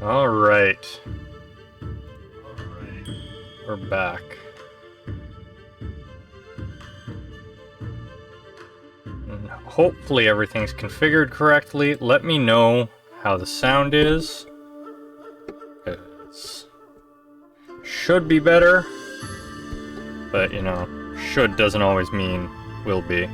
Alright. We're back. And hopefully everything's configured correctly. Let me know how the sound is. It should be better. But, you know, should doesn't always mean will be.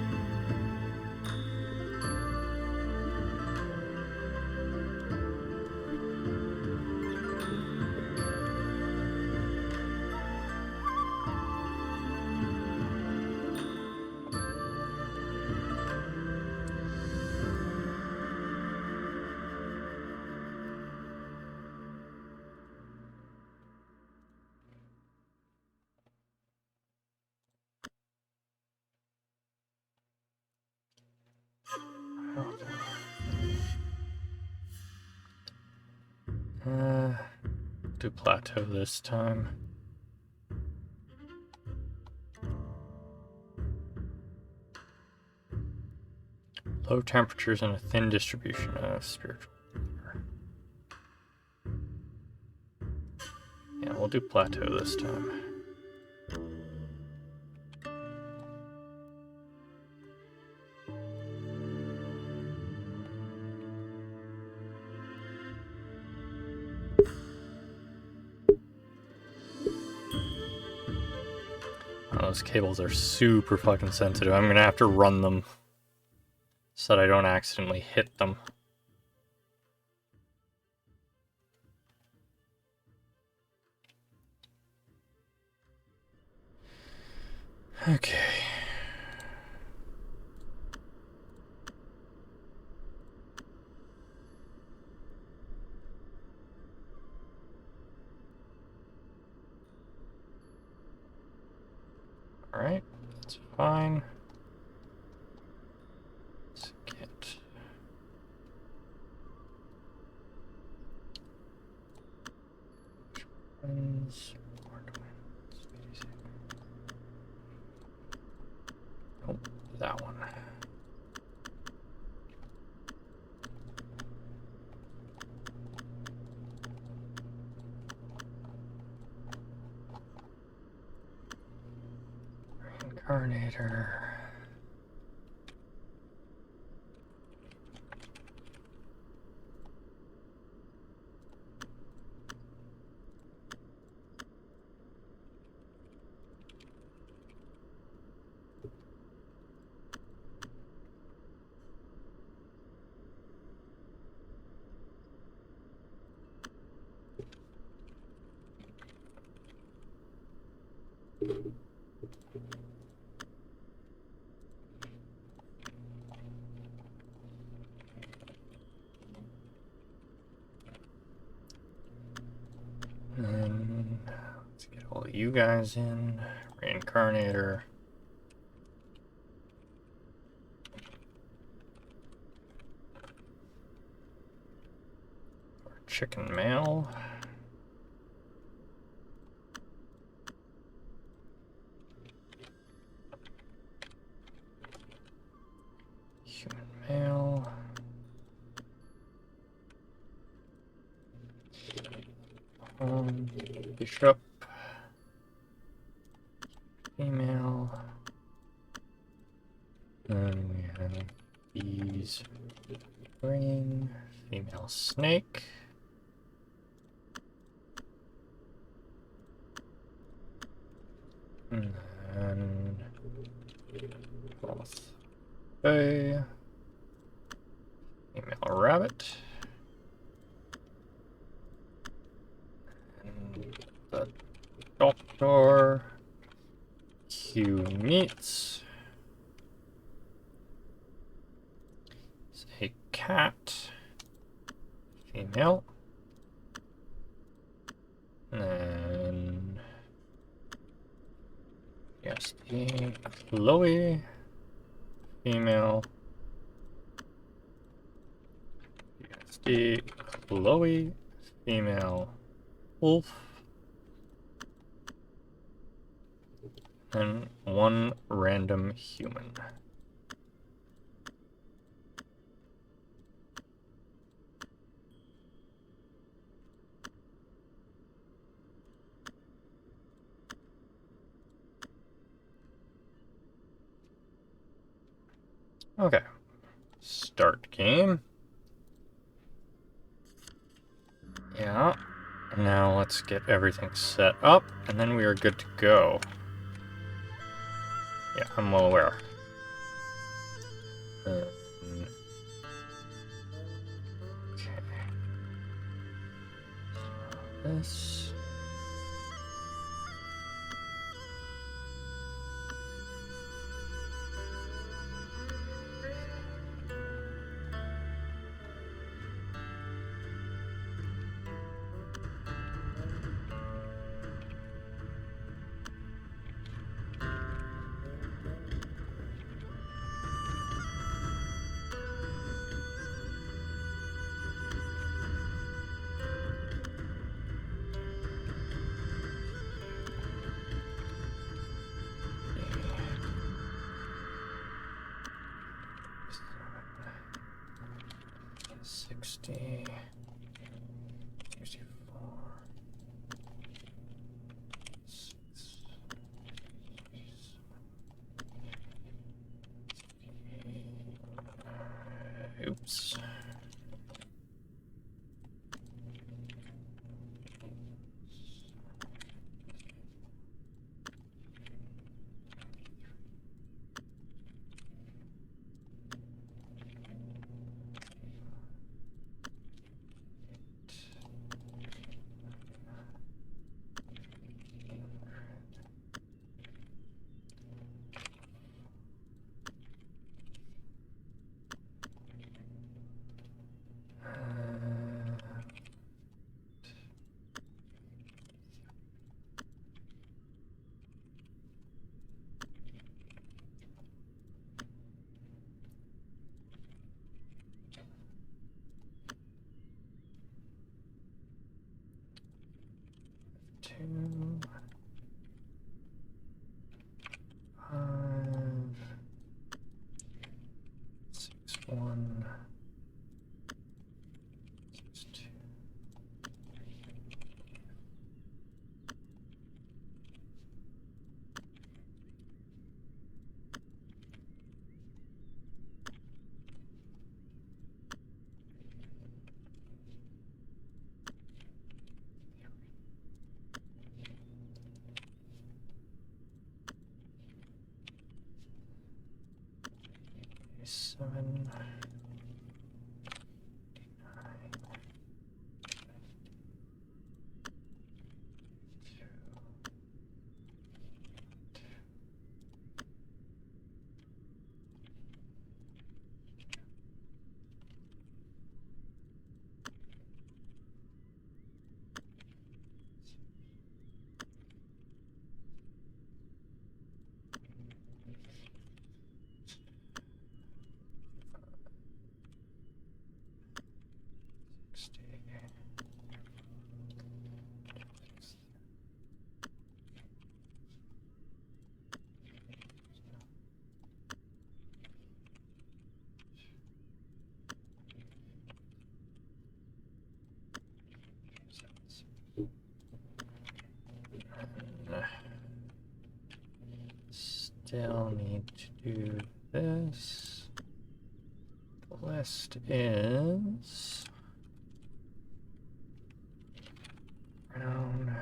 Do plateau this time. Low temperatures and a thin distribution of spiritual air. Yeah, we'll do plateau this time. Those cables are super fucking sensitive. I'm gonna have to run them so that I don't accidentally hit them. Okay. Alright, that's fine. Let's get... Oh, that one. Reincarnator. And let's get all of you guys in. Reincarnator. Or chicken male. Human male. Bishop. Female. Then we have bees. Brain. Female snake. And then both. Female rabbit. And the doctor. Q meats. It's a cat. Female. And yes, the Chloe. Female. Yes, the Chloe. Female. Wolf. And one random human. Okay. Start game. Yeah. Now let's get everything set up, and then we are good to go. Yeah, I'm well aware. Okay. This. $60, $64, oops. Two, 5, 6, 1, 6, 2. Seven, 9, 2, 60. Still need to do this. The list is brown,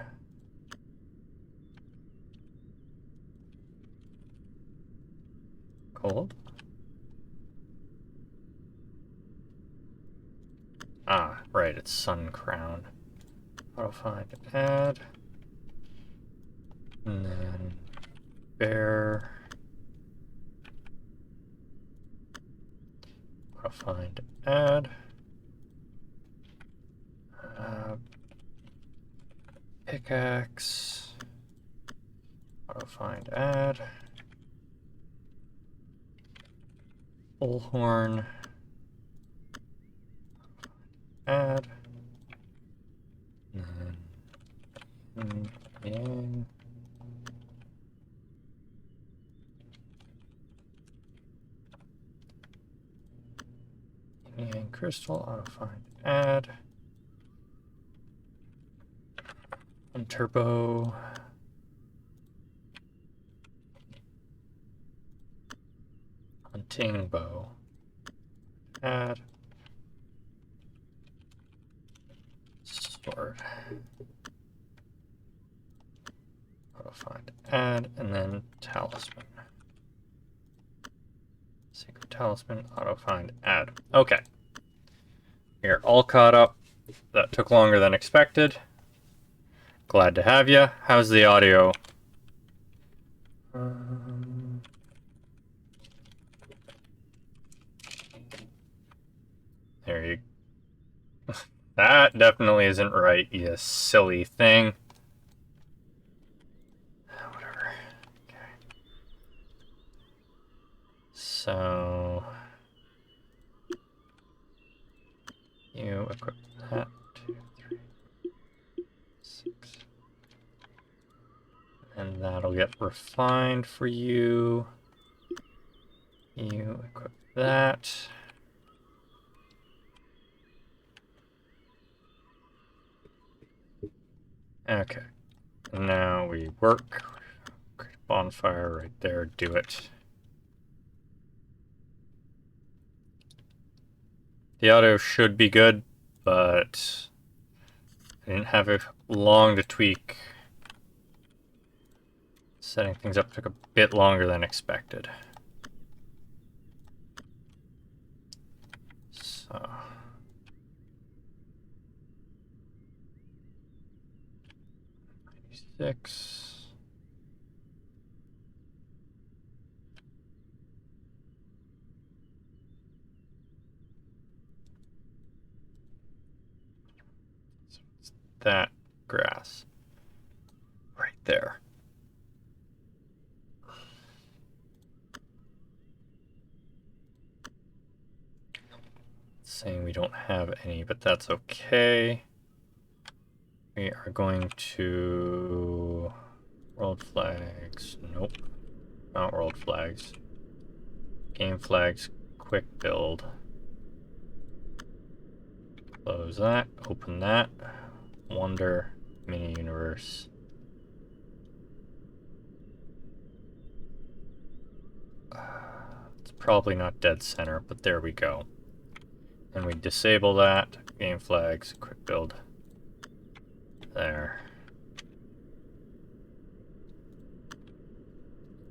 gold. Ah, right, it's sun crown. Auto find add. And then bear. Auto find add. Pickaxe. Auto find add. Bullhorn. Add. And then yang. Yang crystal, auto find add. And turbo. Hunting bow. Add. Sword. Auto find. Add. And then talisman. Secret talisman. Auto find. Add. Okay. You're all caught up. That took longer than expected. Glad to have you. How's the audio? There you go. That definitely isn't right, you silly thing. Whatever. Okay. So you equip that. 2, 3, 6. And that'll get refined for you. You equip that. Okay. Now we work. Create a bonfire right there. Do it. The audio should be good, but I didn't have it long to tweak. Setting things up took a bit longer than expected. So 96. So it's that grass right there. It's saying we don't have any, but that's okay. We are going to world flags. Nope, not world flags. Game flags, quick build. Close that, open that. Wonder, mini universe. It's probably not dead center, but there we go. And we disable that. Game flags, quick build. There.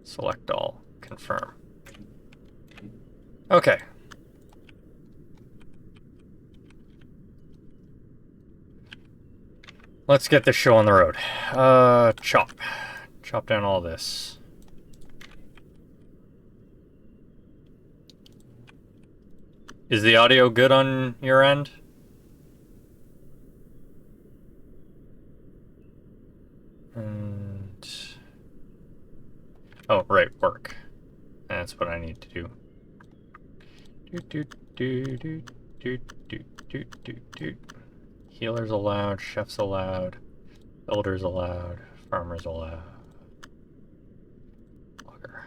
Select all, confirm. Okay. Let's get this show on the road. Chop. Chop down all this. Is the audio good on your end? And... oh, right, work. That's what I need to do. Healers allowed, chefs allowed, builders allowed, farmers allowed. Logger.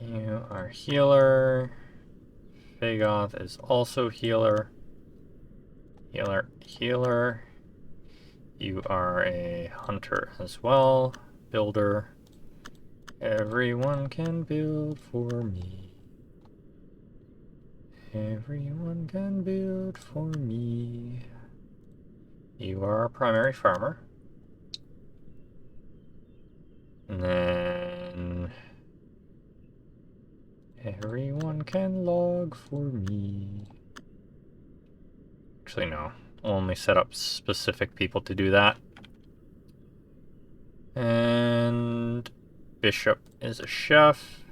You are healer. Fagoth is also healer. Healer, healer. You are a hunter as well. Builder. Everyone can build for me. Everyone can build for me. You are a primary farmer. And then everyone can log for me. Actually, no. I'll only set up specific people to do that. And Bishop is a chef.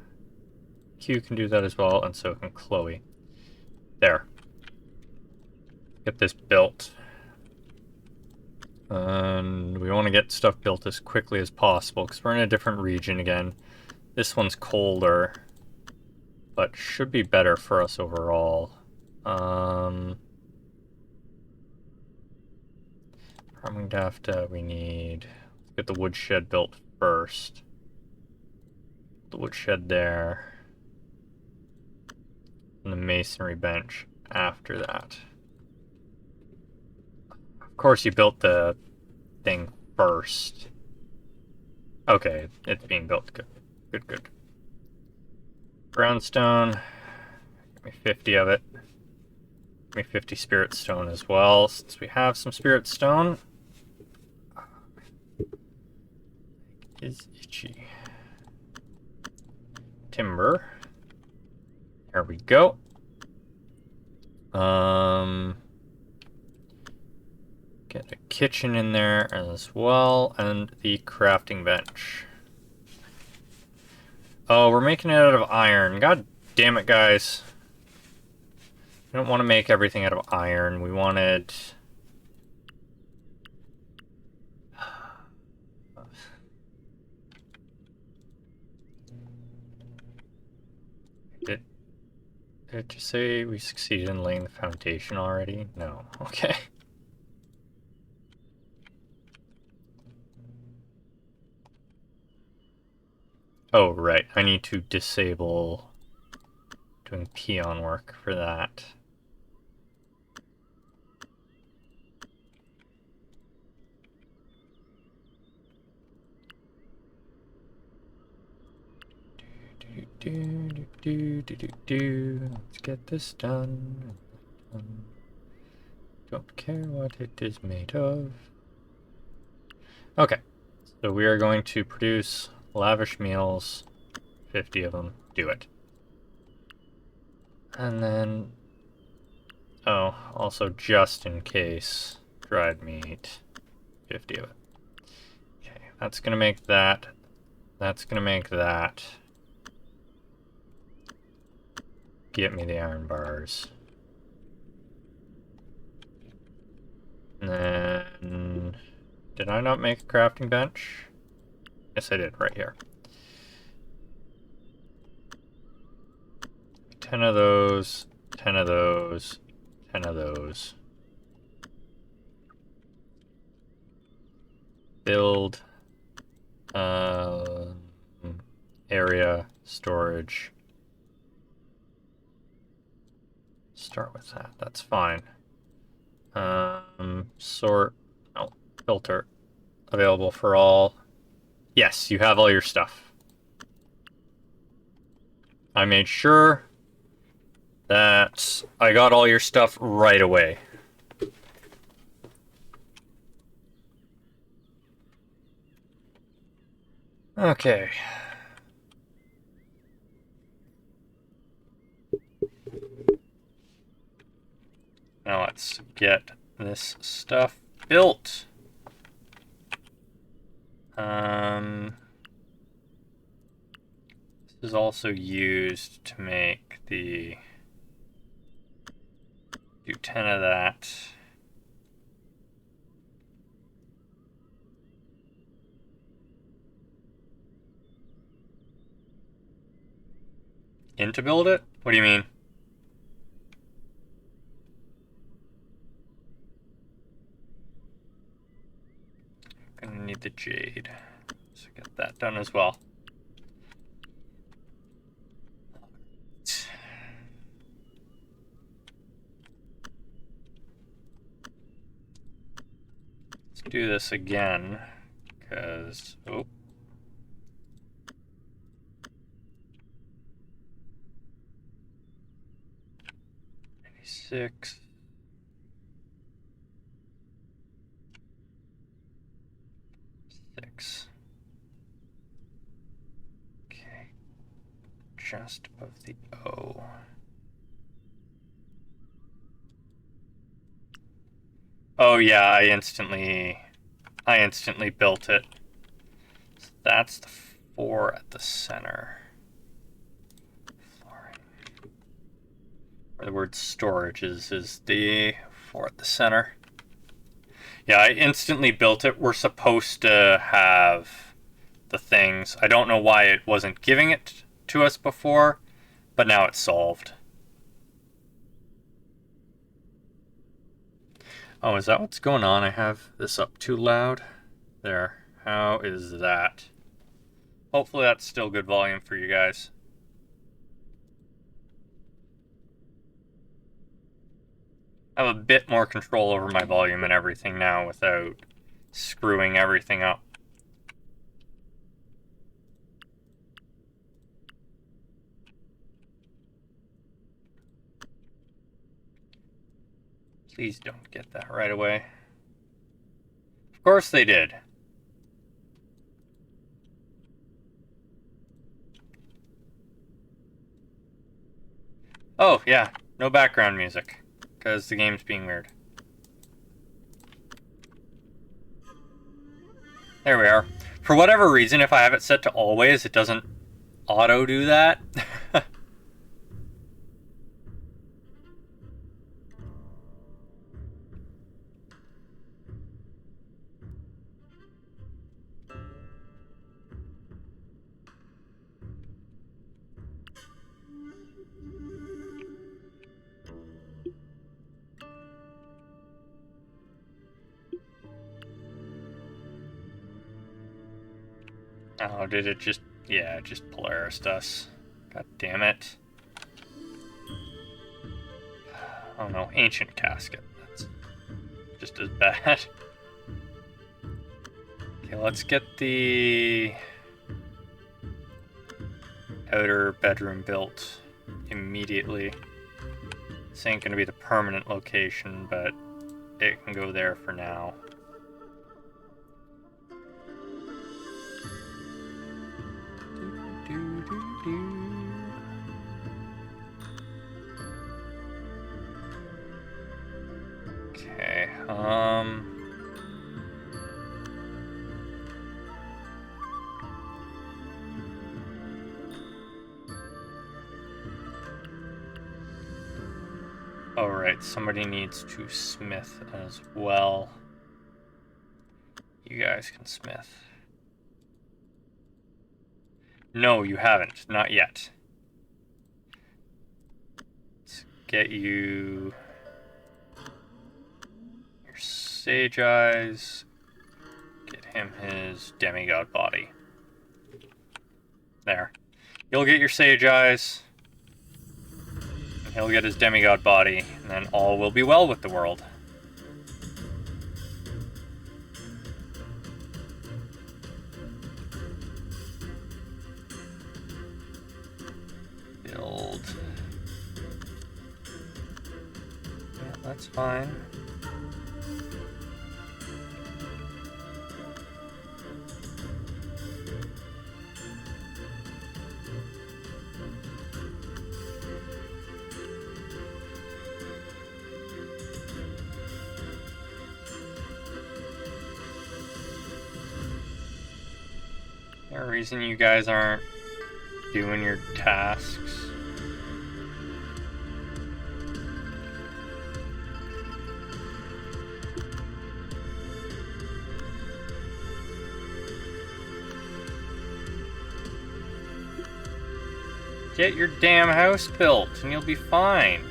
Q can do that as well, and so can Chloe. There. Get this built. And we want to get stuff built as quickly as possible, because we're in a different region again. This one's colder, but should be better for us overall. Farming dafta, we need... let's get the woodshed built first. The woodshed there. And the masonry bench after that. Of course you built the thing first. Okay, it's being built. Good. Good, good. Brownstone. Give me 50 of it. Give me 50 spirit stone as well, since we have some spirit stone. Is itchy. Timber. There we go. Get a kitchen in there as well, and the crafting bench. Oh, we're making it out of iron. God damn it, guys. We don't want to make everything out of iron. We wanted... Did it just say we succeeded in laying the foundation already? No. Okay. Oh, right. I need to disable doing peon work for that. Let's get this done. Don't care what it is made of. Okay, so we are going to produce lavish meals, 50 of them. Do it. And then, oh, also just in case, dried meat, 50 of it. Okay, that's gonna make that. That's gonna make that. Get me the iron bars. And then, did I not make a crafting bench? Yes, I did, right here. 10 of those, 10 of those, 10 of those. Build area storage. Start with that. That's fine. Sort. Oh, filter. Available for all. Yes, you have all your stuff. I made sure that I got all your stuff right away. Okay. Now let's get this stuff built. This is also used to make the... Do 10 of that. In to build it? What do you mean? Gonna need the jade. So get that done as well. Let's do this again, because, oh. 96. Okay. Just above the O. Oh yeah, I instantly built it. So that's the 4 at the center. Or the word storage is the 4 at the center. Yeah, I instantly built it. We're supposed to have the things. I don't know why it wasn't giving it to us before, but now it's solved. Oh, is that what's going on? I have this up too loud. There. How is that? Hopefully that's still good volume for you guys. I have a bit more control over my volume and everything now without screwing everything up. Please don't get that right away. Of course they did. Oh, yeah. No background music. Because the game's being weird. There we are. For whatever reason, if I have it set to always, it doesn't auto do that. Oh, did it just... Yeah, it just Polarised us. God damn it. Oh no, Ancient Casket. That's just as bad. Okay, let's get the outer bedroom built immediately. This ain't gonna be the permanent location, but it can go there for now. Okay, alright, somebody needs to smith as well. You guys can smith. No, you haven't. Not yet. Let's get you your Sage Eyes. Get him his demigod body. There. You'll get your Sage Eyes. And he'll get his demigod body. And then all will be well with the world. Build. Yeah, that's fine. There a reason you guys aren't doing your tasks? Get your damn house built and you'll be fine.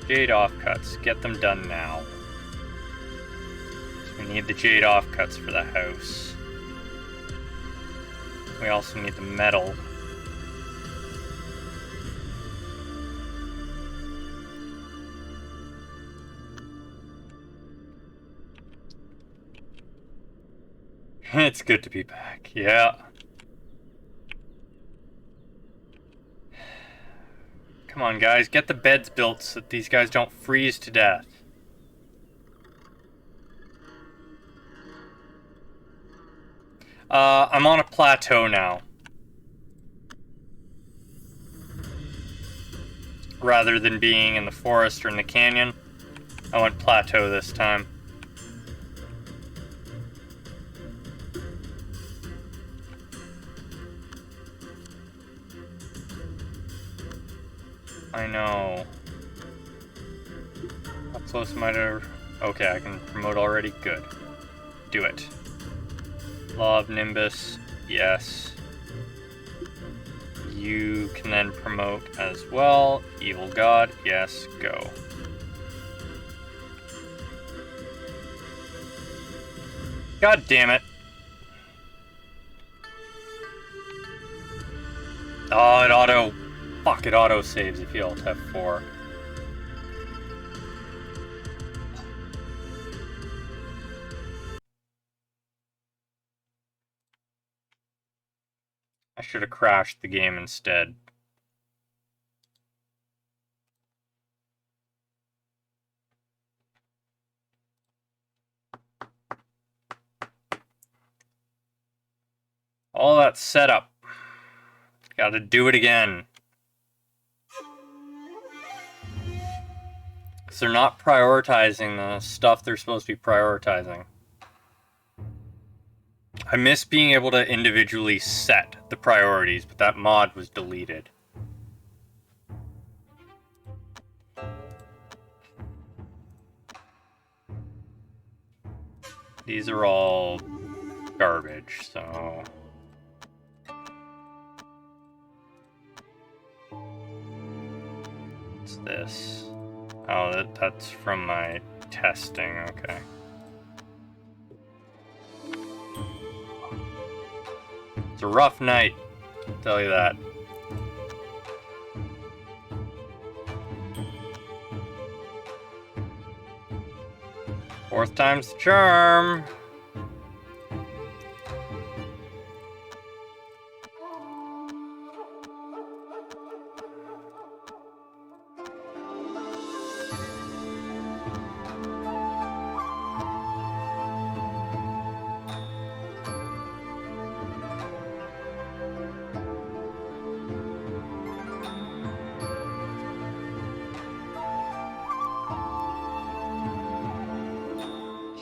Jade offcuts, get them done now. So we need the jade offcuts for the house. We also need the metal. It's good to be back, yeah. Come on, guys, get the beds built so that these guys don't freeze to death. I'm on a plateau now. Rather than being in the forest or in the canyon, I went plateau this time. I know. How close am I to... Okay, I can promote already. Good. Do it. Law of Nimbus. Yes. You can then promote as well. Evil God. Yes. Go. God damn it. Oh, it auto... Fuck, it auto-saves if you alt F4. I should have crashed the game instead. All that setup. Gotta do it again. Because they're not prioritizing the stuff they're supposed to be prioritizing. I miss being able to individually set the priorities, but that mod was deleted. These are all garbage, so... What's this? Oh, that's from my testing, okay. It's a rough night, I'll tell you that. Fourth time's the charm.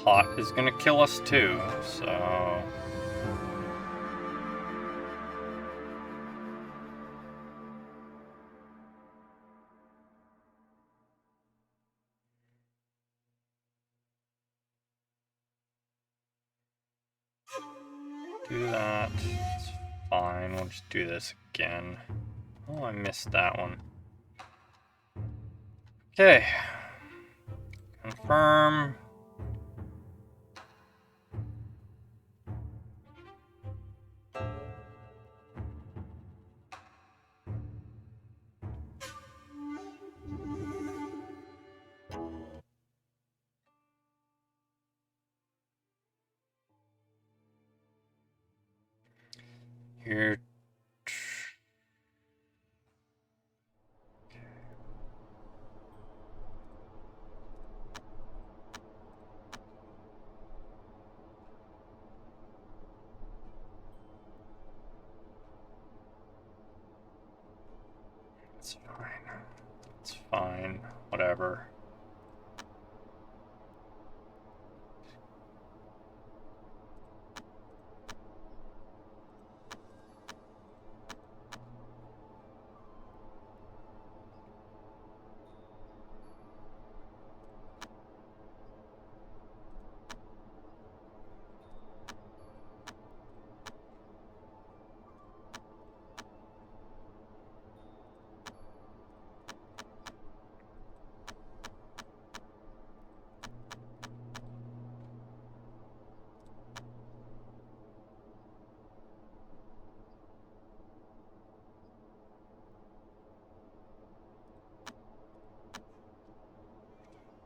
Hot is gonna kill us too, so... Do that. It's fine, we'll just do this again. Oh, I missed that one. Okay. Confirm. Here. It's fine. It's fine. Whatever.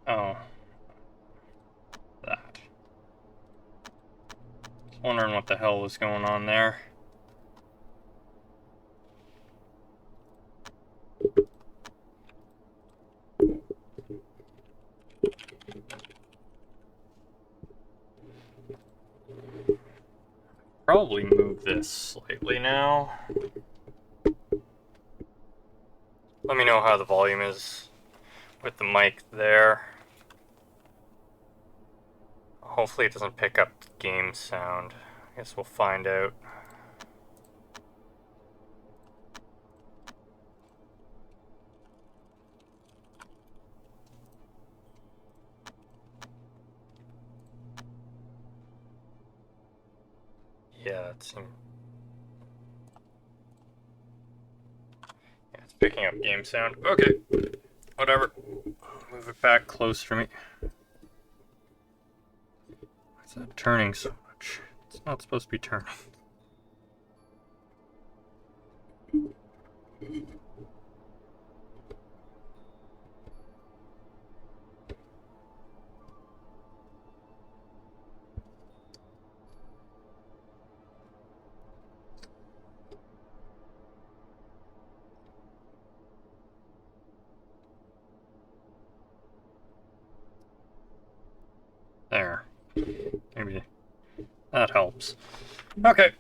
Oh. That. Just wondering what the hell was going on there. Probably move this slightly now. Let me know how the volume is with the mic there. Hopefully it doesn't pick up the game sound. I guess we'll find out. Yeah, it seems... Yeah, it's picking up game sound. Okay, whatever. Move it back close for me. Why's that turning so much? It's not supposed to be turning. That helps. Okay.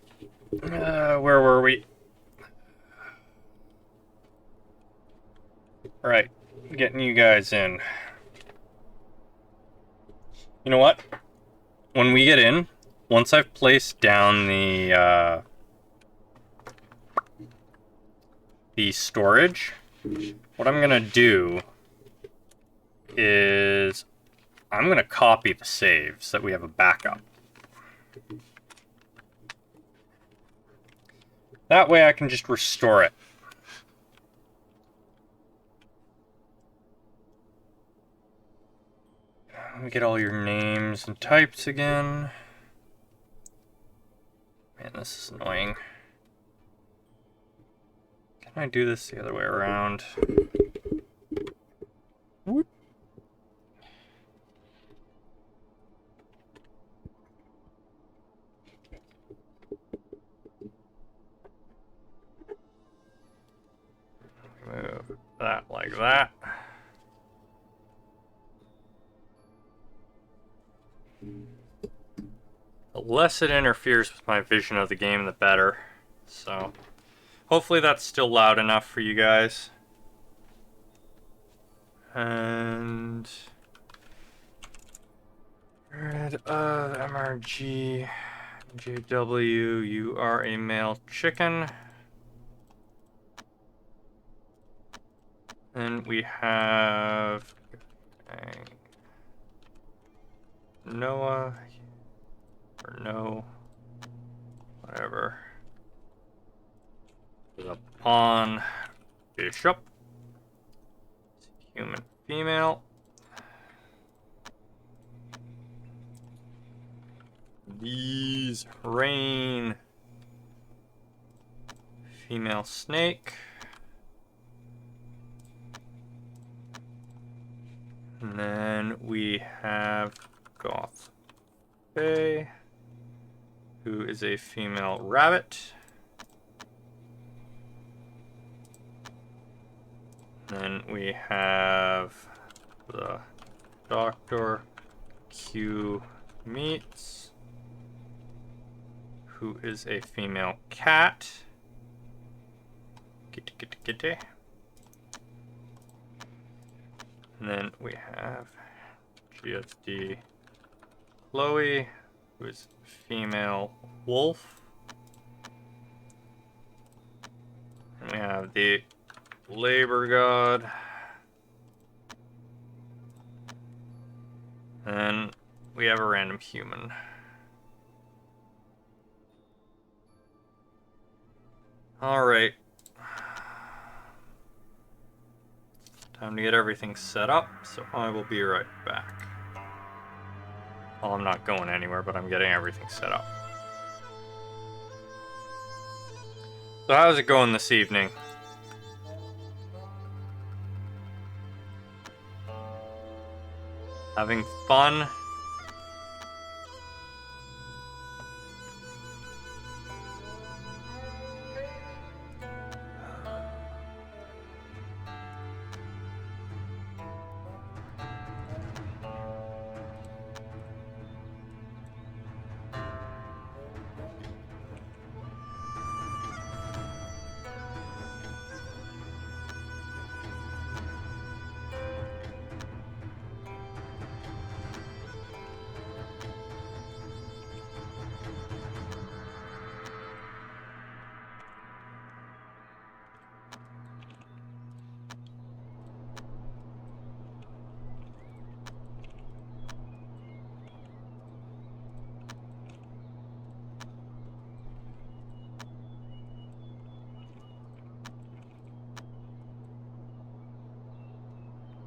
Where were we? Right. Getting you guys in. You know what? When we get in, once I've placed down the storage, what I'm gonna do is I'm gonna copy the saves so that we have a backup. That way I can just restore it. Let me get all your names and types again. Man, this is annoying. Can I do this the other way around? Whoop. Move that like that. The less it interferes with my vision of the game, the better. So, hopefully that's still loud enough for you guys. And rid of MRG JW, you are a male chicken. Then we have Noah, or no, whatever. The pawn, bishop, human female. These rain, female snake. And then we have Goth Faye, who is a female rabbit. Then we have the Dr. Q Meats, who is a female cat. Kitty, kitty, kitty. And then we have GSD Chloe, who is female wolf. And we have the labor god. And we have a random human. Alright. Time to get everything set up, so I will be right back. Well, I'm not going anywhere, but I'm getting everything set up. So how's it going this evening? Having fun?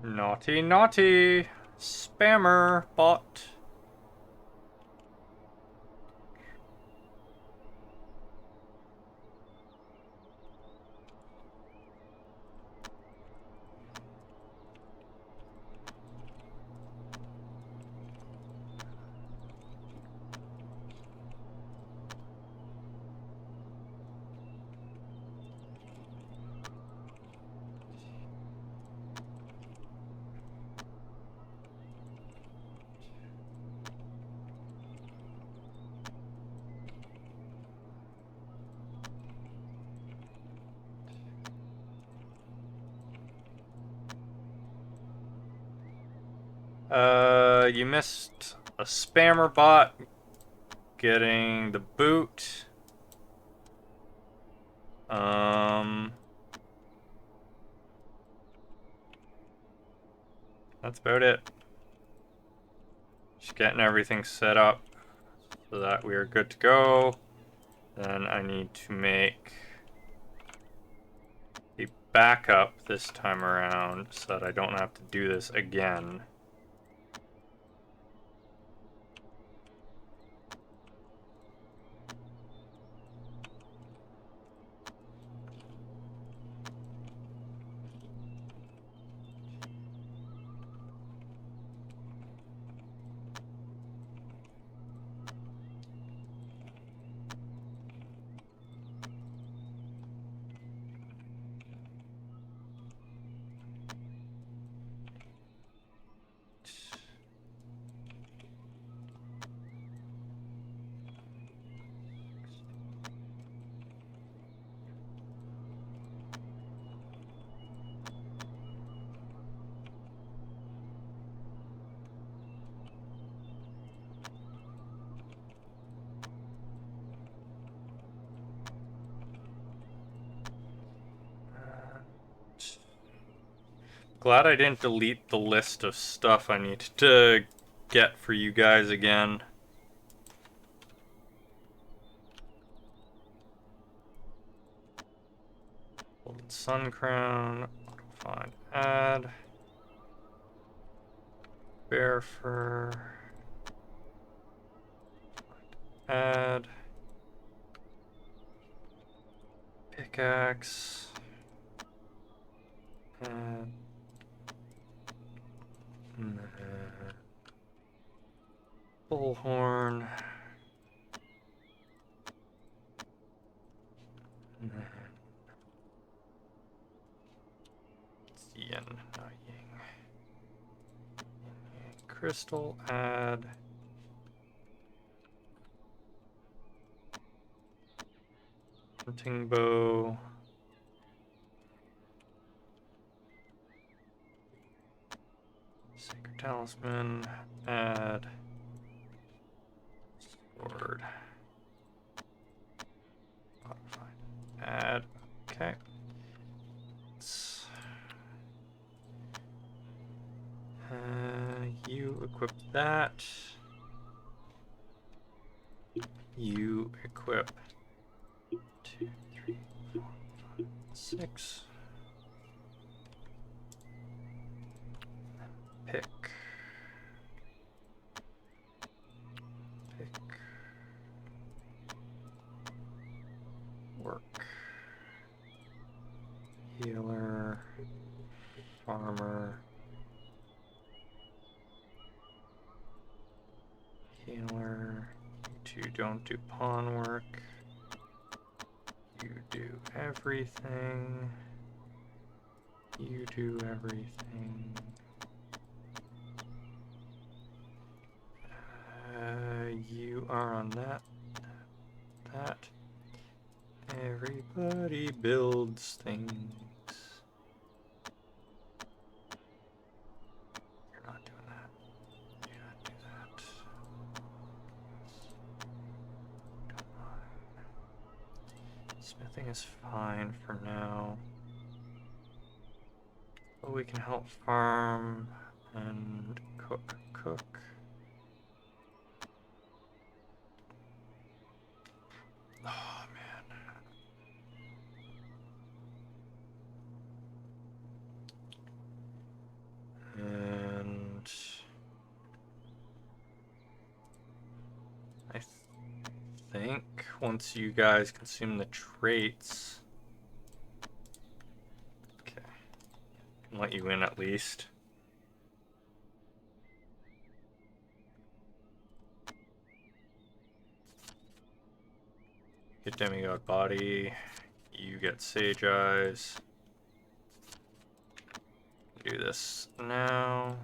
Naughty, naughty! Spammer bot. You missed a spammer bot getting the boot. That's about it. Just getting everything set up so that we are good to go. Then I need to make a backup this time around so that I don't have to do this again. Glad I didn't delete the list of stuff I need to get for you guys again. Golden Sun Crown, find add. Bear fur. Add. Pickaxe. Add. Bullhorn. It's yin, not yang. Crystal, add. Hunting bow. Sacred talisman, add. Sword. Modified. Add. Okay. You equip that. You equip 2, 3, 4, 5, 6. Pick. Work. Healer. Farmer. Healer. You two don't do pawn work. You do everything. You do everything. You are on that. That. Everybody builds things. You're not doing that. You not do that. Come on. Smithing is fine for now. But we can help farm and cook. Oh, man. And I think once you guys consume the traits, okay, I can let you in at least. Get demigod body. You get sage eyes. Do this now.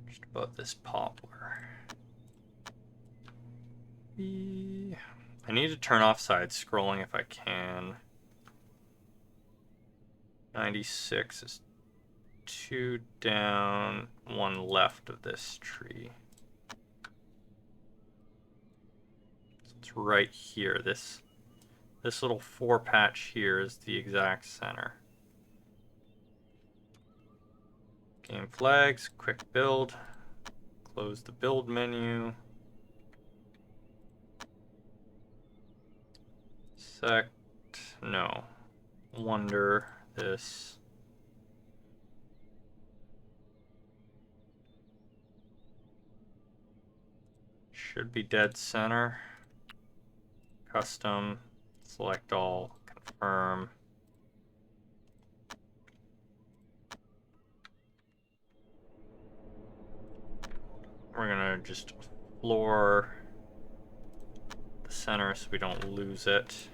Just above this poplar. maybe... I need to turn off side scrolling if I can. 96 is 2 down, 1 left of this tree. So it's right here. This little 4 patch here is the exact center. Game flags, quick build. Close the build menu. No. Wonder this. Should be dead center. Custom. Select all. Confirm. We're gonna just floor the center so we don't lose it.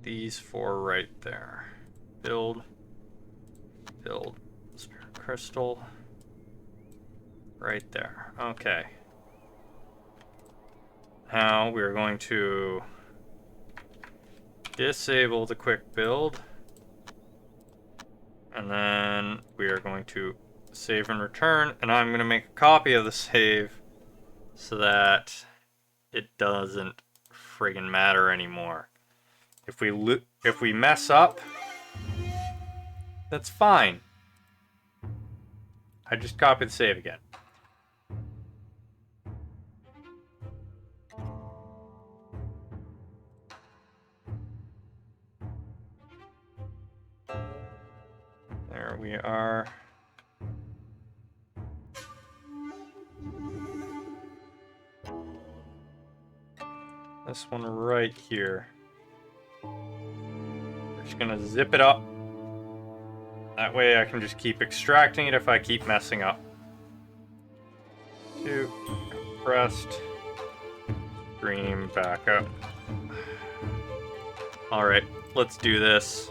These 4 right there. Build. Build. Spirit crystal. Right there. Okay. Now we're going to disable the quick build. And then we are going to save and return. And I'm going to make a copy of the save so that it doesn't friggin' matter anymore. If we mess up, that's fine. I just copied the save again. There we are. This one right here. We're just gonna zip it up. That way I can just keep extracting it if I keep messing up. 2, compressed, stream, backup. Alright, let's do this.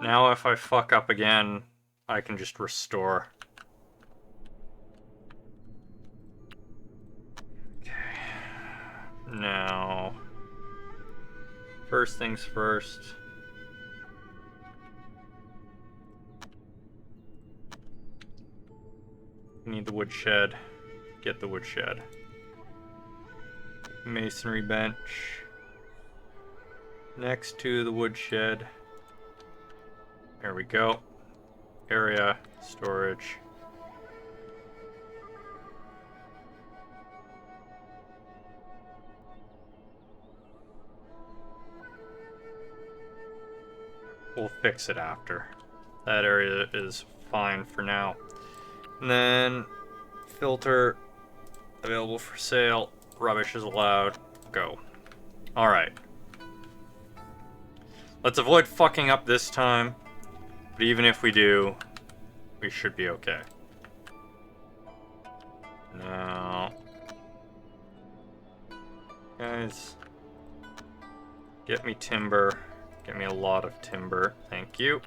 Now if I fuck up again, I can just restore. Okay. Now, first things first. Need the woodshed. Get the woodshed. Masonry bench. Next to the woodshed. There we go. Area, storage. We'll fix it after. That area is fine for now. And then filter, available for sale, rubbish is allowed, go. Alright. Let's avoid fucking up this time, but even if we do, we should be okay. Now, guys, get me timber. Get me a lot of timber. Thank you.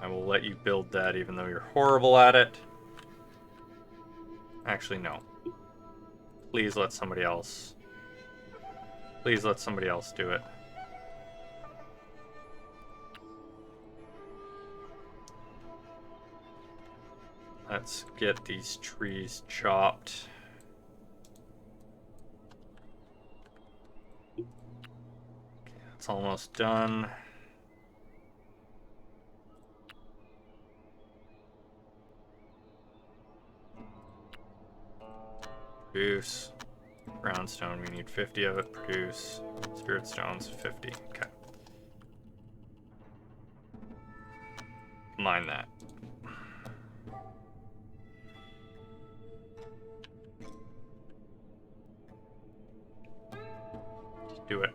I will let you build that even though you're horrible at it. Actually, no. Please let somebody else. Please let somebody else do it. Let's get these trees chopped. It's almost done. Produce. Brownstone, we need 50 of it. Produce. Spirit stones, 50. Okay. Mine that. Just do it.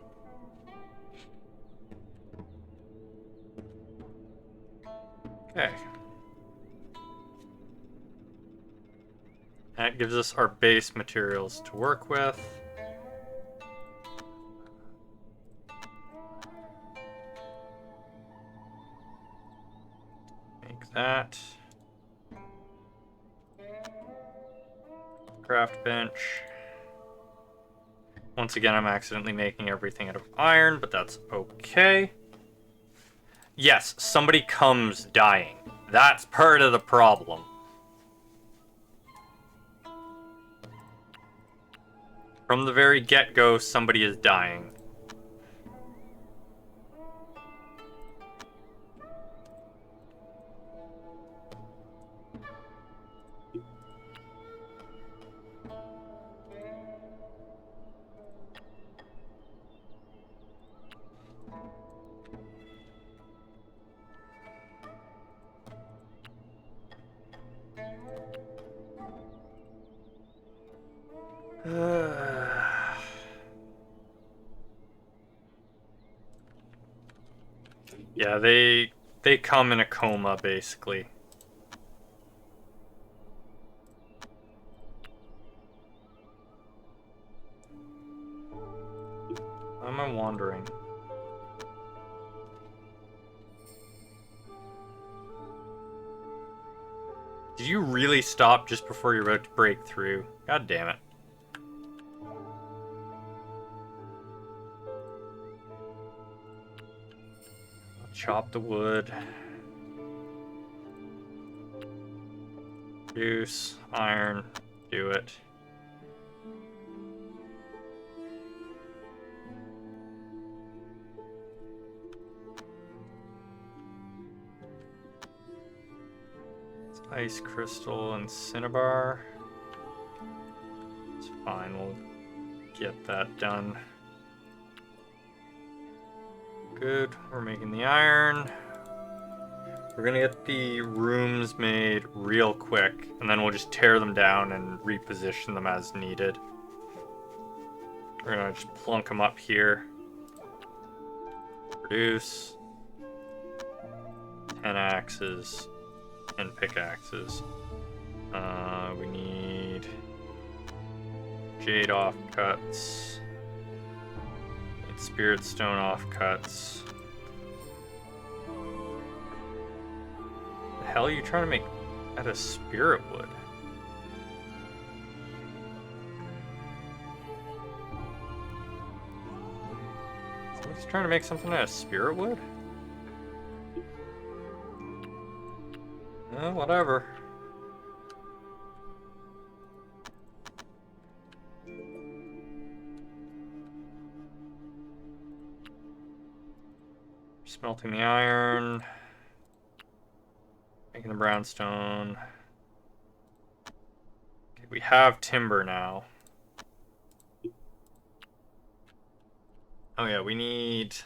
Okay. That gives us our base materials to work with. Make that. Craft bench. Once again, I'm accidentally making everything out of iron, but that's okay. Yes, somebody comes dying. That's part of the problem. From the very get-go, somebody is dying. Yeah, they come in a coma, basically. Why am I wandering? Did you really stop just before you're about to break through? God damn it. Chop the wood. Juice, iron, do it. It's ice crystal and cinnabar. It's fine, we'll get that done. Good, we're making the iron. We're gonna get the rooms made real quick, and then we'll just tear them down and reposition them as needed. We're gonna just plunk them up here. Produce 10 axes and pickaxes. We need jade offcuts. Need spirit stone offcuts. The hell are you trying to make out of spirit wood? Somebody's trying to make something out of spirit wood? Whatever. Smelting the iron. Making the brownstone. Okay, we have timber now. Oh yeah, we need...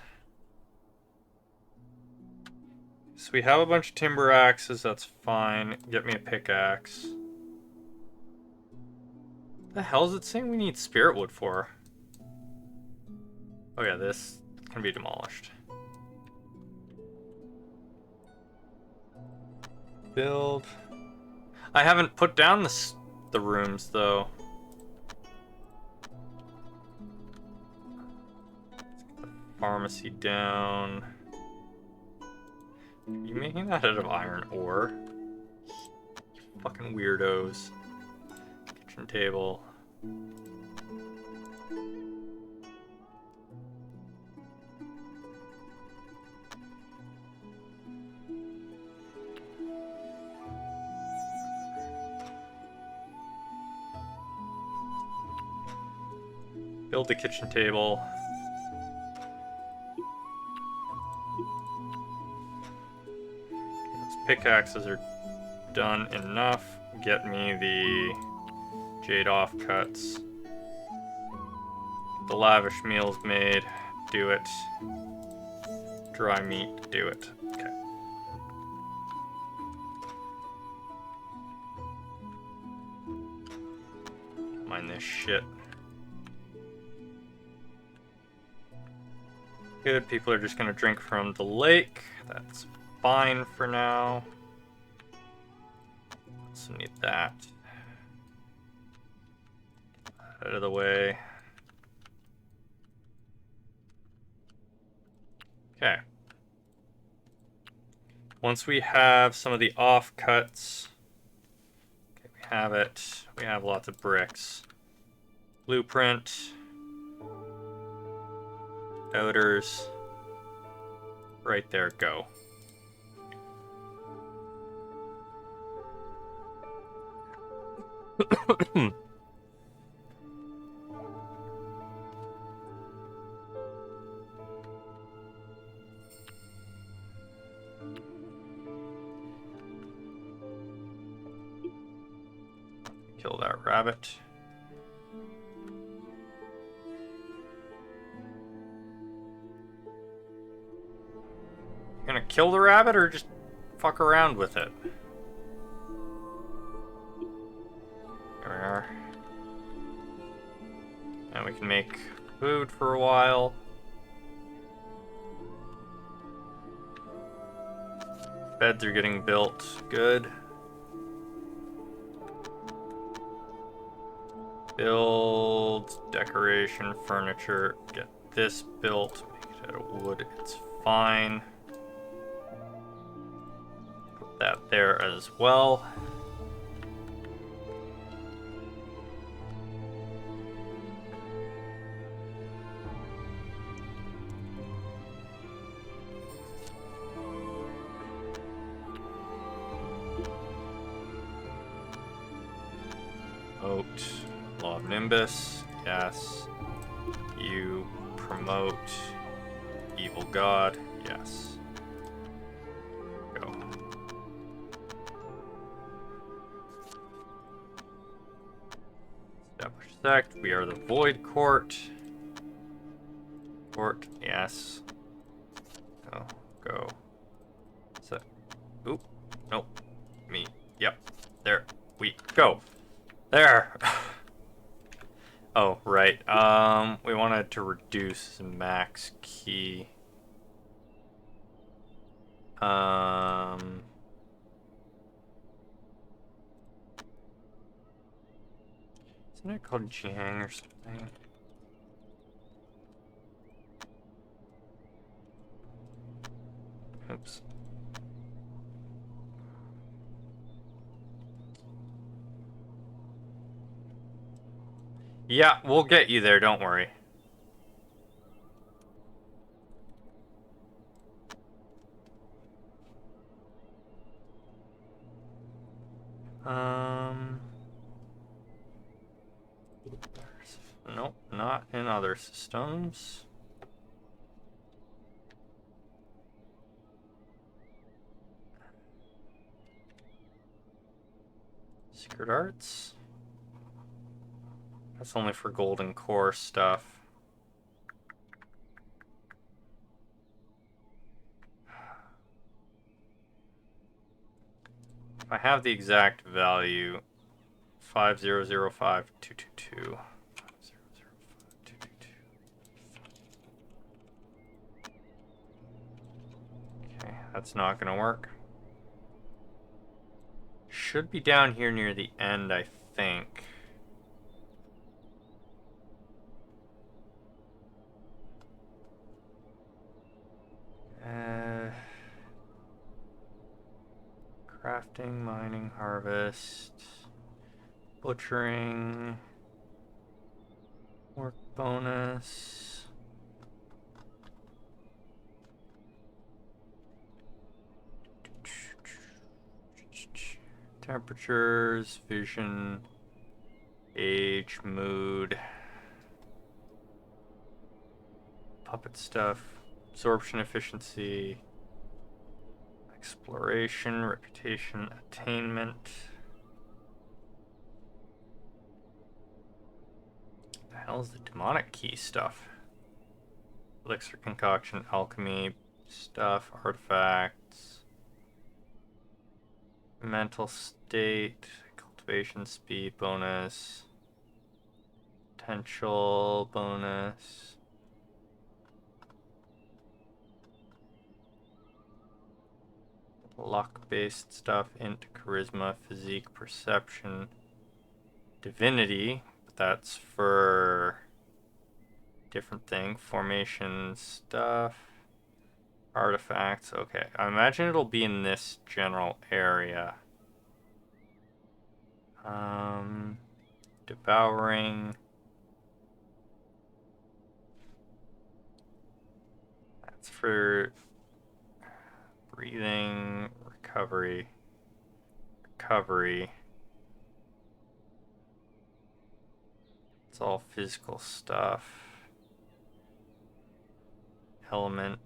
So we have a bunch of timber axes, that's fine. Get me a pickaxe. The hell is it saying we need spirit wood for? Oh yeah, this can be demolished. Build. I haven't put down the rooms though. Let's get the pharmacy down. Are you making that out of iron ore? You fucking weirdos. Kitchen table. Build the kitchen table. Those pickaxes are done enough. Get me the jade offcuts. The lavish meals made. Do it. Dry meat. Do it. Okay. Mind this shit. Good. People are just gonna drink from the lake. That's fine for now. Also need that. Out of the way. Okay. Once we have some of the offcuts, okay, we have it. We have lots of bricks. Blueprint. Outers. Right there, go. Kill that rabbit. You gonna kill the rabbit or just fuck around with it? There we are. And we can make food for a while. Beds are getting built. Good. Build, decoration, furniture. Get this built. Make it out of wood. It's fine. Put that there as well. Promote Law of Nimbus. Yes. You promote Evil God. Yes. Go. Establish sect. We are the Void Court. Court. Yes. Go. Go. Set. Oop. Nope. Me. Yep. There. We go. There. Oh, right. We wanted to reduce max key. Isn't it called Jiang or something? Oops. Yeah, we'll get you there, don't worry. Nope, not in other systems. Secret Arts? That's only for golden core stuff. If I have the exact value, 5005222. 5005222. Okay, that's not gonna work. Should be down here near the end, I think. Crafting, mining, harvest, butchering, work bonus. Temperatures, vision, age, mood, puppet stuff, absorption efficiency, exploration, reputation, attainment. What the hell's the demonic key stuff? Elixir concoction, alchemy stuff, artifacts, mental state, cultivation speed bonus, potential bonus. Luck-based stuff, int, charisma, physique, perception, divinity, but that's for different thing. Formation stuff, artifacts. Okay, I imagine it'll be in this general area. Devouring. That's for breathing, recovery. It's all physical stuff. Element.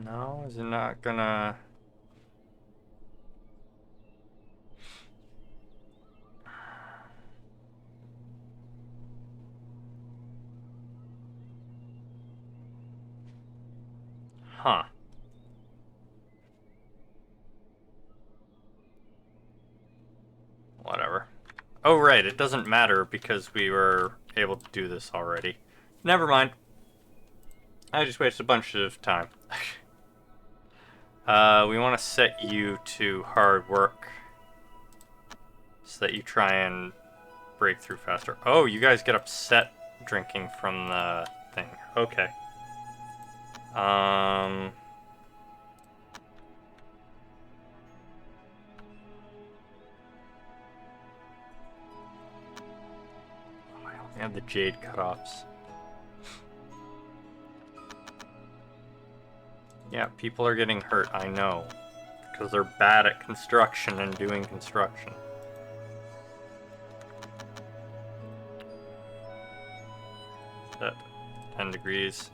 No, is it not gonna... Huh. Whatever. Oh, right, it doesn't matter because we were able to do this already. Never mind. I just wasted a bunch of time. We want to set you to hard work so that you try and break through faster. Oh, you guys get upset drinking from the thing. Okay. I have the jade cutoffs. Yeah, people are getting hurt, I know. Because they're bad at construction and doing construction. Set 10 degrees.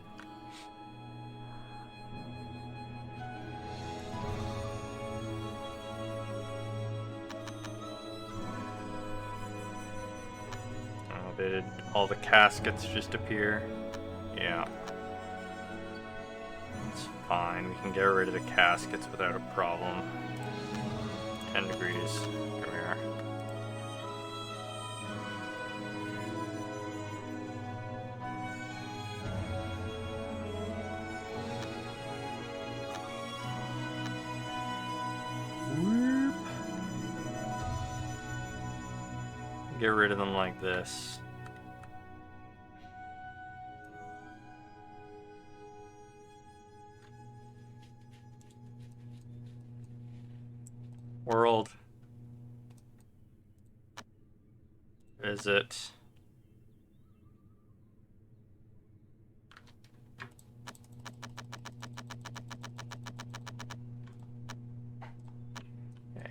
Oh, did all the caskets just appear? Yeah. It's fine, we can get rid of the caskets without a problem. 10 degrees. Here we are. Whoop. Get rid of them like this. World. Visit. Yeah,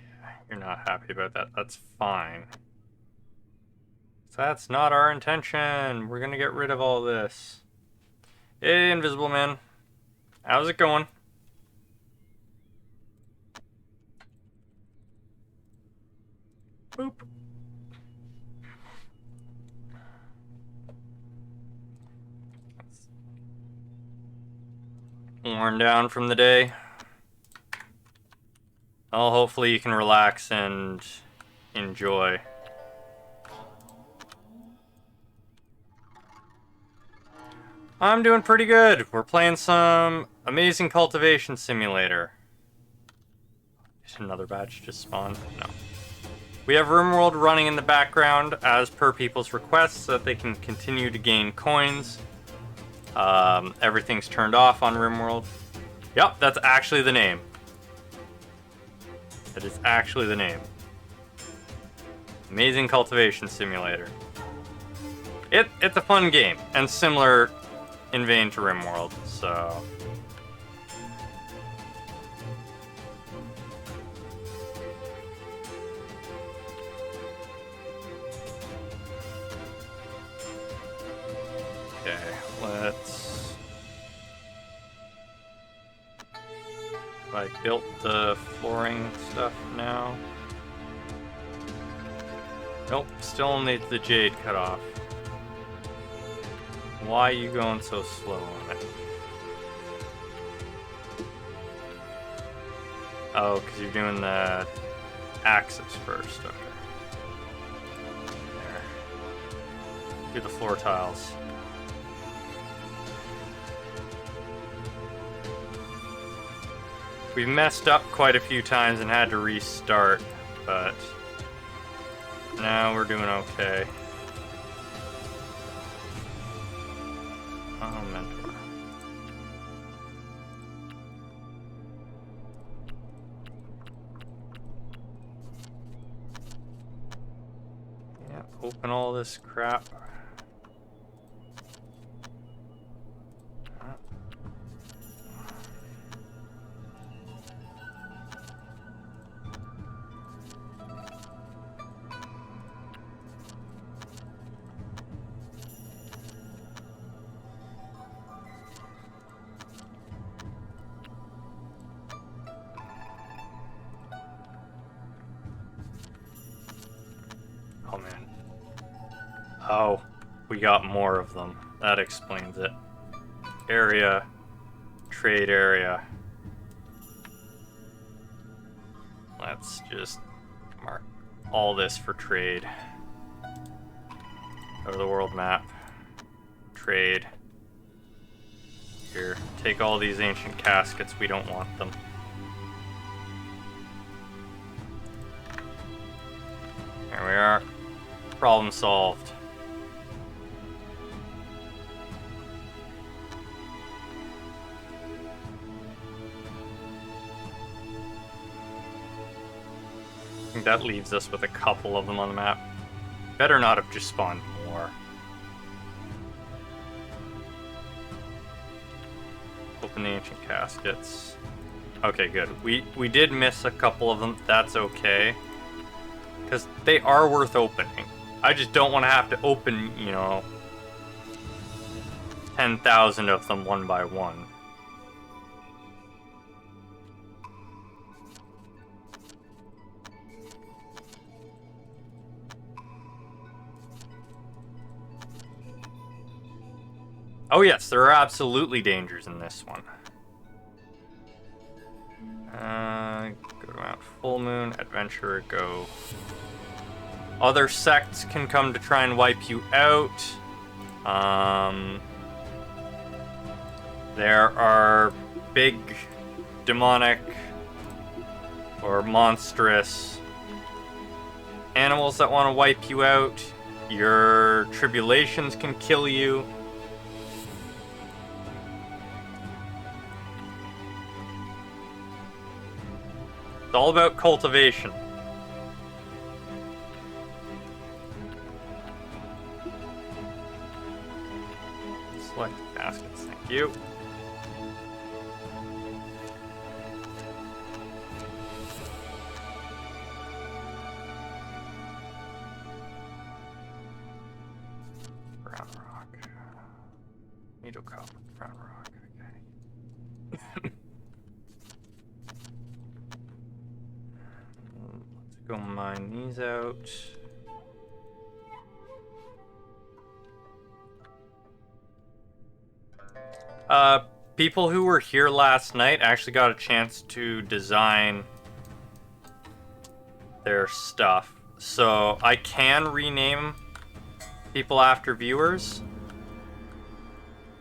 you're not happy about that. That's fine. So that's not our intention. We're gonna get rid of all this. Hey, Invisible Man. How's it going? Boop. Worn down from the day. Well, hopefully you can relax and enjoy. I'm doing pretty good. We're playing some amazing Cultivation Simulator. Is another badge just spawned? No. We have Rimworld running in the background as per people's requests so that they can continue to gain coins. Everything's turned off on Rimworld. Yep, that's actually the name. That is actually the name. Amazing Cultivation Simulator. It's a fun game, and similar in vein to Rimworld, so... let's... Have I built the flooring stuff now? Nope, still need the jade cut off. Why are you going so slow on it? Oh, because you're doing the axis first, okay. There. Do the floor tiles. We've messed up quite a few times and had to restart, but now we're doing okay. Oh, mentor. Yeah, open all this crap. Oh man. Oh, we got more of them. That explains it. Area. Trade area. Let's just mark all this for trade. Go to the world map. Trade. Here, take all these ancient caskets. We don't want them. There we are. Problem solved. I think that leaves us with a couple of them on the map. Better not have just spawned more. Open the ancient caskets. Okay, good. We did miss a couple of them. That's okay. Because they are worth opening. I just don't want to have to open, you know, 10,000 of them one by one. Oh yes, there are absolutely dangers in this one. Go to Mount Full Moon, Adventurer, go. Other sects can come to try and wipe you out. There are big, demonic, or monstrous animals that want to wipe you out. Your tribulations can kill you. It's all about cultivation. Select baskets, thank you. Brown rock. Needle copper, brown rock, okay. Let's go mine these out. People who were here last night actually got a chance to design their stuff. So I can rename people after viewers,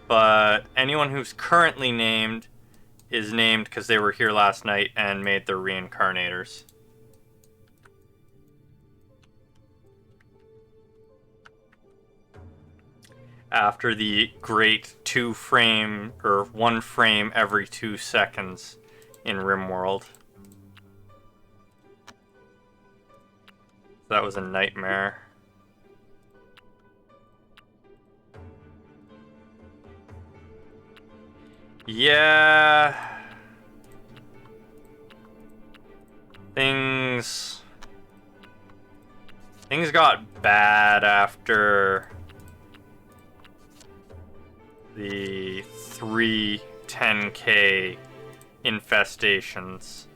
but anyone who's currently named is named because they were here last night and made their reincarnators. After the great 2-frame or 1 frame every 2 seconds in Rimworld. That was a nightmare. Yeah. Things got bad after the 3 10k infestations.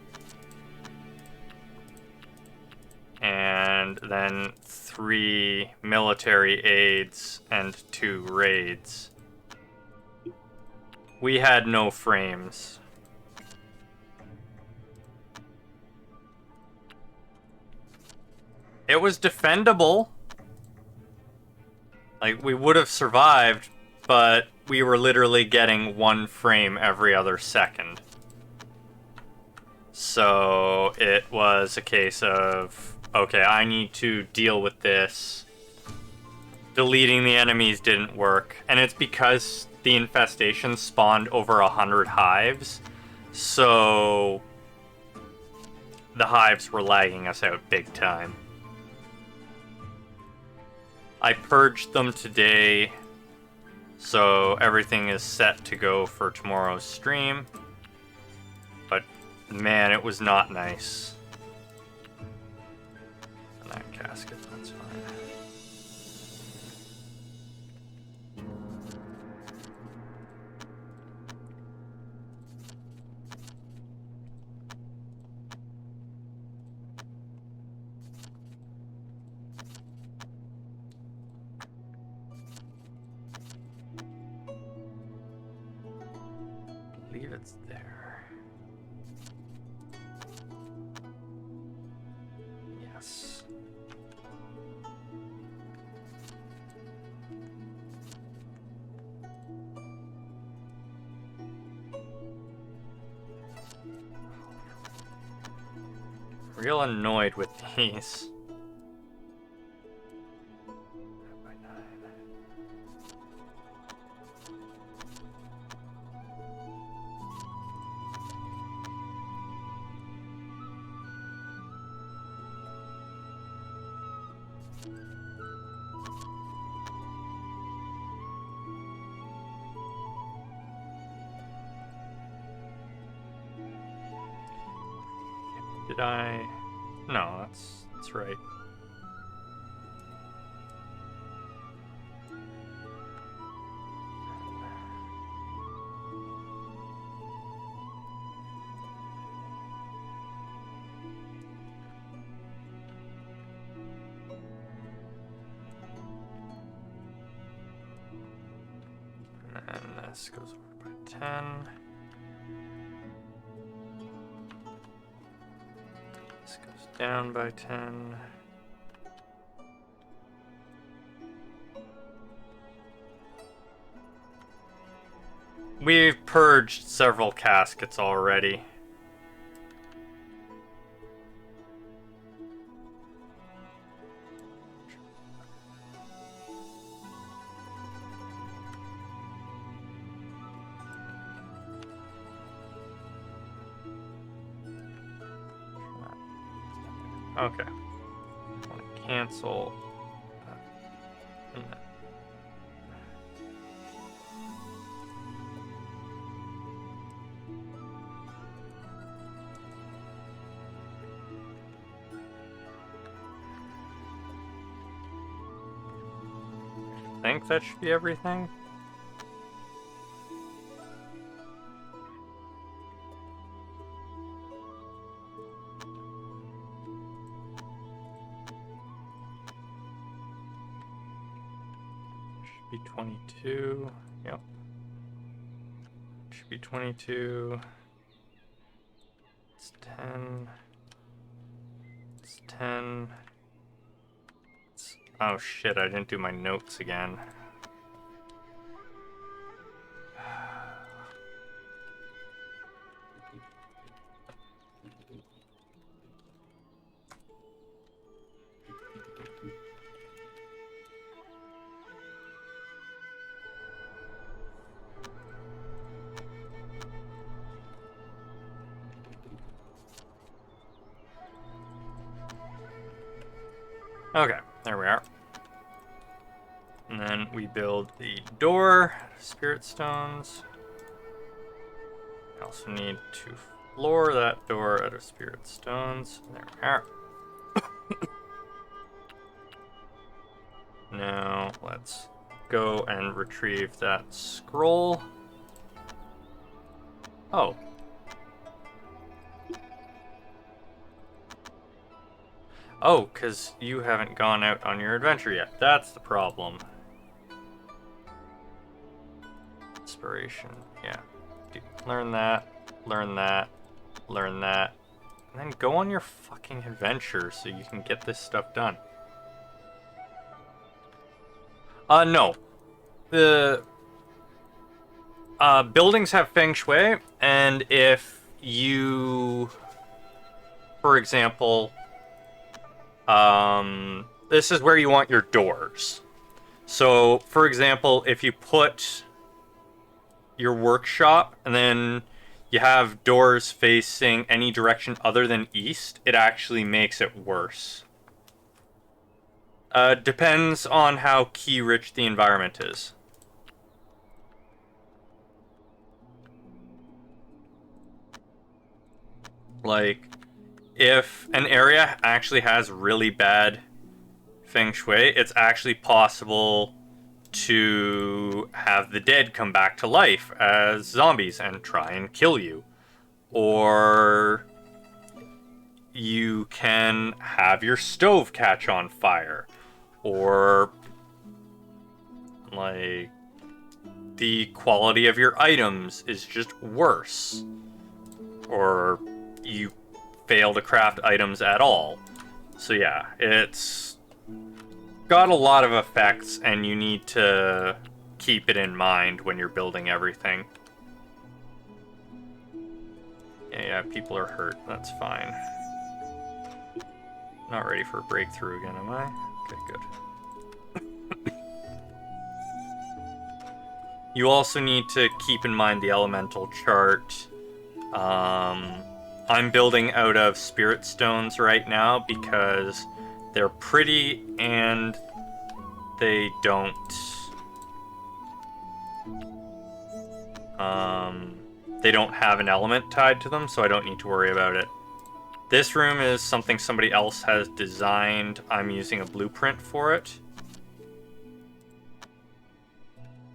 And then 3 military aids and 2 raids. We had no frames. It was defendable. Like, we would have survived, but we were literally getting 1 frame every other second. So it was a case of, okay, I need to deal with this. Deleting the enemies didn't work. And it's because the infestation spawned over 100 hives. So the hives were lagging us out big time. I purged them today, so everything is set to go for tomorrow's stream. But man, it was not nice. And that casket, that's fine. I believe it's there. Yes. Real annoyed with these. Did I? No, that's right. And this goes over by 10. This goes down by 10. We've purged several caskets already. Okay. I want to cancel that. I think that should be everything. Should be 22. Yep. Should be 22. It's 10. It's 10. Oh shit, I didn't do my notes again. Okay, there we are. And then we build the door, spirit stones. I also need to floor that door out of spirit stones. There we are. Now let's go and retrieve that scroll. Oh. Oh, because you haven't gone out on your adventure yet. That's the problem. Inspiration. Yeah. Learn that. Learn that. Learn that. And then go on your fucking adventure so you can get this stuff done. No. The buildings have feng shui, and if you, for example, this is where you want your doors. So, for example, if you put your workshop and then you have doors facing any direction other than east, it actually makes it worse. Depends on how key rich the environment is. Like, if an area actually has really bad feng shui, it's actually possible to have the dead come back to life as zombies and try and kill you. Or you can have your stove catch on fire. Or, like, the quality of your items is just worse. Or you fail to craft items at all. So yeah, it's got a lot of effects, and you need to keep it in mind when you're building everything. Yeah, people are hurt. That's fine. Not ready for a breakthrough again, am I? Okay, good. You also need to keep in mind the elemental chart. I'm building out of spirit stones right now because they're pretty and they don't have an element tied to them, so I don't need to worry about it. This room is something somebody else has designed. I'm using a blueprint for it.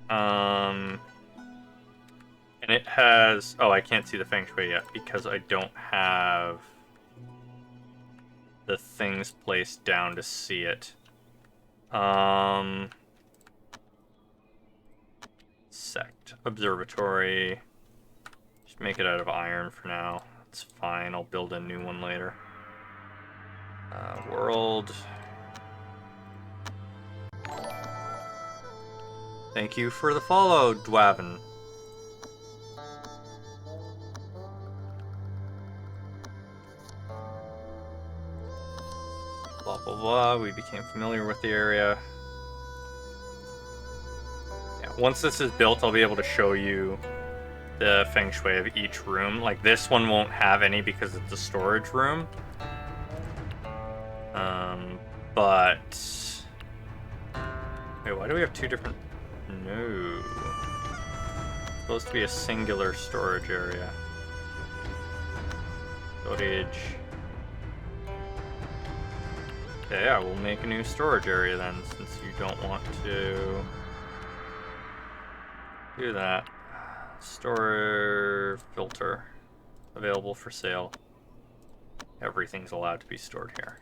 And it has... Oh, I can't see the feng shui yet because I don't have the things placed down to see it. Sect. Observatory. Just make it out of iron for now. It's fine. I'll build a new one later. World. Thank you for the follow, Dwavin. Blah, blah, blah. We became familiar with the area. Yeah, once this is built, I'll be able to show you the feng shui of each room. Like, this one won't have any because it's a storage room. But... Wait, why do we have two different... No. It's supposed to be a singular storage area. Storage. Okay, yeah, we'll make a new storage area then, since you don't want to do that. Store filter. Available for sale. Everything's allowed to be stored here.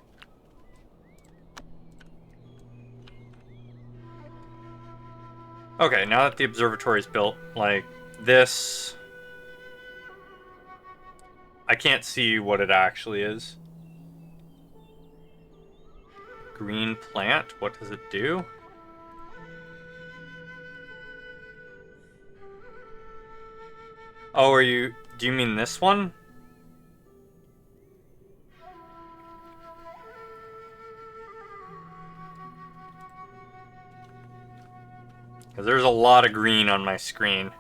Okay, now that the observatory is built, like, this... I can't see what it actually is. Green plant? What does it do? Oh, do you mean this one? Because there's a lot of green on my screen.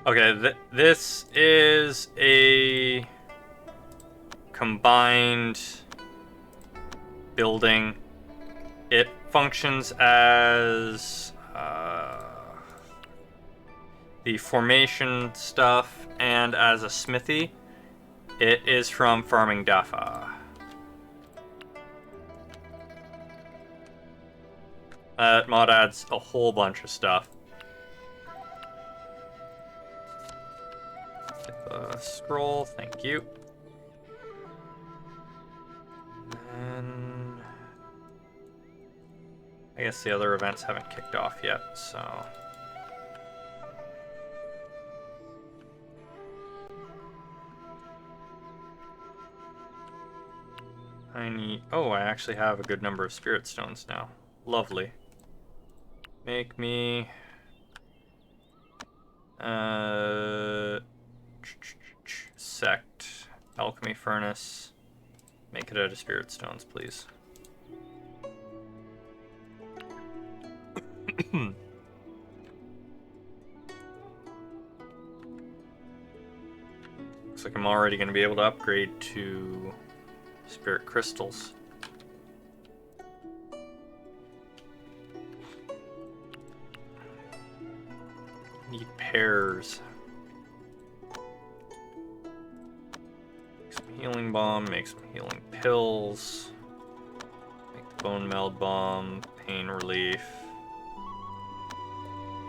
Okay, this is a combined building. It functions as the formation stuff and as a smithy. It is from Farming Dafa. That mod adds a whole bunch of stuff. Get the scroll, thank you. And I guess the other events haven't kicked off yet, so... I need... Oh, I actually have a good number of spirit stones now. Lovely. Make me... Sect. Alchemy furnace. Make it out of spirit stones, please. Looks like I'm already going to be able to upgrade to spirit crystals. Need pears. Make some healing bomb, make some healing pills. Make the bone meld bomb, pain relief.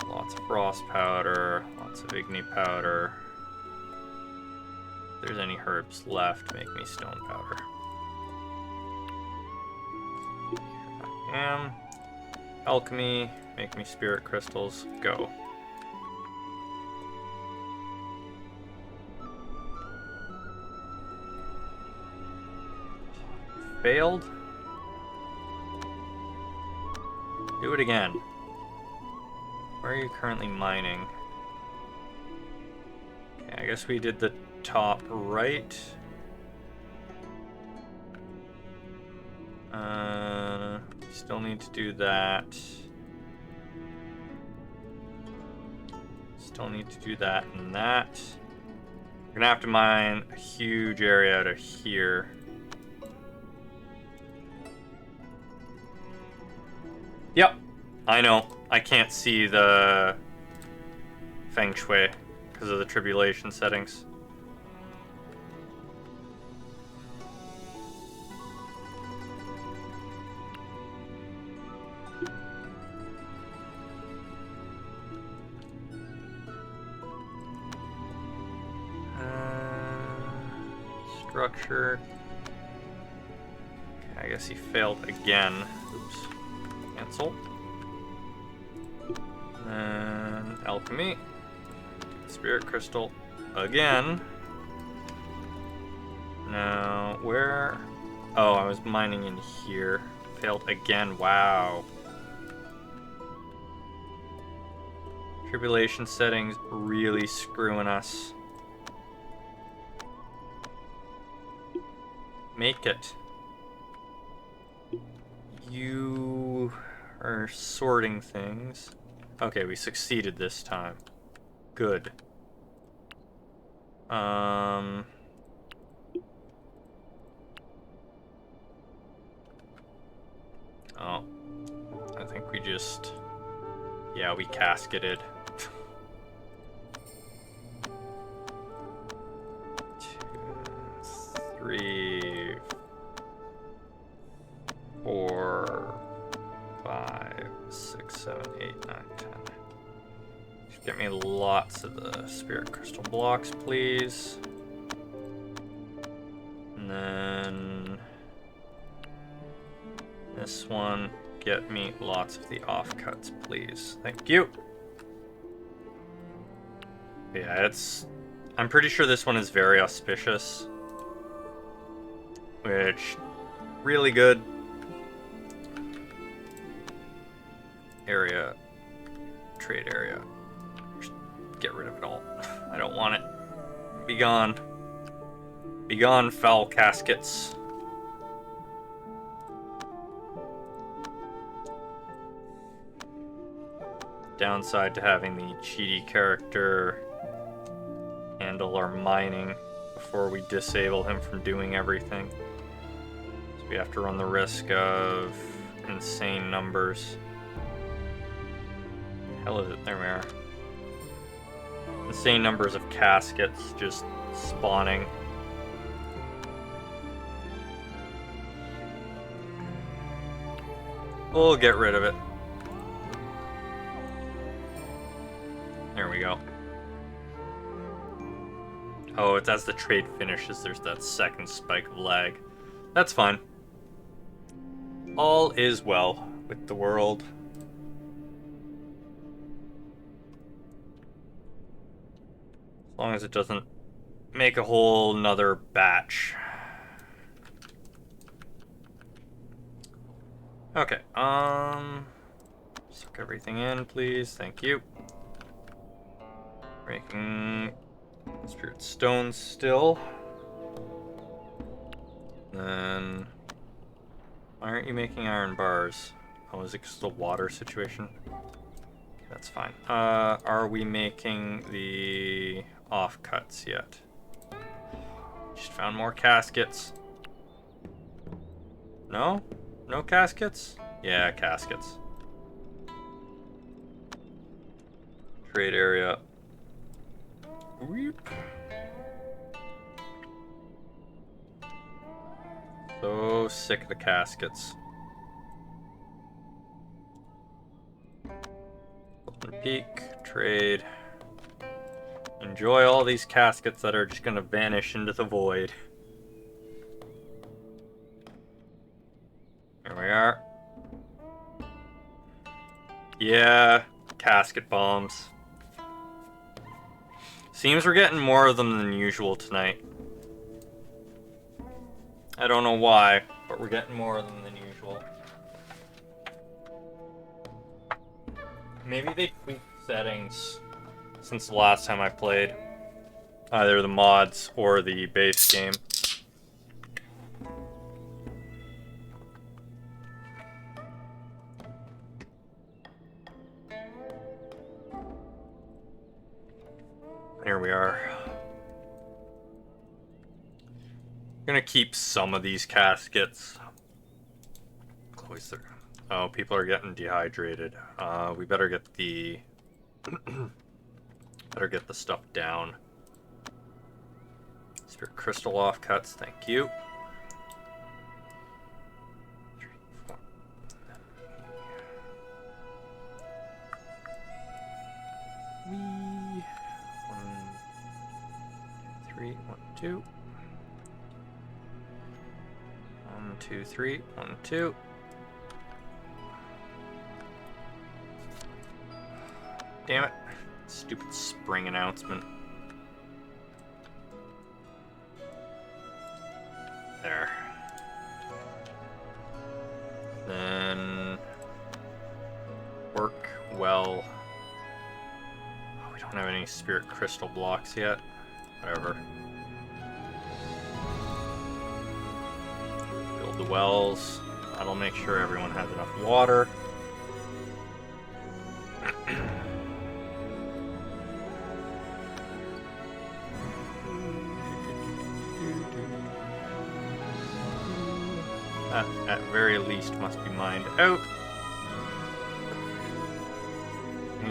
Lots of frost powder, lots of igni powder. If there's any herbs left, make me stone powder. Here I am. Alchemy, make me spirit crystals, go. Failed? Do it again. Where are you currently mining? Okay, I guess we did the top right. Still need to do that. Still need to do that and that. We're gonna have to mine a huge area out of here. Yep, I know. I can't see the Feng Shui because of the tribulation settings. Structure. Okay, I guess he failed again. Oops. Cancel. And alchemy. Spirit crystal again. Now, where? Oh, I was mining in here. Failed again. Wow. Tribulation settings really screwing us. Make it. You are sorting things. Okay, we succeeded this time. Good. Oh, I think we just... Yeah, we casketed. 2, 3, 4, 5, 6, 7, 8, 9, 10. Just get me lots of the spirit crystal blocks, please. And then this one, get me lots of the offcuts, please. Thank you. Yeah, it's... I'm pretty sure this one is very auspicious. Which, really good. Area, trade area. Just get rid of it all. I don't want it. Be gone. Be gone, foul caskets. Downside to having the cheaty character handle our mining before we disable him from doing everything. So we have to run the risk of insane numbers. Hell is it? There we are. Insane numbers of caskets just spawning. We'll get rid of it. There we go. Oh, it's as the trade finishes, there's that second spike of lag. That's fine. All is well with the world. As long as it doesn't make a whole nother batch. Okay, soak everything in, please. Thank you. Making spirit stones still. Then why aren't you making iron bars? Oh, is it just the water situation? Okay, that's fine. Are we making the offcuts yet? Just found more caskets. No? No caskets? Yeah, caskets. Trade area. Weep. So sick of the caskets. Open peak, trade. Enjoy all these caskets that are just gonna vanish into the void. Here we are. Yeah, casket bombs. Seems we're getting more of them than usual tonight. I don't know why, but we're getting more of them than usual. Maybe they tweaked settings since the last time I played. Either the mods or the base game. Here we are. Gonna keep some of these caskets. Chloe's there. Oh, people are getting dehydrated. We better get the stuff down. Spirit crystal offcuts, thank you. 3, 4. 1, 3, 1, 2. 1, 2, 3, 1, 2. Damn it. Stupid spring announcement. There. Then work well. Oh, we don't have any spirit crystal blocks yet. Whatever. Build the wells. That'll make sure everyone has enough water. At very least must be mined out.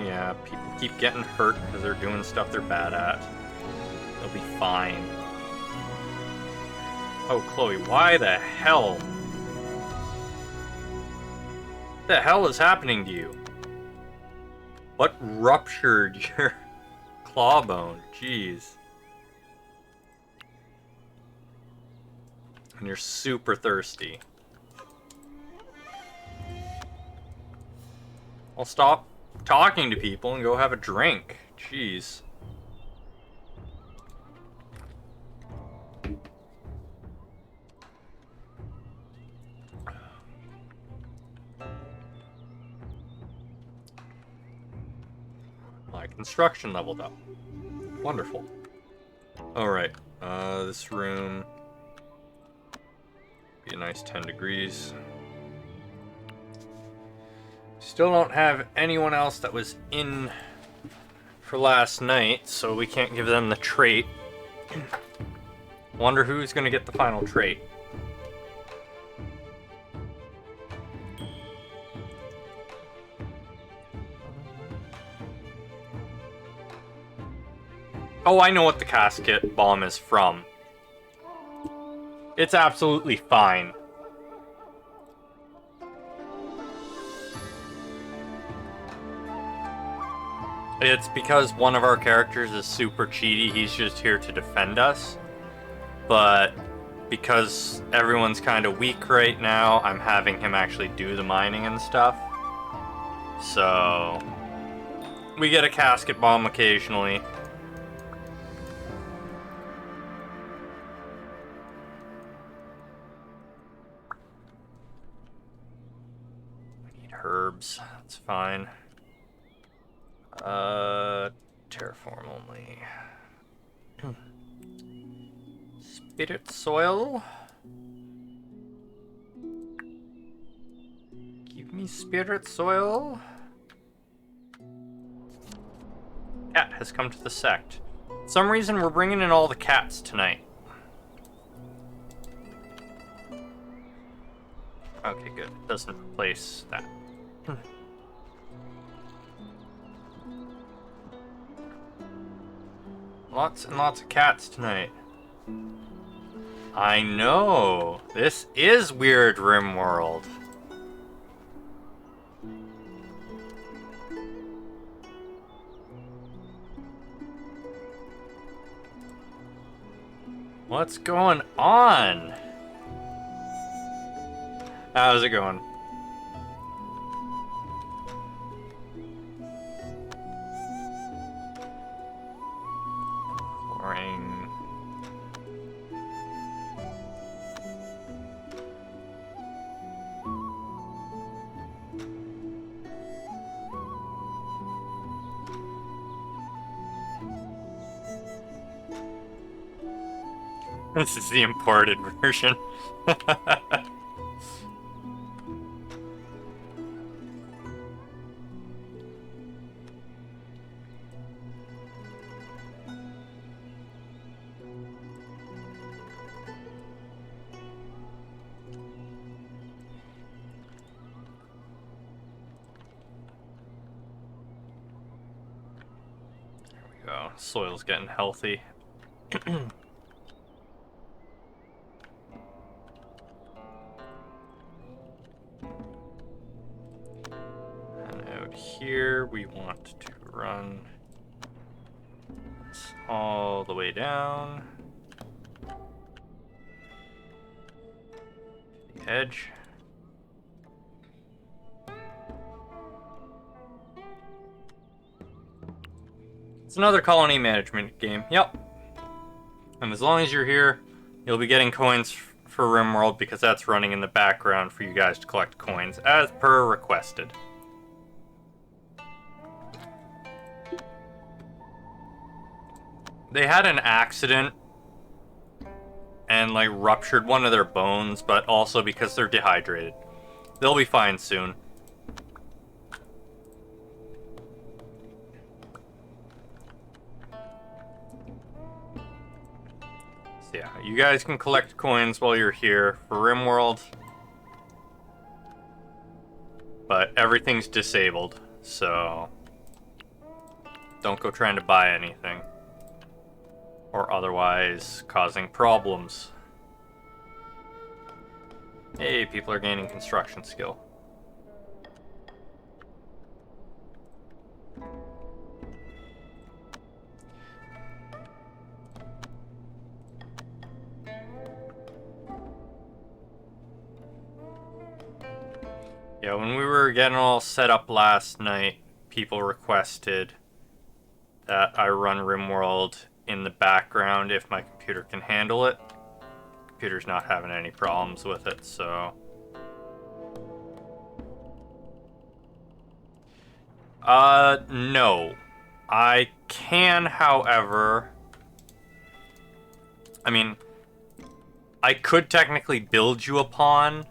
Yeah, people keep getting hurt because they're doing stuff they're bad at. They'll be fine. Oh, Chloe, why the hell? What the hell is happening to you? What ruptured your claw bone? Jeez. And you're super thirsty. I'll stop talking to people and go have a drink. Jeez. My construction leveled up. Wonderful. Alright, this room... be a nice 10 degrees. Still don't have anyone else that was in for last night, so we can't give them the trait. Wonder who's gonna get the final trait. Oh, I know what the casket bomb is from. It's absolutely fine. It's because one of our characters is super cheaty, he's just here to defend us. But because everyone's kind of weak right now, I'm having him actually do the mining and stuff. So we get a casket bomb occasionally. We need herbs, that's fine. Terraform only. Spirit soil. Give me spirit soil. Cat has come to the sect. For some reason, we're bringing in all the cats tonight. Okay, good. It doesn't replace that. Lots and lots of cats tonight. I know. This is weird Rimworld. What's going on? How's it going? Boring. This is the imported version. Go. Soil's getting healthy. And out here, we want to run this all the way down to the edge. It's another colony management game. Yep. And as long as you're here, you'll be getting coins for Rimworld because that's running in the background for you guys to collect coins as per requested. They had an accident and like ruptured one of their bones, but also because they're dehydrated. They'll be fine soon. Yeah, you guys can collect coins while you're here for Rimworld. But everything's disabled, so don't go trying to buy anything. Or otherwise causing problems. Hey, people are gaining construction skill. Yeah, when we were getting all set up last night, people requested that I run Rimworld in the background if my computer can handle it. Computer's not having any problems with it, so... No. I can, however... I mean, I could technically build you a pawn,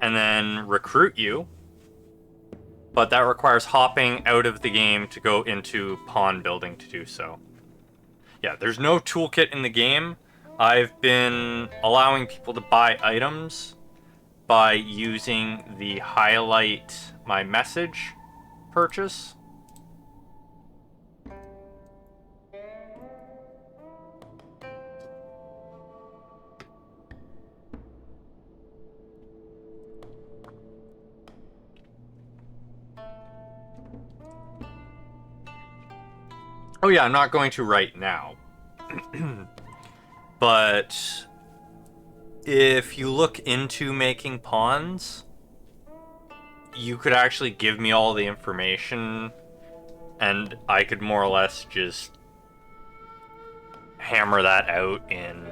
and then recruit you, but that requires hopping out of the game to go into pawn building to do so. Yeah, there's no toolkit in the game. I've been allowing people to buy items by using the highlight my message purchase. Oh yeah, I'm not going to right now. But if you look into making pawns, you could actually give me all the information and I could more or less just hammer that out in,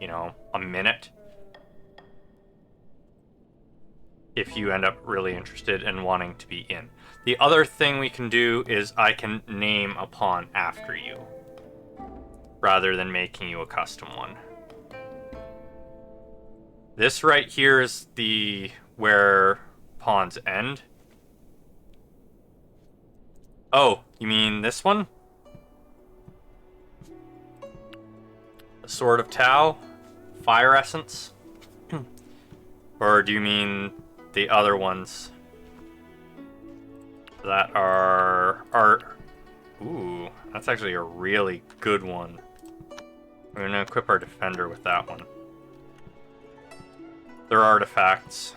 you know, a minute. If you end up really interested and wanting to be in. The other thing we can do is I can name a pawn after you, rather than making you a custom one. This right here is the where pawns end. Oh, you mean this one? The Sword of Tau? Fire Essence? Or do you mean the other ones that are... Ooh, that's actually a really good one. We're gonna equip our Defender with that one. They're artifacts.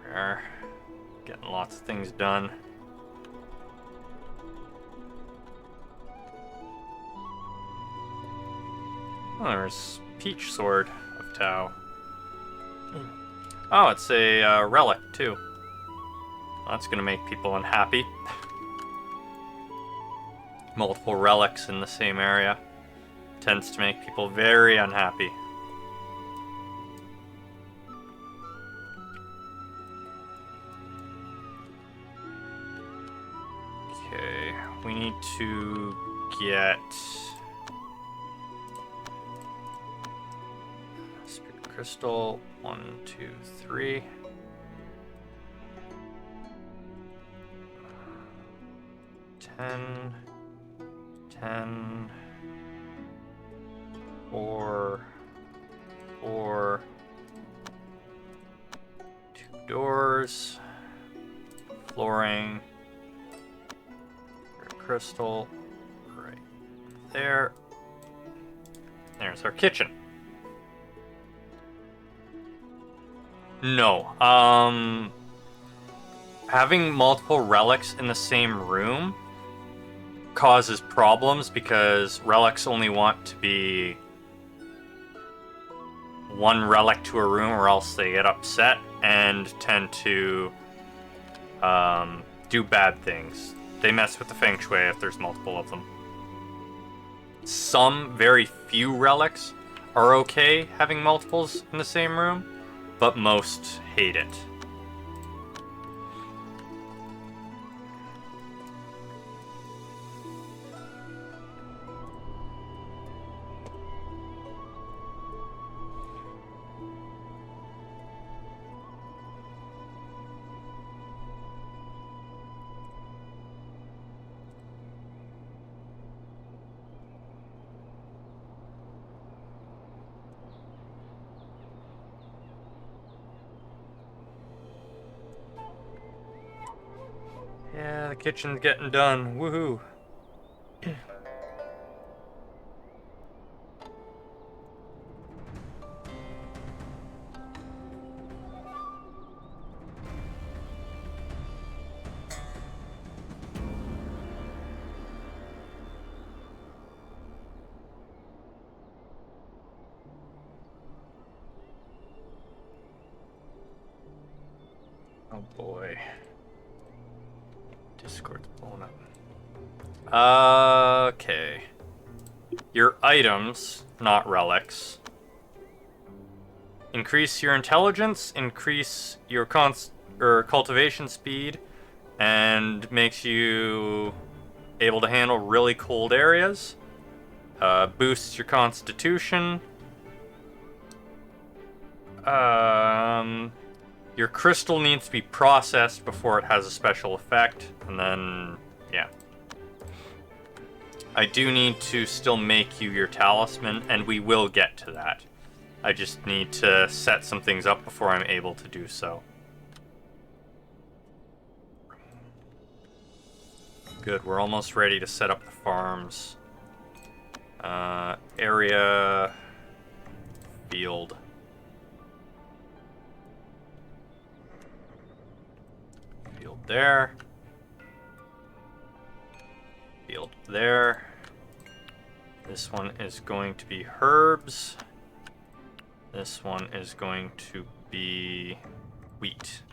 There. Getting lots of things done. Oh, there's Peach Sword of Tau. Oh, it's a relic, too. That's gonna make people unhappy. Multiple relics in the same area tends to make people very unhappy. Okay, we need to get Spirit Crystal. 1, 2, 3. 10, 10, 4, 4, 2 doors, flooring, crystal, right there. There's our kitchen. No, having multiple relics in the same room causes problems because relics only want to be one relic to a room or else they get upset and tend to do bad things. They mess with the feng shui if there's multiple of them. Some very few relics are okay having multiples in the same room, but most hate it. Yeah, the kitchen's getting done. Woohoo. Oh boy. Discord's blowing up. Okay. Your items, not relics. Increase your intelligence, increase your cultivation speed, and makes you able to handle really cold areas. Boosts your constitution. Your crystal needs to be processed before it has a special effect, and then, yeah. I do need to still make you your talisman, and we will get to that. I just need to set some things up before I'm able to do so. Good, we're almost ready to set up the farms. Area... Field. Field there. field there. This one is going to be herbs. This one is going to be wheat.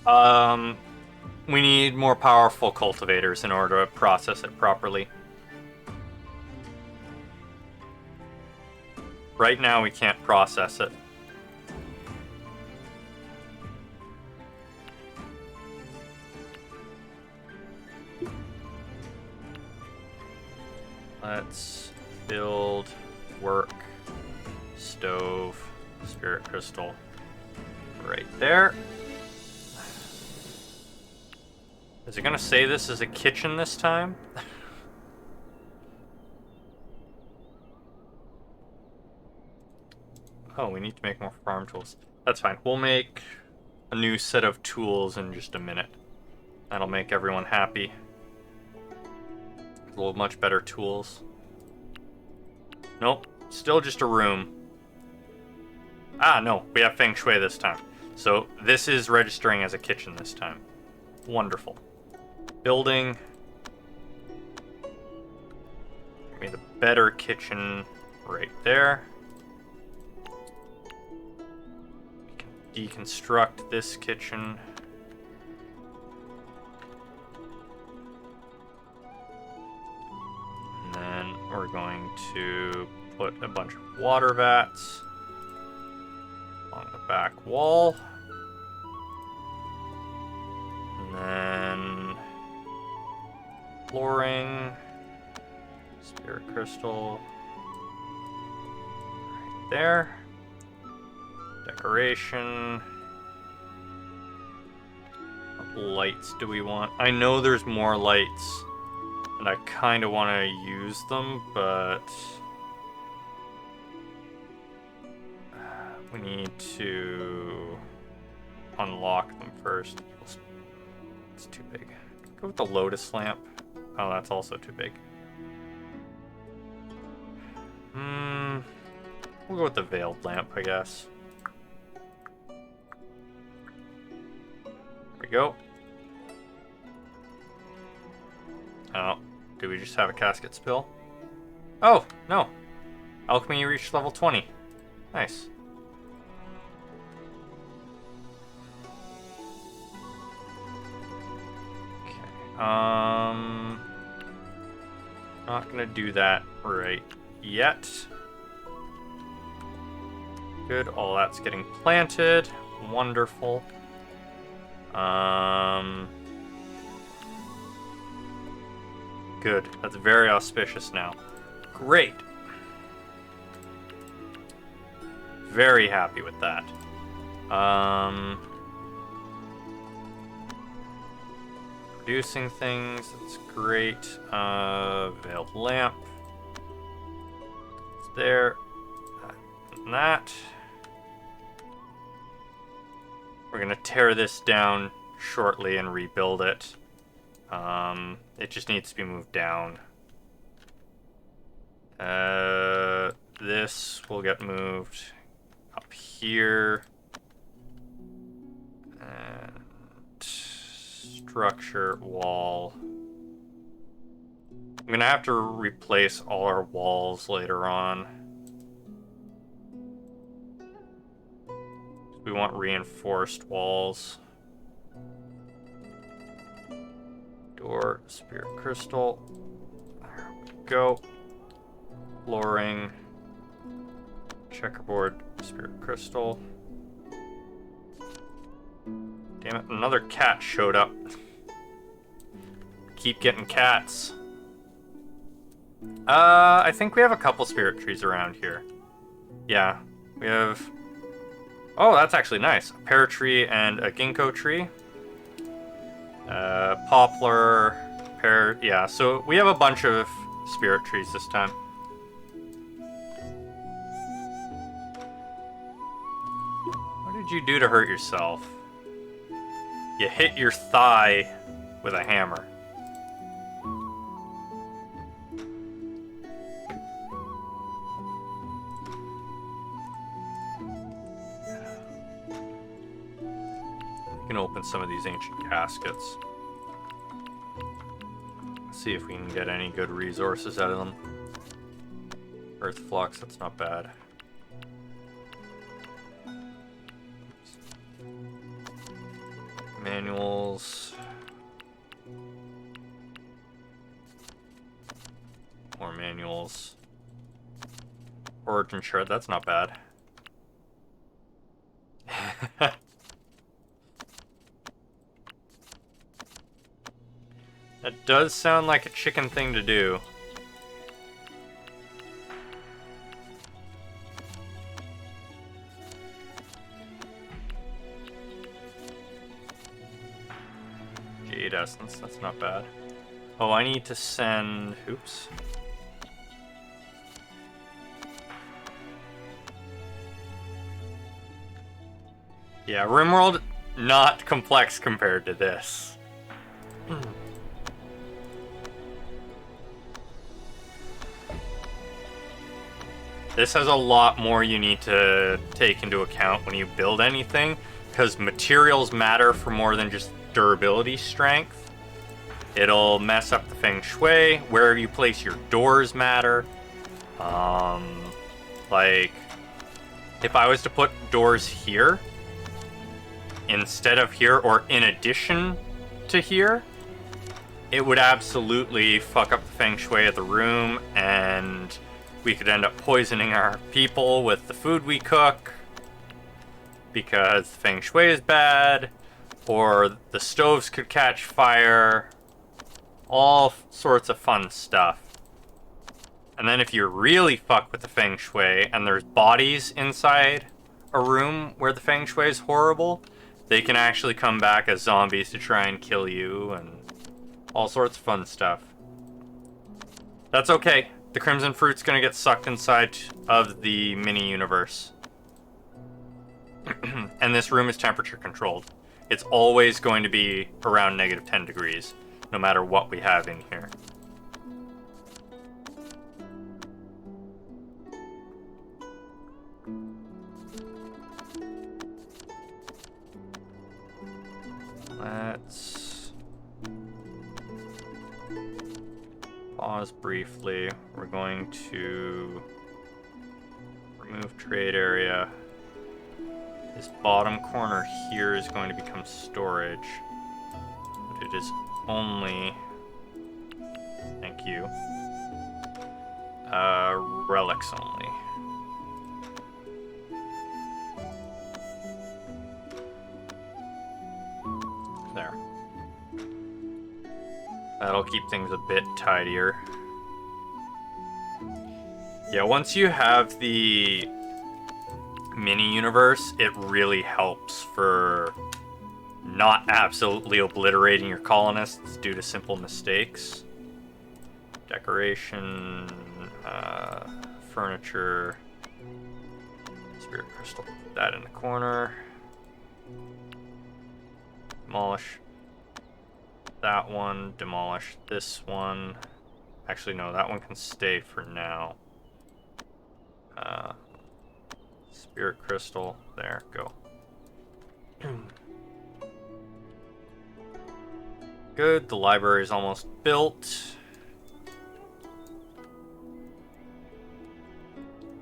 We need more powerful cultivators in order to process it properly. Right now we can't process it. Let's build, work, stove, spirit crystal right there. Is it gonna say this is a kitchen this time? Oh, we need to make more farm tools. That's fine. We'll make a new set of tools in just a minute. That'll make everyone happy. We'll have much better tools. Nope, still just a room. Ah, no, we have Feng Shui this time. So this is registering as a kitchen this time. Wonderful. Building. Made a better kitchen right there. We can deconstruct this kitchen. And then we're going to put a bunch of water vats on the back wall. And then flooring, spirit crystal right there. Decoration. What lights do we want? I know there's more lights, and I kind of want to use them, but we need to unlock them first. It's too big. Go with the lotus lamp. Oh, that's also too big. We'll go with the veiled lamp, I guess. There we go. Oh, do we just have a casket spill? Oh, no. Alchemy reached level 20. Nice. Not gonna do that right yet. Good, all that's getting planted. Wonderful. Good, that's very auspicious now. Great. Very happy with that. Producing things, that's great. Veiled lamp. It's there. And that. We're gonna tear this down shortly and rebuild it. It just needs to be moved down. This will get moved up here. And structure, wall. I'm gonna have to replace all our walls later on. We want reinforced walls. Door, spirit crystal. There we go. Flooring. Checkerboard, spirit crystal. Damn it, another cat showed up. Keep getting cats. I think we have a couple spirit trees around here. Yeah, we have... Oh, that's actually nice. A pear tree and a ginkgo tree. Poplar, pear, yeah, so we have a bunch of spirit trees this time. What did you do to hurt yourself? You hit your thigh with a hammer. You can open some of these ancient caskets. See if we can get any good resources out of them. Earth flux, that's not bad. Manuals. More manuals. Origin shard, that's not bad. That does sound like a chicken thing to do. Jade essence, that's not bad. Oh, I need to send... Oops. Yeah, Rimworld, not complex compared to this. This has a lot more you need to take into account when you build anything, because materials matter for more than just durability strength. It'll mess up the feng shui. Where you place your doors matter. Like, if I was to put doors here, instead of here, or in addition to here, it would absolutely fuck up the feng shui of the room, and we could end up poisoning our people with the food we cook because the feng shui is bad, or the stoves could catch fire. All sorts of fun stuff. And then if you really fuck with the feng shui and there's bodies inside a room where the feng shui is horrible, they can actually come back as zombies to try and kill you, and all sorts of fun stuff. That's okay. The crimson fruit's gonna get sucked inside of the mini universe. And this room is temperature controlled. It's always going to be around negative 10 degrees, no matter what we have in here. Let's pause briefly. We're going to remove trade area. This bottom corner here is going to become storage. But it is only, thank you, relics only. There. That'll keep things a bit tidier. Yeah, once you have the mini universe, it really helps for not absolutely obliterating your colonists due to simple mistakes. Decoration, furniture, spirit crystal, put that in the corner. Demolish that one, demolish this one. Actually, no, that one can stay for now. Spirit crystal, there, go. Good, the library is almost built.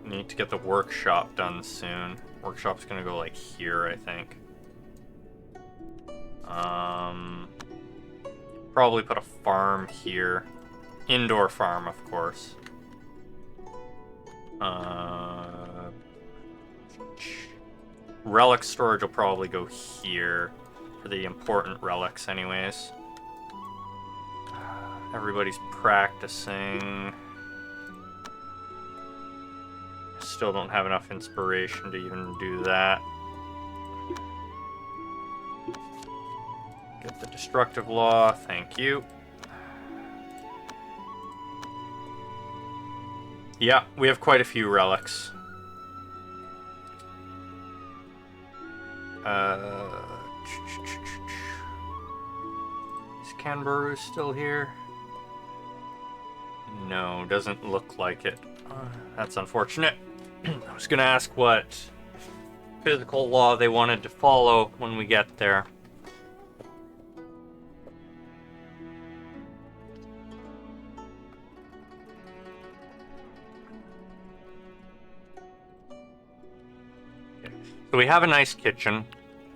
Need to get the workshop done soon. Workshop's gonna go like here, I think. Probably put a farm here. Indoor farm, of course. Relic storage will probably go here for the important relics anyways. Everybody's practicing. Still don't have enough inspiration to even do that. Get the destructive law, thank you. Yeah, we have quite a few relics. Is Kanbaru still here? No, doesn't look like it. That's unfortunate. I was gonna ask what physical law they wanted to follow when we get there. So we have a nice kitchen.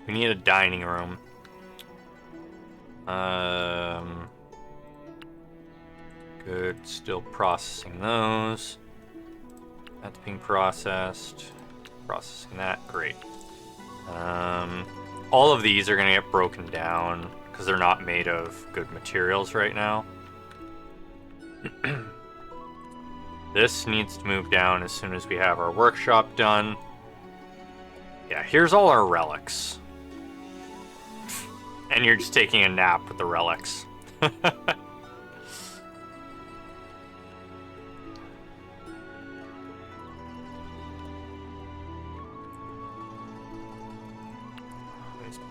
We need a dining room. Good, still processing those. That's being processed. Processing that, great. All of these are gonna get broken down because they're not made of good materials right now. This needs to move down as soon as we have our workshop done. Yeah, here's all our relics. And you're just taking a nap with the relics. These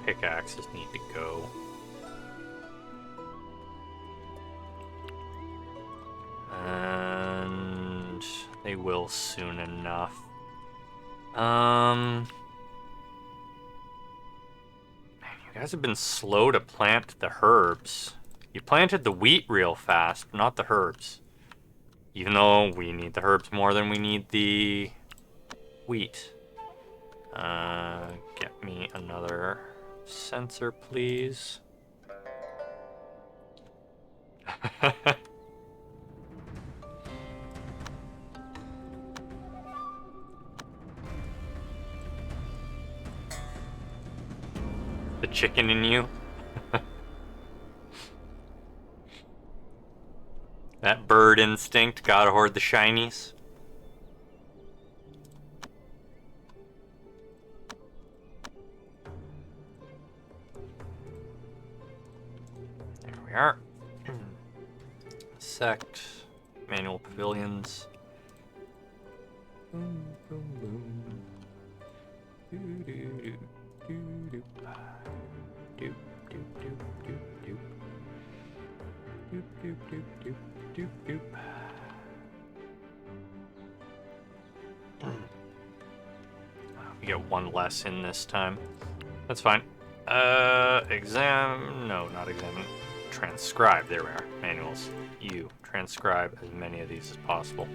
pickaxes need to go. And they will soon enough. Man, you guys have been slow to plant the herbs. You planted the wheat real fast, not the herbs. Even though we need the herbs more than we need the wheat. Get me another sensor, please. The chicken in you. That bird instinct, gotta hoard the shinies. There we are. Sect, manual pavilions. Boom, boom, boom. Doo, doo, doo, doo, doo. Doop, doop, doop, doop, doop. Doop, doop, doop, doop, doop, doop. We get one less in this time. That's fine. Exam... No, not examine. Transcribe. There we are. Manuals. You. Transcribe as many of these as possible.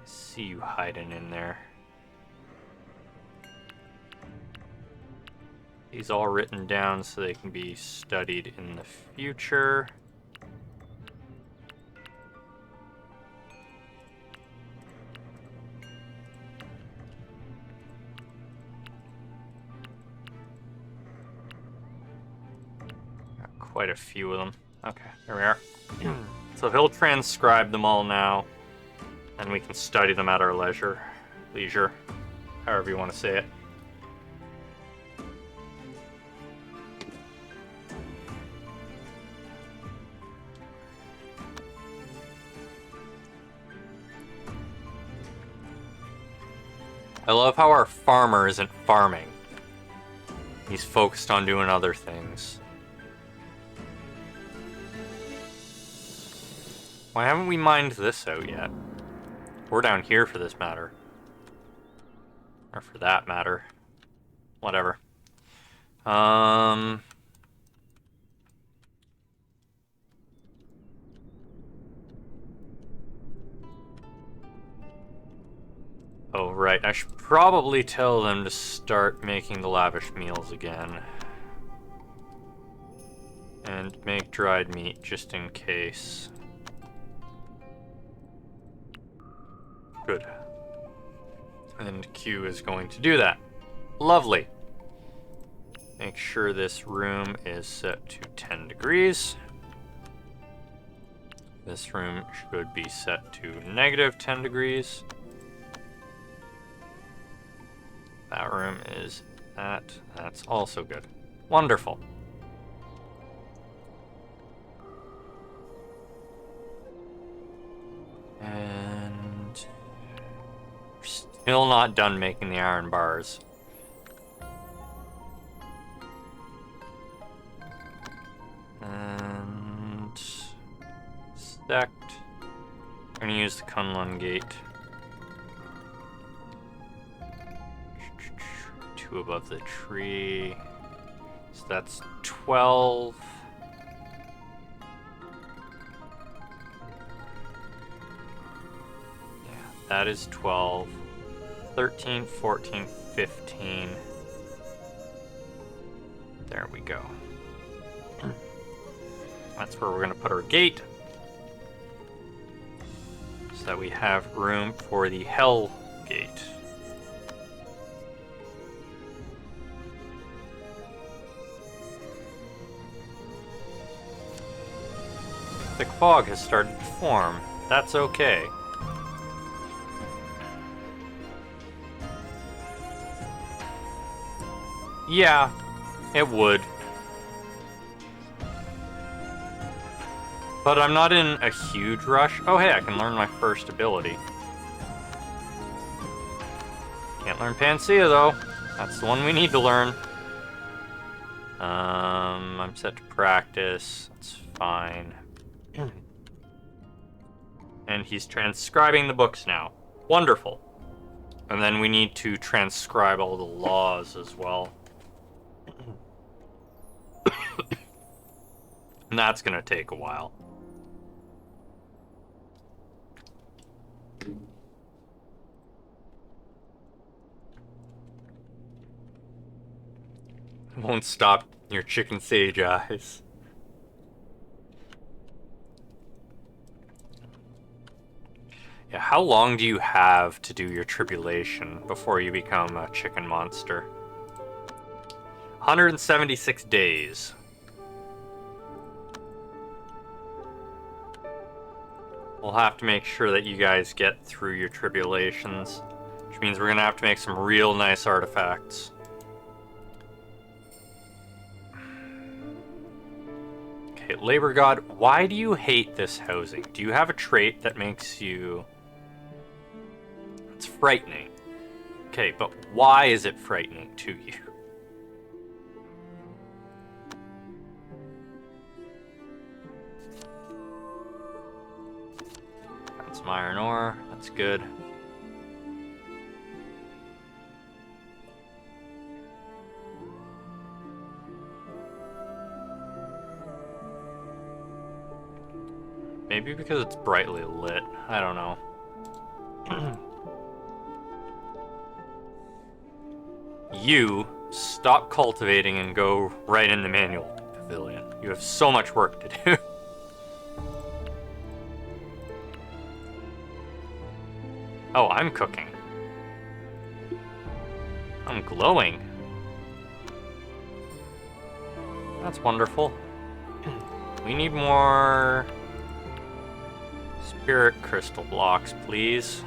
See you hiding in there. These all written down so they can be studied in the future. Got quite a few of them. Okay, there we are. So he'll transcribe them all now. And we can study them at our leisure, however you want to say it. I love how our farmer isn't farming. He's focused on doing other things. Why haven't we mined this out yet? We're down here for this matter. Or for that matter. Whatever. Oh, right. I should probably tell them to start making the lavish meals again. And make dried meat just in case. Good. And Q is going to do that. Lovely. Make sure this room is set to 10 degrees. This room should be set to negative 10 degrees. That room is at, that's also good. Wonderful. And we're still not done making the iron bars. And stacked. I'm gonna use the Kunlun gate. 2 above the tree. So that's 12. That is 12. 13, 14, 15. There we go. That's where we're going to put our gate. So that we have room for the Hell Gate. Thick fog has started to form. That's okay. Yeah, it would. But I'm not in a huge rush. Oh hey, I can learn my first ability. Can't learn Panacea though. That's the one we need to learn. I'm set to practice. That's fine. And he's transcribing the books now. Wonderful. And then we need to transcribe all the laws as well. And that's gonna take a while. Won't stop your chicken sage eyes. Yeah, how long do you have to do your tribulation before you become a chicken monster? 176 days. We'll have to make sure that you guys get through your tribulations, which means we're gonna have to make some real nice artifacts. Okay, Labor God, why do you hate this housing? Do you have a trait that makes you... It's frightening. Okay, but why is it frightening to you? Got some iron ore, that's good. Maybe because it's brightly lit. I don't know. You stop cultivating and go right in the manual pavilion. You have so much work to do. Oh, I'm cooking. I'm glowing. That's wonderful. We need more spirit crystal blocks, please.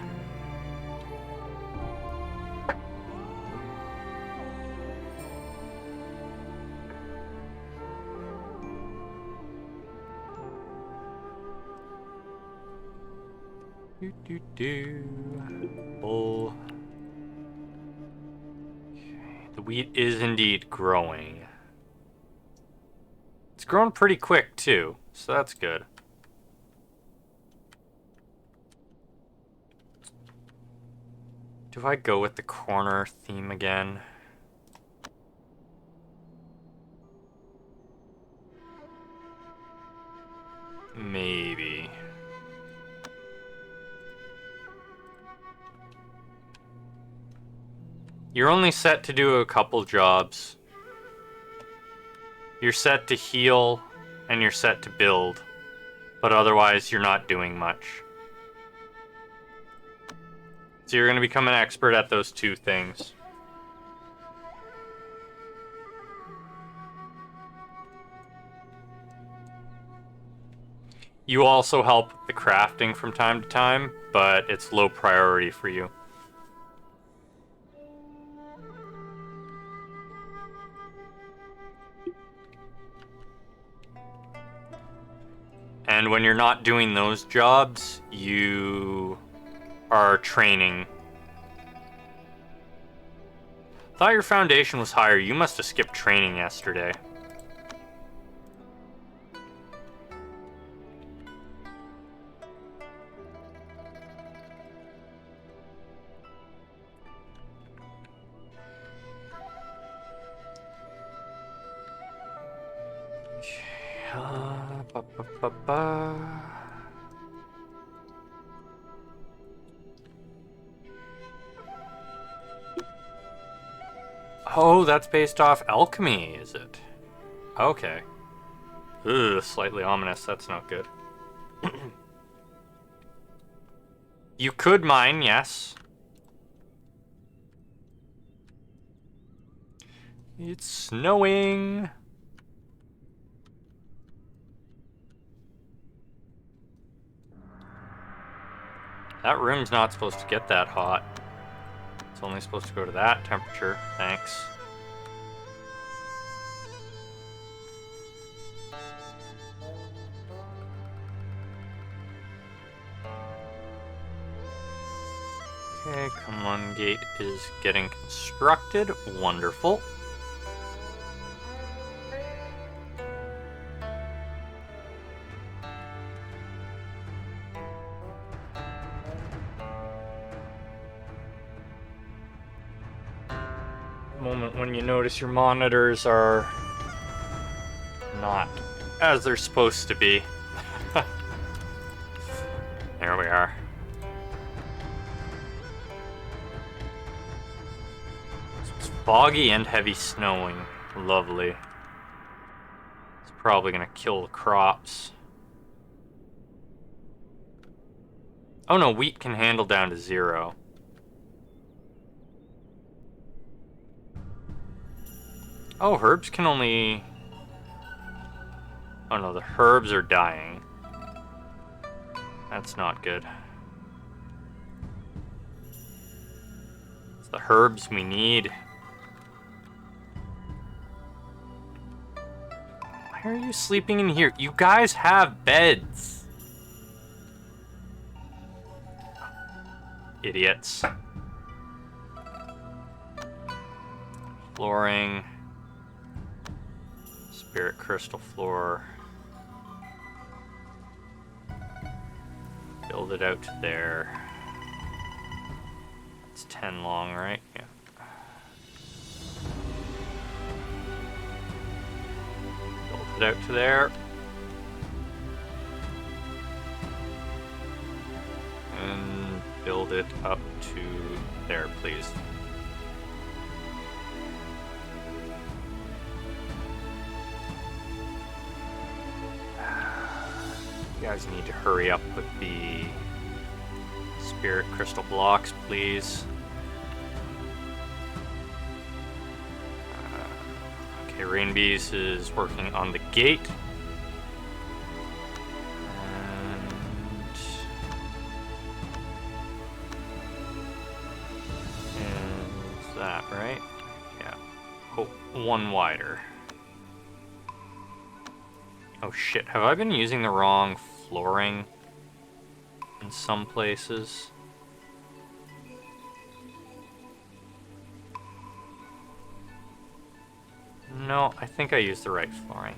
Bull. Okay, the wheat is indeed growing. It's growing pretty quick too, so that's good. Do I go with the corner theme again? Maybe. You're only set to do a couple jobs. You're set to heal, and you're set to build. But otherwise, you're not doing much. So you're going to become an expert at those two things. You also help with the crafting from time to time, but it's low priority for you. And when you're not doing those jobs, you are training. Thought your foundation was higher. You must have skipped training yesterday. Oh, that's based off alchemy, is it? Okay. Ugh, slightly ominous. That's not good. You could mine, yes. It's snowing. That room's not supposed to get that hot. It's only supposed to go to that temperature. Thanks. Okay, come on, gate is getting constructed. Wonderful. Moment when you notice your monitors are not as they're supposed to be. There we are. It's foggy and heavy snowing. Lovely. It's probably gonna kill the crops. Oh no, wheat can handle down to 0. Oh, herbs can only... Oh no, the herbs are dying. That's not good. It's the herbs we need. Why are you sleeping in here? You guys have beds. Idiots. Flooring. Spirit crystal floor. Build it out to there. It's 10 long, right? Yeah. Build it out to there. And build it up to there, please. You guys need to hurry up with the spirit crystal blocks, please. Okay, Rainbees is working on the gate. And is that right? Yeah. Oh, one wider. Oh shit, have I been using the wrong flooring in some places? No, I think I used the right flooring.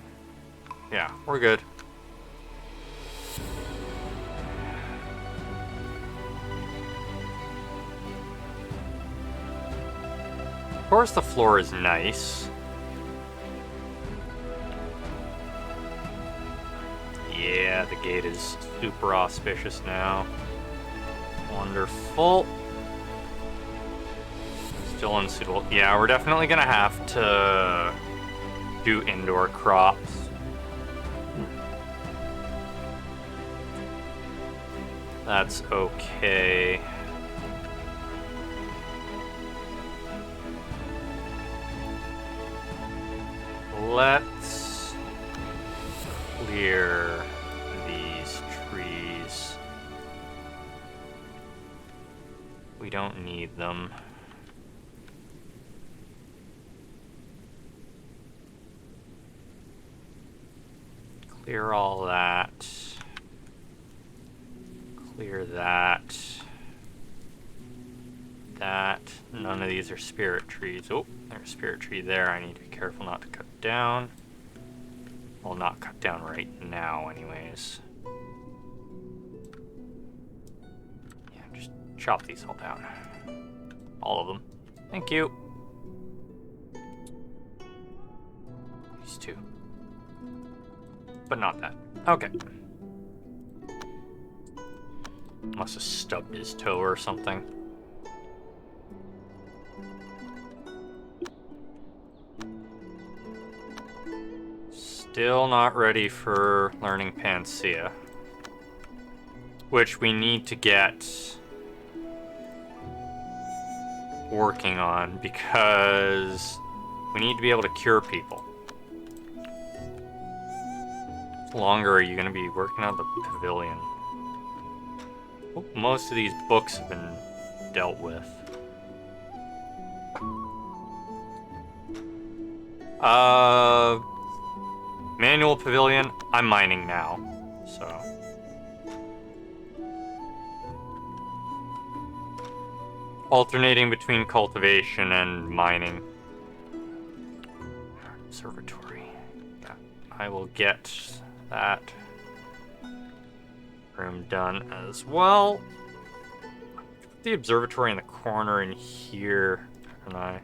Yeah, we're good. Of course the floor is nice. Yeah, the gate is super auspicious now. Wonderful. Still unsuitable. Yeah, we're definitely gonna have to do indoor crops. That's okay. Let's clear these trees. We don't need them. Clear all that. Clear that. That. None of these are spirit trees. Oh, there's a spirit tree there. I need to be careful not to cut down. Well, not cut down right now, anyways. Yeah, just chop these all down. All of them. Thank you. These two. But not that. Okay. Must have stubbed his toe or something. Still not ready for learning Panacea, which we need to get working on because we need to be able to cure people. How longer are you going to be working on the pavilion? Oh, most of these books have been dealt with. Manual pavilion, I'm mining now, so. Alternating between cultivation and mining. Observatory. Yeah, I will get that room done as well. Put the observatory in the corner in here, and I.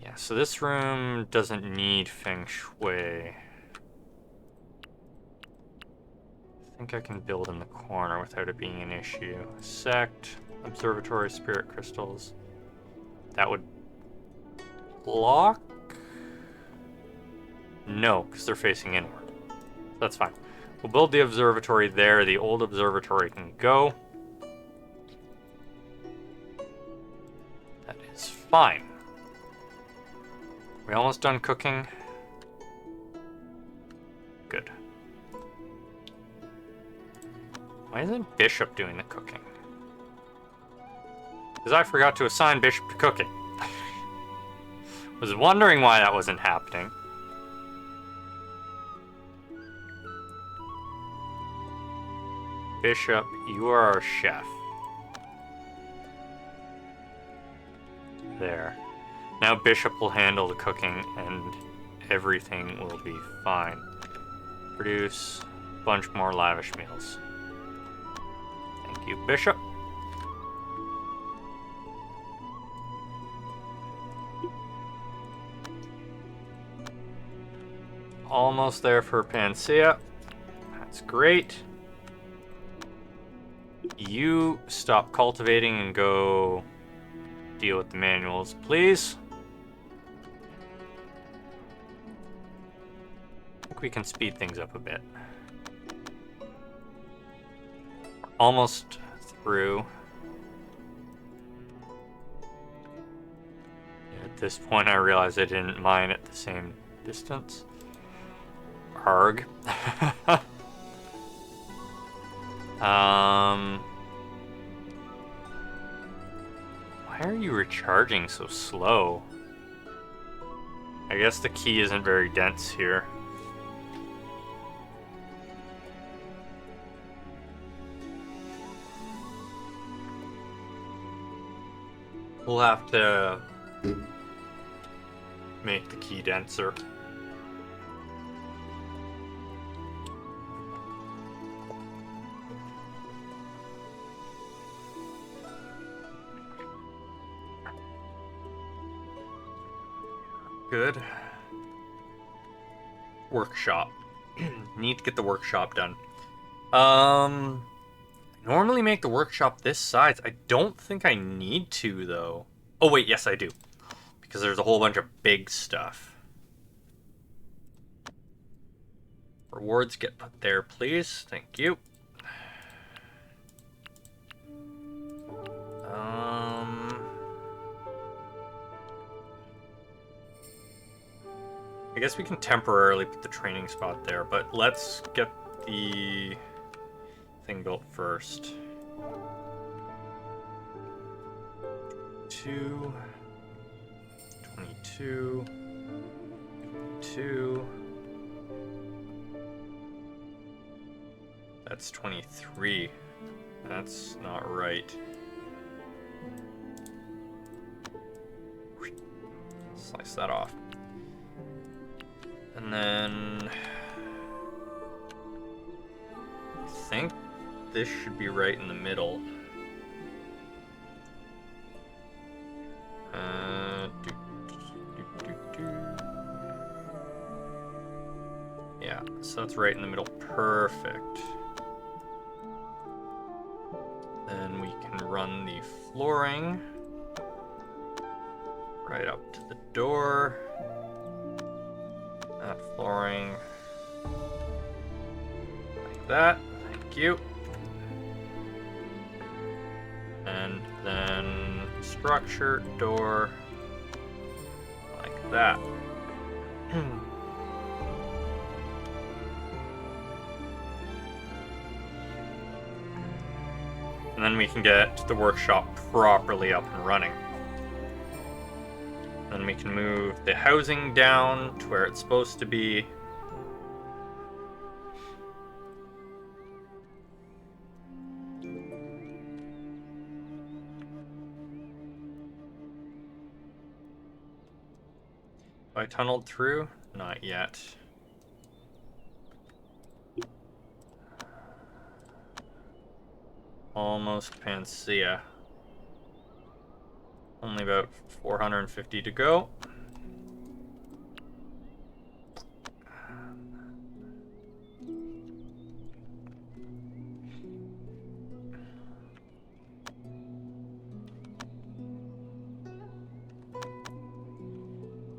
Yeah, so this room doesn't need feng shui. I think I can build in the corner without it being an issue. Sect, observatory, spirit crystals. That would block? No, because they're facing inward. That's fine. We'll build the observatory there. The old observatory can go. That is fine. We almost done cooking? Good. Why isn't Bishop doing the cooking? Because I forgot to assign Bishop to cooking. Was wondering why that wasn't happening. Bishop, you are our chef. There. Now Bishop will handle the cooking and everything will be fine. Produce a bunch more lavish meals. Thank you, Bishop. Almost there for Panacea. That's great. You stop cultivating and go deal with the manuals, please. I think we can speed things up a bit. Almost through. At this point, I realized I didn't mine at the same distance. Arg. Why are you recharging so slow? I guess the key isn't very dense here. We'll have to make the key denser. Good. Workshop. Need to get the workshop done. Normally make the workshop this size. I don't think I need to, though. Oh, wait, yes, I do. Because there's a whole bunch of big stuff. Rewards get put there, please. Thank you. I guess we can temporarily put the training spot there, but let's get the thing built first. 22, 22, 22. That's 23. That's not right. Slice that off. And then I think this should be right in the middle. Yeah, so that's right in the middle. Perfect. Then we can run the flooring right up to the door. That flooring. Like that. Thank you. And then structure, door. Like that. And then we can get the workshop properly up and running. Then we can move the housing down to where it's supposed to be. Have I tunneled through? Not yet. Almost Panacea. Only about 450 to go.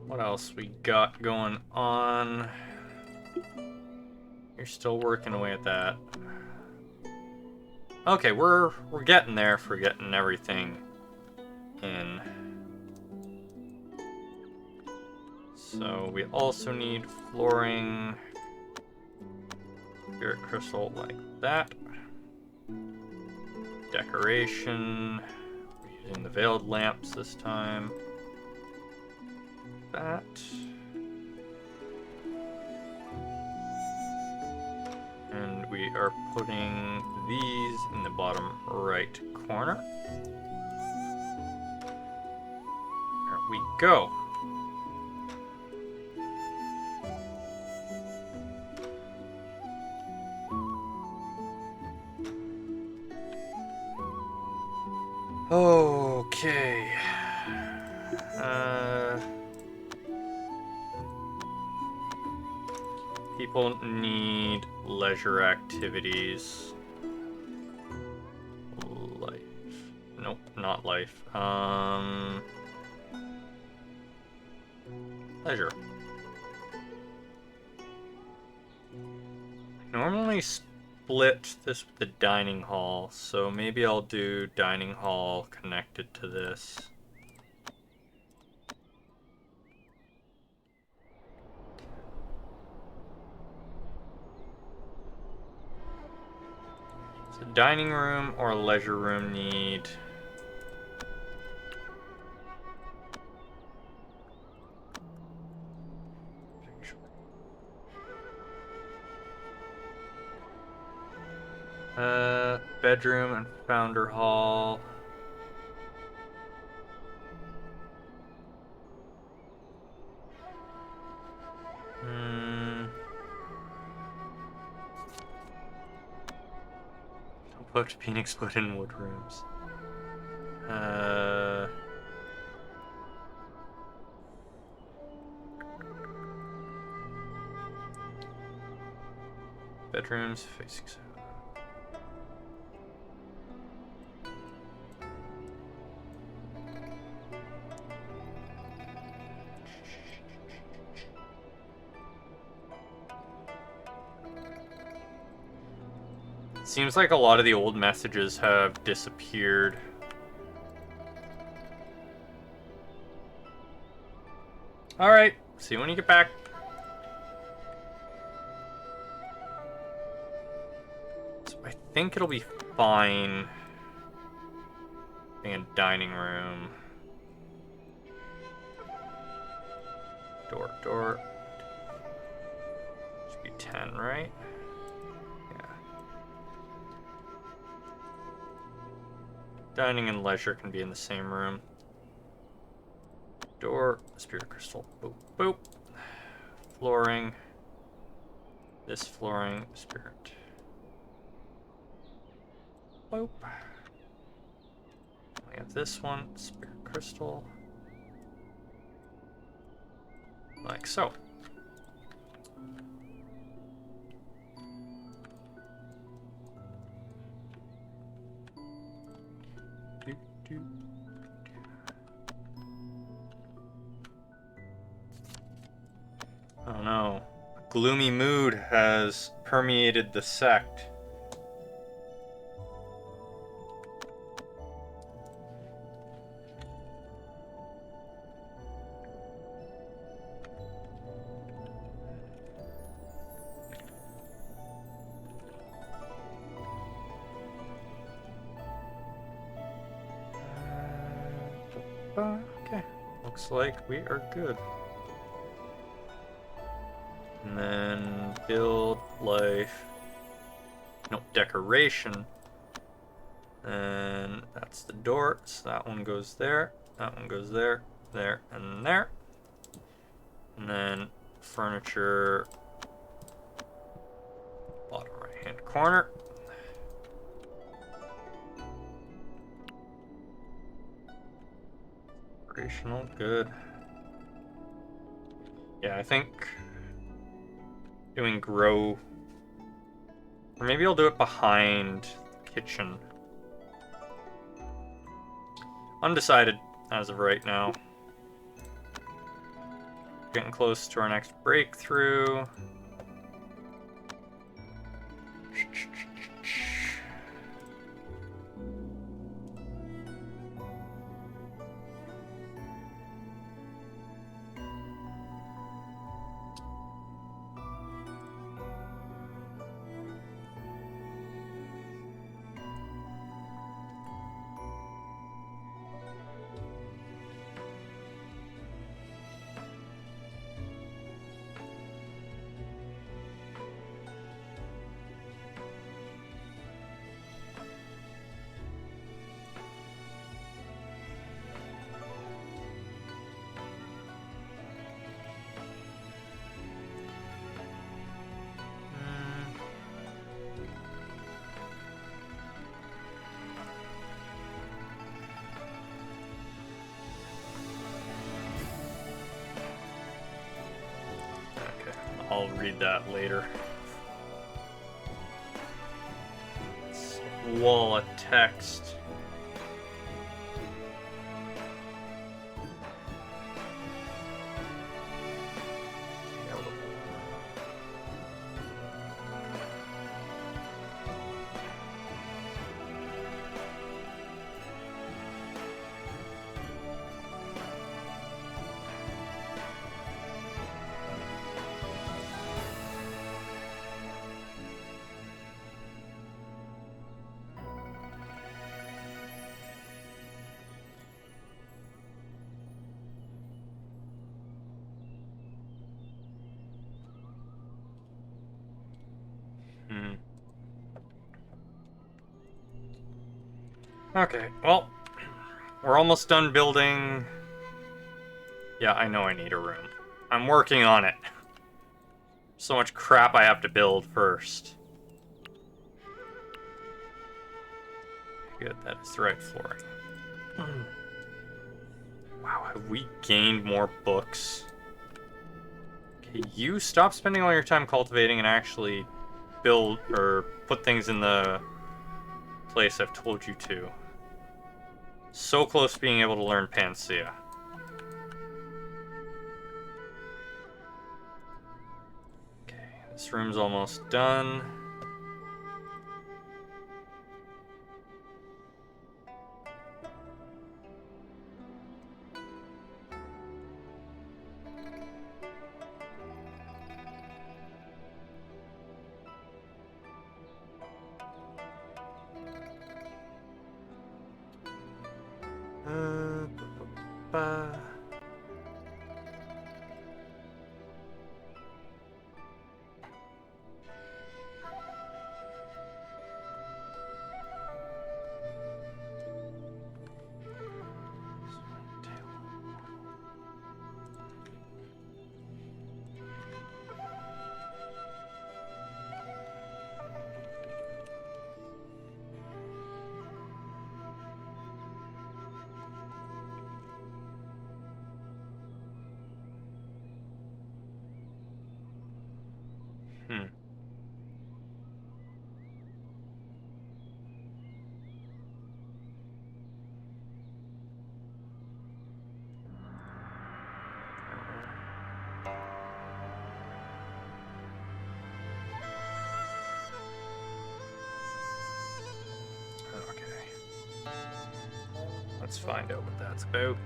What else we got going on? You're still working away at that. Okay, we're getting there for getting everything in. So we also need flooring, spirit crystal like that. Decoration. We're using the veiled lamps this time. That. And we are putting these in the bottom right corner. There we go. Okay. People need leisure activities. Life. Nope, not life. Leisure. I normally split this with the dining hall, so maybe I'll do dining hall connected to this. So dining room or leisure room need... bedroom and founder hall. Don't put Phoenix split in wood rooms. Bedrooms facing south. Seems like a lot of the old messages have disappeared. Alright, see you when you get back. So I think it'll be fine being a dining room. Door. Should be 10, right? Dining and leisure can be in the same room. Door, spirit crystal, boop, boop. Flooring. This flooring, spirit. Boop. We have this one, spirit crystal. Like so. gloomy mood has permeated the sect. Okay, looks like we are good. And then build life. No, decoration. And that's the door. So that one goes there. That one goes there, there, and there. And then furniture. Bottom right hand corner. Operational, good. Yeah, I think doing grow. Or maybe I'll do it behind the kitchen. Undecided as of right now. Getting close to our next breakthrough. I'll read that later. It's a wall of text. Okay, well, we're almost done building. Yeah, I know I need a room. I'm working on it. So much crap I have to build first. Good, that is the right flooring. Wow, have we gained more books? Okay, you stop spending all your time cultivating and actually build or put things in the place I've told you to. So close to being able to learn Panacea. Okay, this room's almost done. Let's find out what that's about.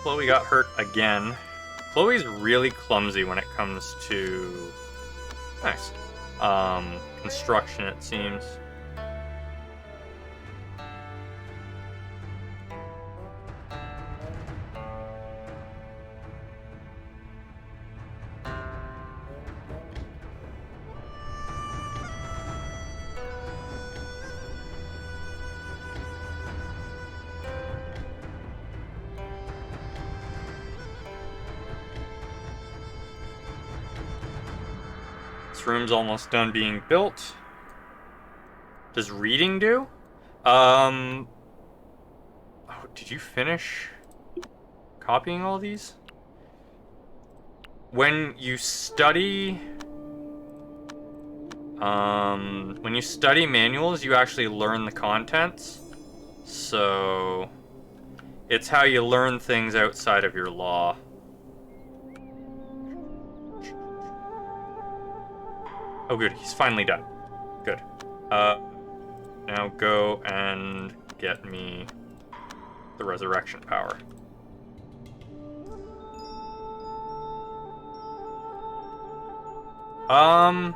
Chloe got hurt again. Chloe's really clumsy when it comes to... Nice. Construction, it seems. This room's almost done being built. Does reading do? Oh, did you finish copying all these? When you study... when you study manuals, you actually learn the contents. So... it's how you learn things outside of your law. Oh good, he's finally done. Good. Now go and get me the resurrection power. But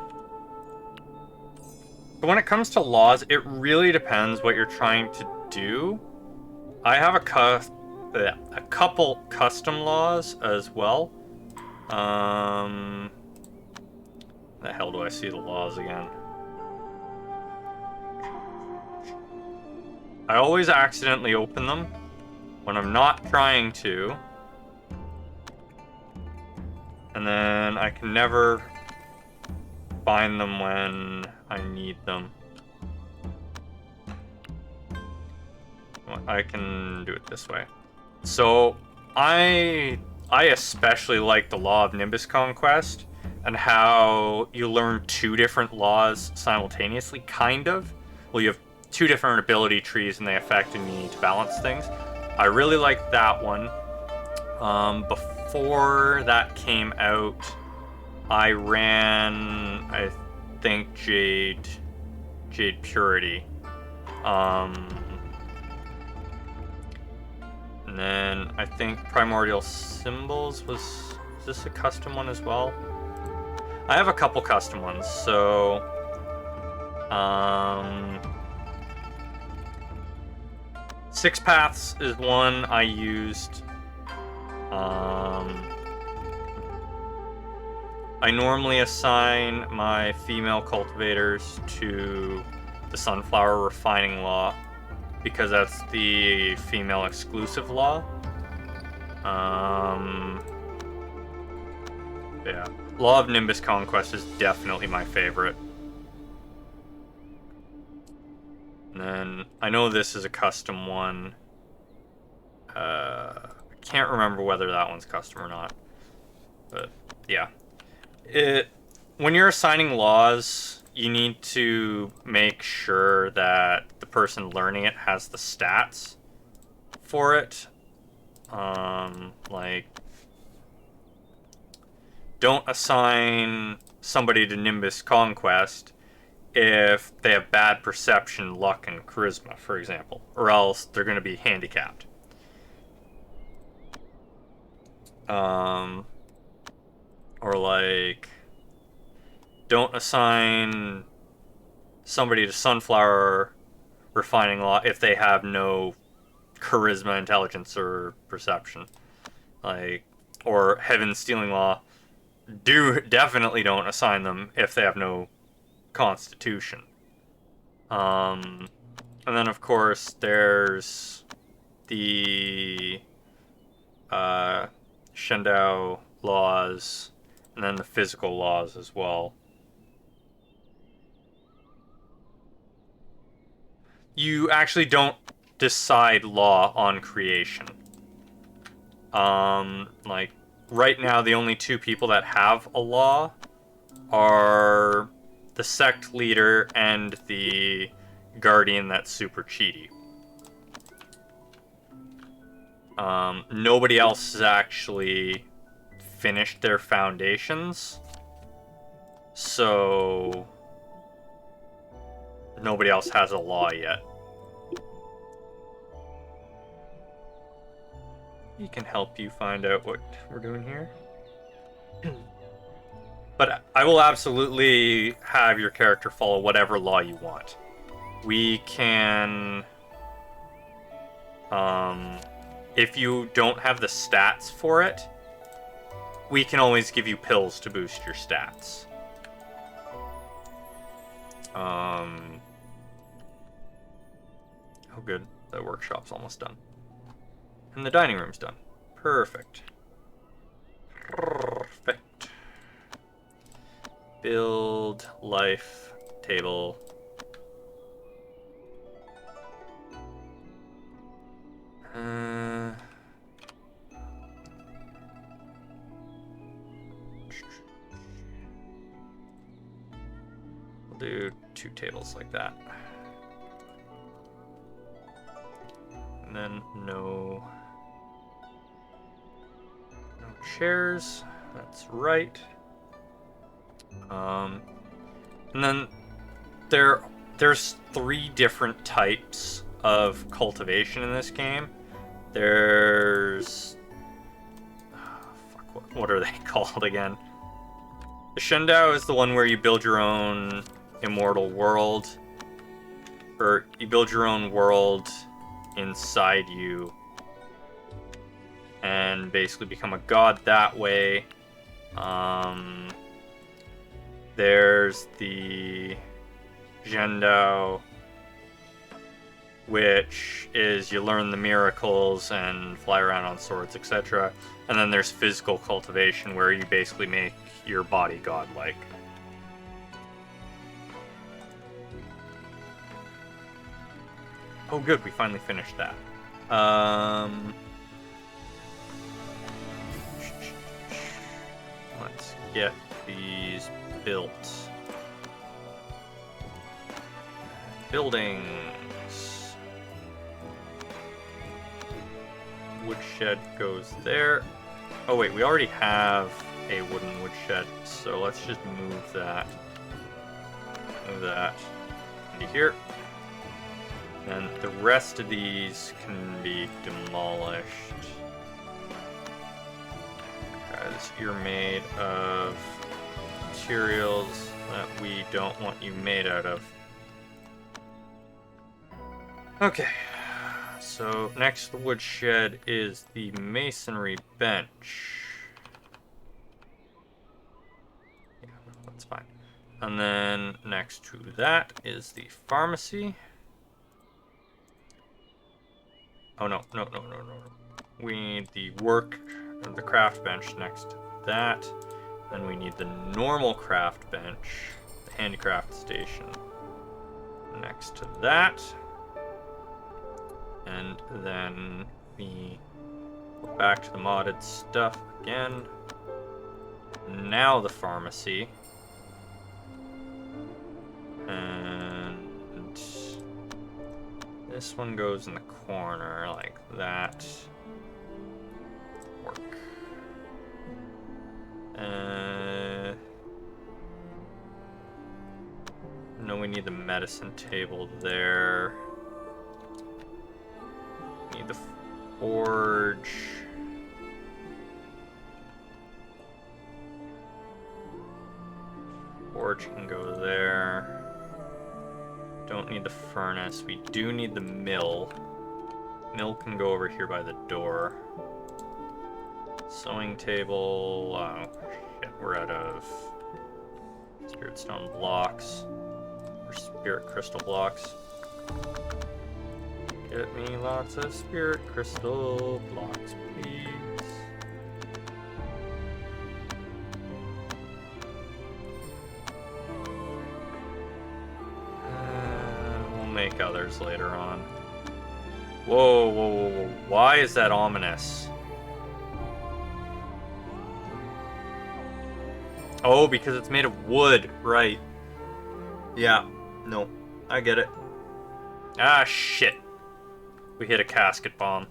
when it comes to laws, it really depends what you're trying to do. I have a couple custom laws as well. The hell do I see the laws again? I always accidentally open them when I'm not trying to. And then I can never find them when I need them. I can do it this way. So I especially like the law of Nimbus Conquest and how you learn two different laws simultaneously, kind of. Well, you have two different ability trees and they affect and you need to balance things. I really like that one. Before that came out, I ran, I think, Jade Purity. And then I think Primordial Symbols is this a custom one as well? I have a couple custom ones, so Six Paths is one I used. I normally assign my female cultivators to the Sunflower Refining Law because that's the female exclusive law. Yeah. Law of Nimbus Conquest is definitely my favorite. And then, I know this is a custom one. I can't remember whether that one's custom or not. But, yeah. When you're assigning laws, you need to make sure that the person learning it has the stats for it. Like, don't assign somebody to Nimbus Conquest if they have bad perception, luck, and charisma, for example, or else they're going to be handicapped. Or like, don't assign somebody to Sunflower Refining Law if they have no charisma, intelligence, or perception. Like, or Heaven Stealing Law, definitely don't assign them if they have no constitution. And then of course there's the Shendao laws, and then the physical laws as well. You actually don't decide law on creation. Like, right now the only two people that have a law are the sect leader and the guardian that's super cheaty. Nobody else has actually finished their foundations, so nobody else has a law yet. He can help you find out what we're doing here. But I will absolutely have your character follow whatever law you want. We can... if you don't have the stats for it, we can always give you pills to boost your stats. Oh good, the workshop's almost done. And the dining room's done. Perfect. Perfect. Build, life, table. We'll do 2 tables like that. And then no chairs. That's right. And then there's 3 different types of cultivation in this game. There's what are they called again? The Shendao is the one where you build your own immortal world, or you build your own world inside you and basically become a god that way. There's the Zhendao, which is you learn the miracles and fly around on swords, etc. And then there's physical cultivation, where you basically make your body godlike. Oh good, we finally finished that. Let's get these built. Buildings. Woodshed goes there. Oh wait, we already have a wooden woodshed, so let's just move that. Move that into here. And the rest of these can be demolished. Because you're made of materials that we don't want you made out of. Okay, so next to the woodshed is the masonry bench. Yeah, that's fine. And then next to that is the pharmacy. Oh no. We need the the craft bench next to that. Then we need the normal craft bench, the handicraft station next to that. And then we go back to the modded stuff again. Now the pharmacy. And this one goes in the corner like that. Work. No, we need the medicine table there. Need the forge. Forge can go there. Don't need the furnace. We do need the mill. Mill can go over here by the door. Sewing table. Oh, shit, we're out of spirit stone blocks. Or spirit crystal blocks. Get me lots of spirit crystal blocks, please. We'll make others later on. Whoa. Why is that ominous? Oh, because it's made of wood, right. Yeah, no, I get it. Ah, shit. We hit a casket bomb.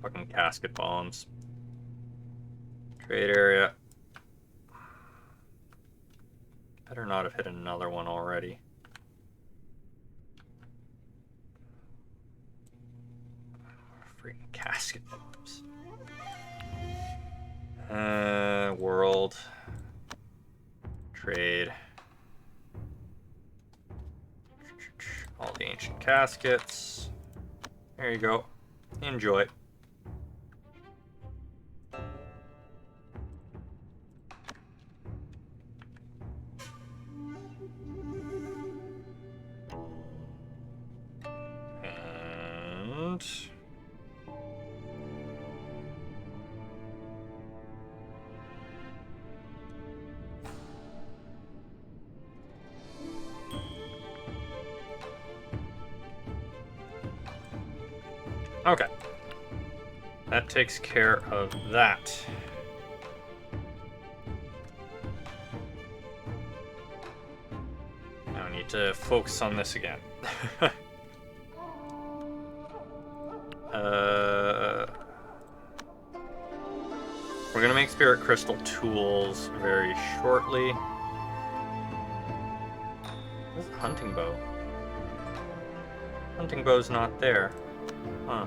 Fucking casket bombs. Trade area. Better not have hit another one already. freaking casket bombs. World. Trade. All the ancient caskets. There you go. Enjoy. And okay. That takes care of that. Now I need to focus on this again. We're gonna make spirit crystal tools very shortly. Where's the hunting bow? Hunting bow's not there. Huh.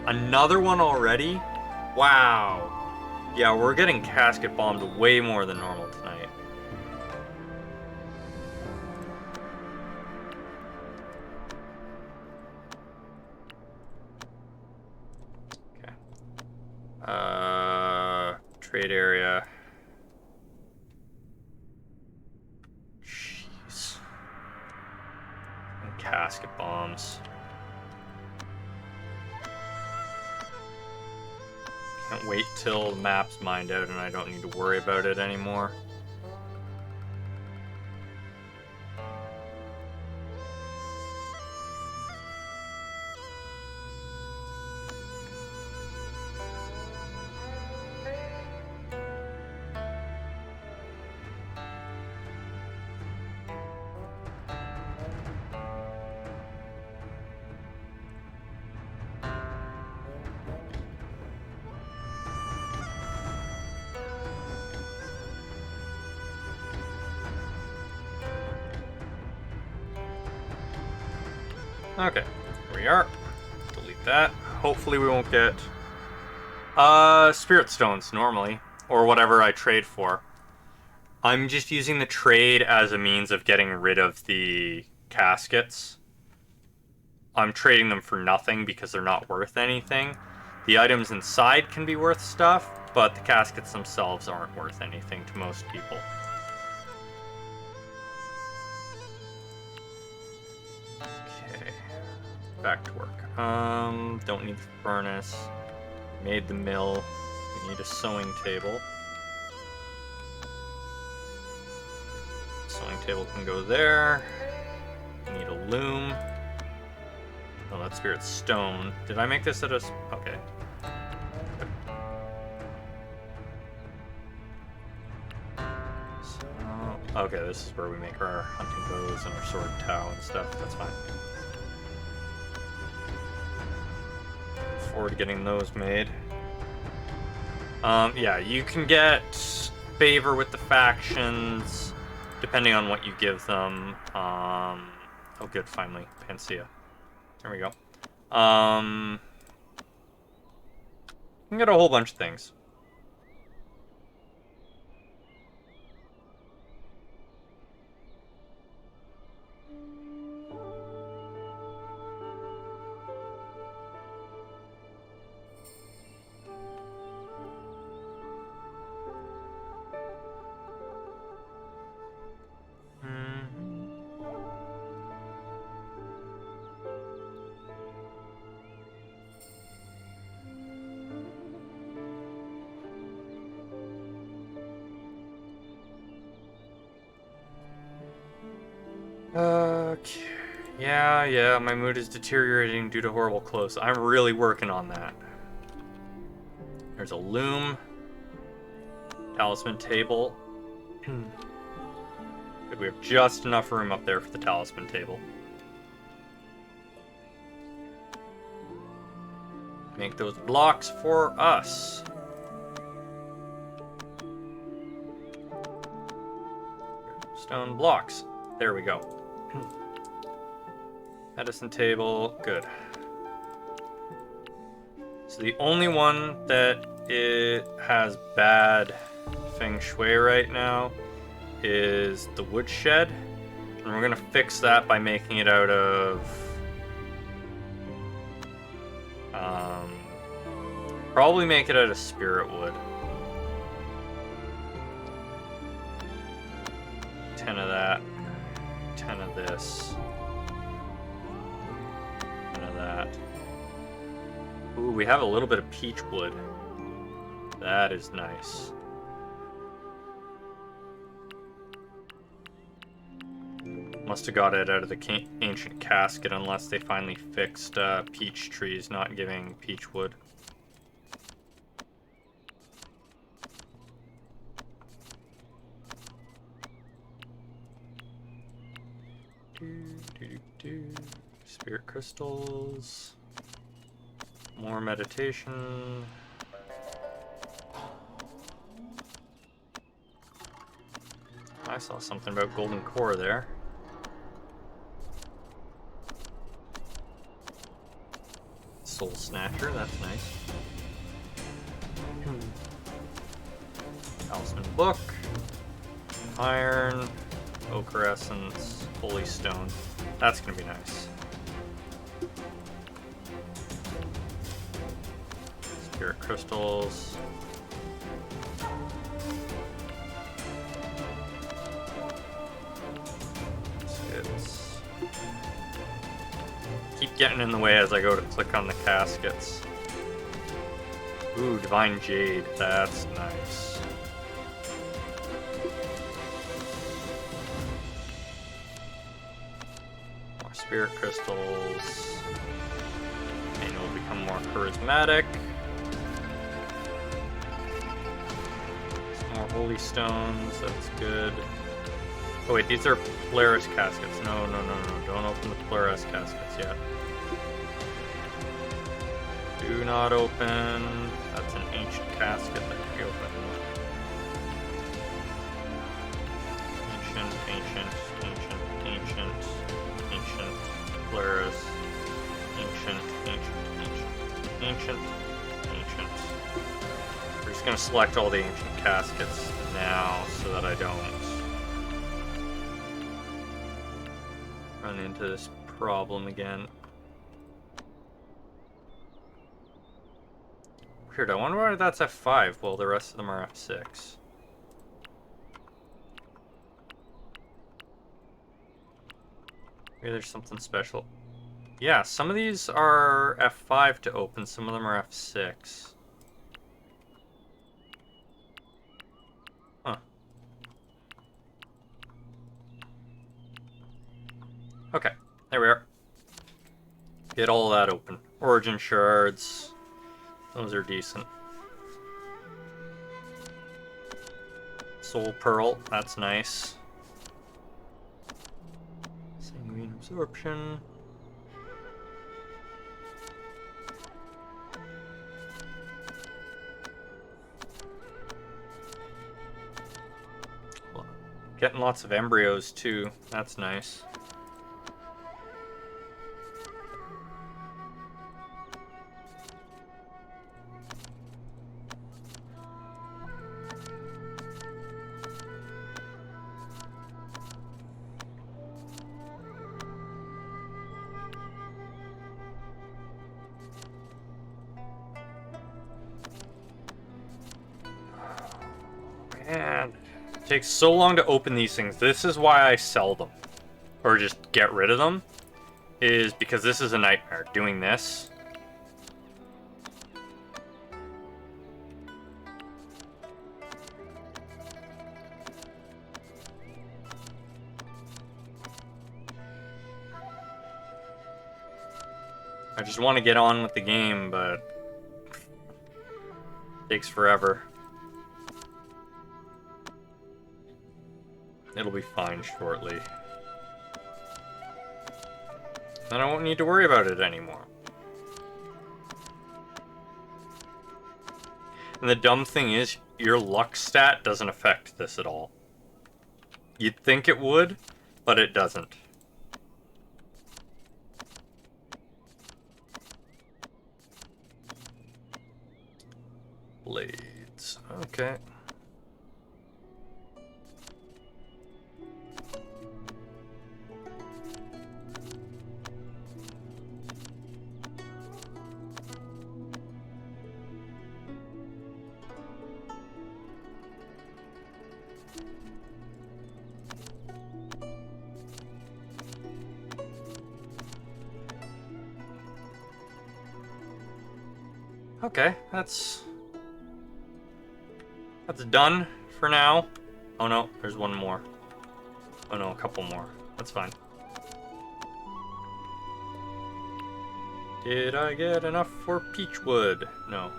Another one already? Wow. Yeah, we're getting casket bombed way more than normal tonight. Okay. Trade area. Jeez. And casket bombs. Can't wait till the map's mined out and I don't need to worry about it anymore. Okay, here we are. Delete that. Hopefully we won't get spirit stones normally, or whatever I trade for. I'm just using the trade as a means of getting rid of the caskets. I'm trading them for nothing because they're not worth anything. The items inside can be worth stuff, but the caskets themselves aren't worth anything to most people. Okay, back to work. Don't need the furnace. Made the mill. We need a sewing table. Sewing table can go there. Need a loom. Oh, that's spirit stone. Did I make this at a... Okay. So, okay, this is where we make our hunting bows and our sword tow and stuff. That's fine. Look forward to getting those made. Yeah, you can get favor with the factions depending on what you give them. Oh, good, finally. Panacea. There we go. You can get a whole bunch of things. Okay. Yeah, my mood is deteriorating due to horrible clothes. I'm really working on that. There's a loom. Talisman table. Good, we have just enough room up there for the talisman table. Make those blocks for us. Stone blocks. There we go. Medicine table, good. So the only one that it has bad feng shui right now is the woodshed. And we're going to fix that by making it out of... probably make it out of spirit wood. 10 of that. 10 of this. 10 of that. Ooh, we have a little bit of peach wood. That is nice. Must have got it out of the ancient casket unless they finally fixed peach trees not giving peach wood. Spirit crystals. More meditation. I saw something about golden core there. Soul snatcher, that's nice. Talisman book. Iron. Ochre essence. Holy stone. That's gonna be nice. Spirit crystals. Caskets. Keep getting in the way as I go to click on the caskets. Ooh, divine jade. That's nice. More spirit crystals. And will become more charismatic. Some more holy stones. That's good. Oh wait, these are Polaris caskets. No. Don't open the Polaris caskets yet. Do not open. That's an ancient casket that can be opened. Ancient. Polaris. Ancient. We're just gonna select all the ancient caskets now so that I don't run into this problem again. Weird, I wonder why that's F5 while the rest of them are F6. Maybe there's something special. Yeah, some of these are F5 to open, some of them are F6. Huh. Okay, there we are. Get all that open. Origin shards. Those are decent. Soul pearl, that's nice. Sanguine absorption. Getting lots of embryos too, that's nice. Man, it takes so long to open these things. This is why I sell them. Or just get rid of them. Is because this is a nightmare. Doing this. I just want to get on with the game, but it takes forever. It'll be fine shortly. Then I won't need to worry about it anymore. And the dumb thing is, your luck stat doesn't affect this at all. You'd think it would, but it doesn't. blades. Okay. Okay, that's done for now. Oh no, there's one more. Oh no, a couple more. That's fine. Did I get enough for peachwood? No.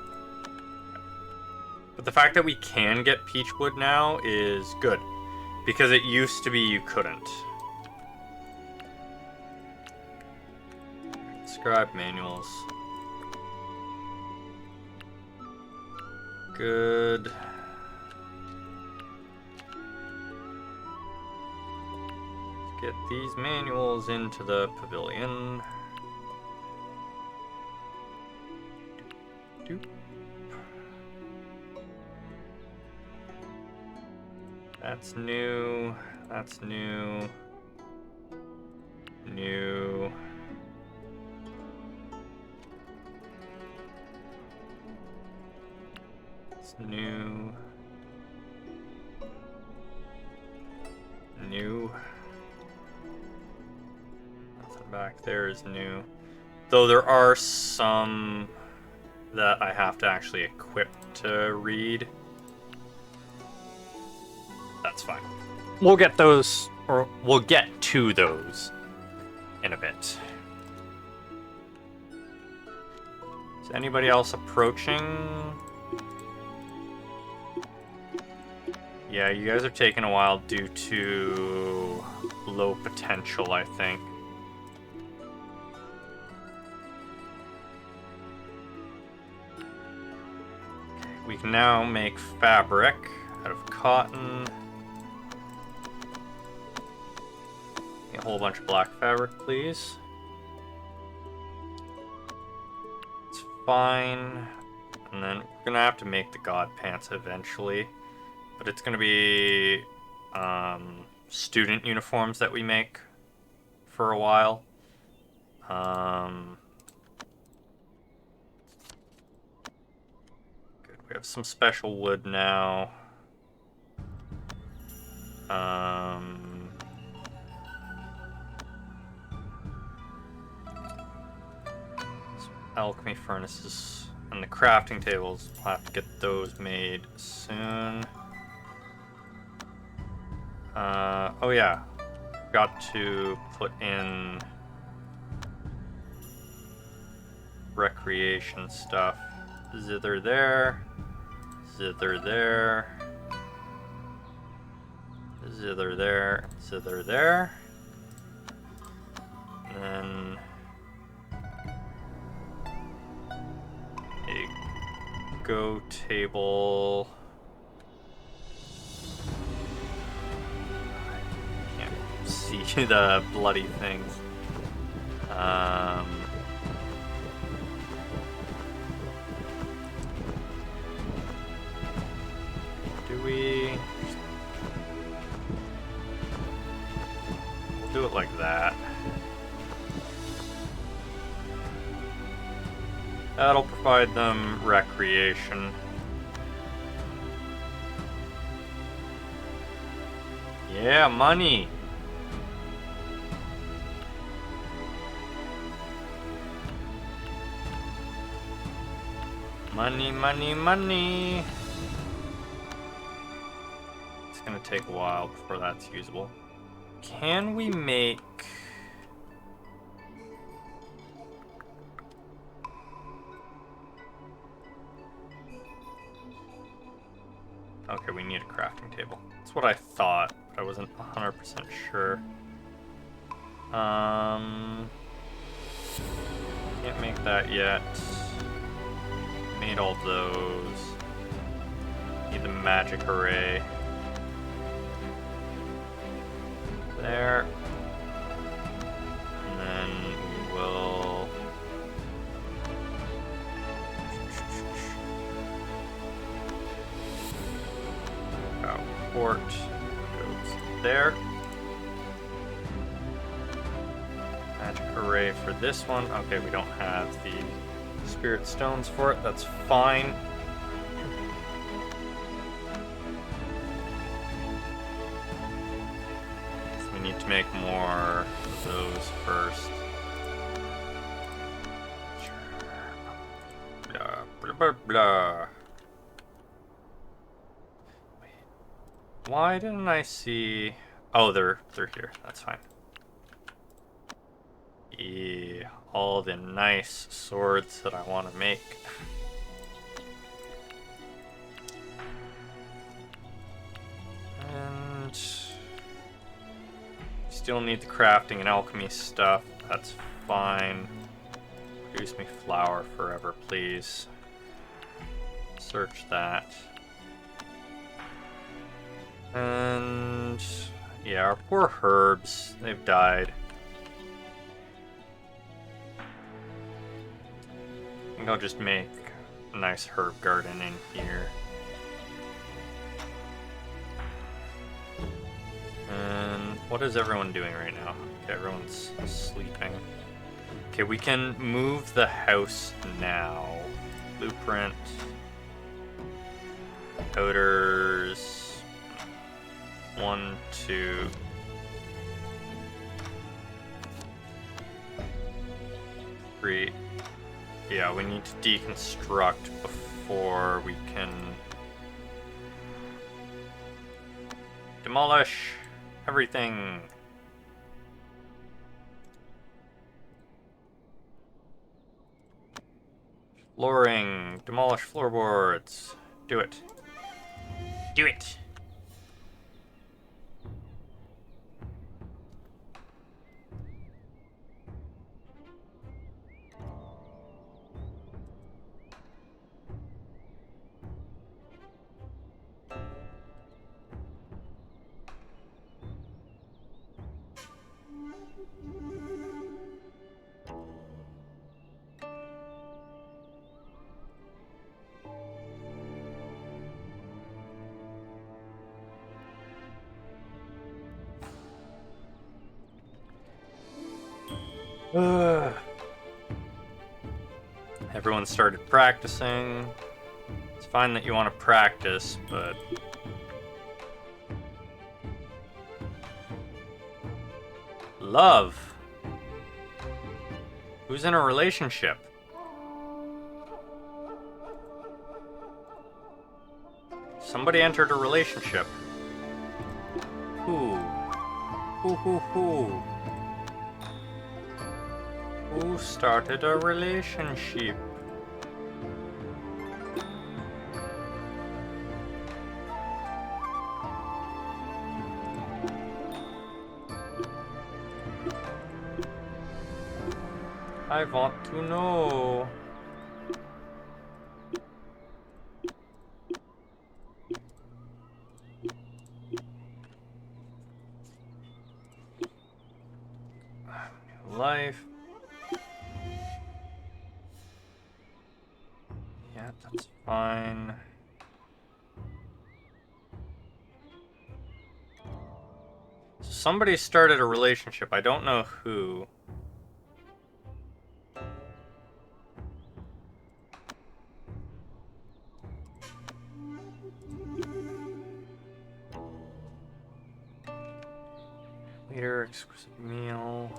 But the fact that we can get peachwood now is good, because it used to be you couldn't. Scribe manuals. Good. Let's get these manuals into the pavilion. Doop. That's new. That's new. New. It's new. New. Nothing back there is new. Though there are some that I have to actually equip to read. That's fine. We'll get those, or we'll get to those in a bit. Is anybody else approaching? Yeah, you guys are taking a while due to low potential, I think. We can now make fabric out of cotton. A whole bunch of black fabric, please. It's fine. And then we're gonna have to make the god pants eventually. But it's gonna be student uniforms that we make for a while. Good, we have some special wood now. Alchemy furnaces and the crafting tables. We'll have to get those made soon. Oh yeah, got to put in recreation stuff. Zither there, zither there, zither there, zither there, and then a go table. See the bloody things. Do we? We'll do it like that. That'll provide them recreation. Yeah, money. Money, money, money. It's gonna take a while before that's usable. Can we make... Okay, we need a crafting table. That's what I thought, but I wasn't 100% sure. Can't make that yet. Made all those. Need the magic array. There. And then we will... teleport goes there. Magic array for this one. Okay, we don't have the spirit stones for it. That's fine. So we need to make more of those first. Blah, blah, blah, blah. Wait. Why didn't I see... Oh, they're here. That's fine. Yeah, all the nice swords that I want to make. And still need the crafting and alchemy stuff. That's fine. Produce me flour forever, please. Search that. And yeah, our poor herbs, they've died. I think I'll just make a nice herb garden in here. And what is everyone doing right now? Okay, everyone's sleeping. Okay, we can move the house now. Blueprint. Coders. 1, 2. 3. Yeah, we need to deconstruct before we can demolish everything. Flooring, demolish floorboards. Do it. Do it. Everyone started practicing. It's fine that you want to practice, but love. Who's in a relationship? Somebody entered a relationship. Who? Who? Who started a relationship? I want to know. Life. Yeah, that's fine. So somebody started a relationship. I don't know who. Later, exquisite meal.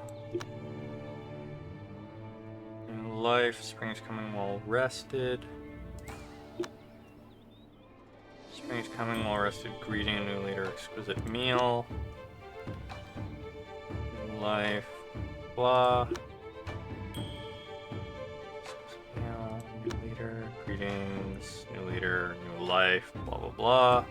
New life. Spring is coming well rested. Spring is coming well rested. Greeting a new leader. Exquisite meal. New life. Blah. Exquisite meal. New leader. Greetings. New leader. New life. Blah blah blah.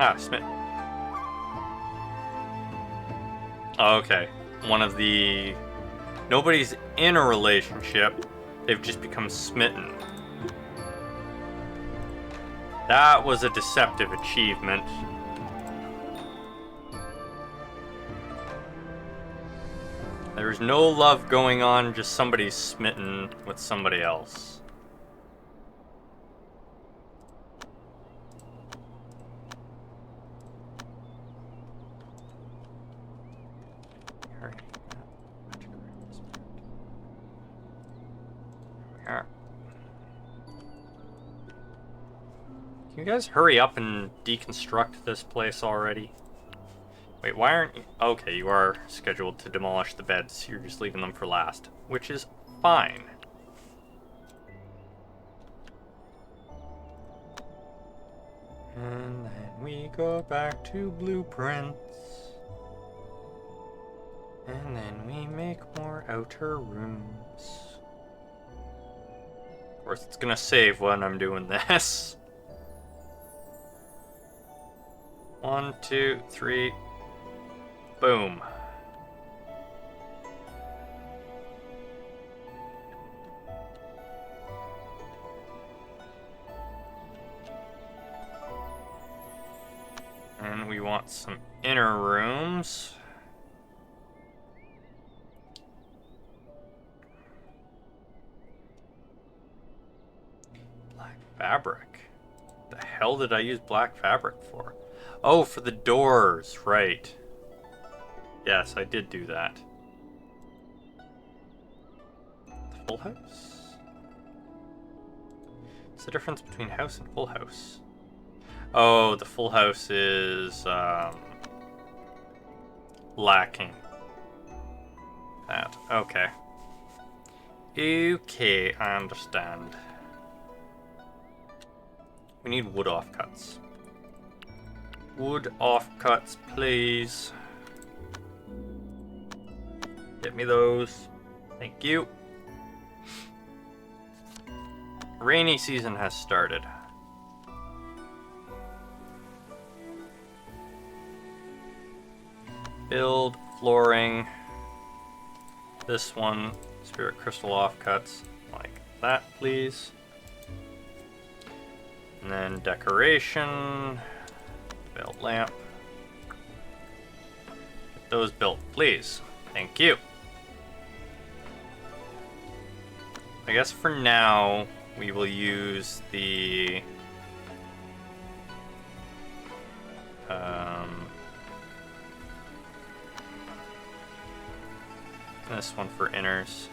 Ah, Smith. Oh, okay. One of the... Nobody's in a relationship. They've just become smitten. That was a deceptive achievement. There's no love going on, just somebody's smitten with somebody else. Hurry. Can you guys hurry up and deconstruct this place already? Wait, why aren't you... Okay, you are scheduled to demolish the beds. You're just leaving them for last, which is fine. And then we go back to blueprints. And then we make more outer rooms. Of course, it's gonna save when I'm doing this. 1, 2, 3... Boom. And we want some inner rooms. Black fabric. The hell did I use black fabric for? Oh, for the doors, right. Yes, I did do that. The full house? What's the difference between house and full house? Oh, the full house is lacking that. Okay. Okay, I understand. We need wood offcuts. Wood offcuts, please. Get me those. Thank you. Rainy season has started. Build flooring. This one, spirit crystal offcuts, like that, please. And then decoration, build lamp. Get those built, please. Thank you. I guess for now, we will use the this one for inners.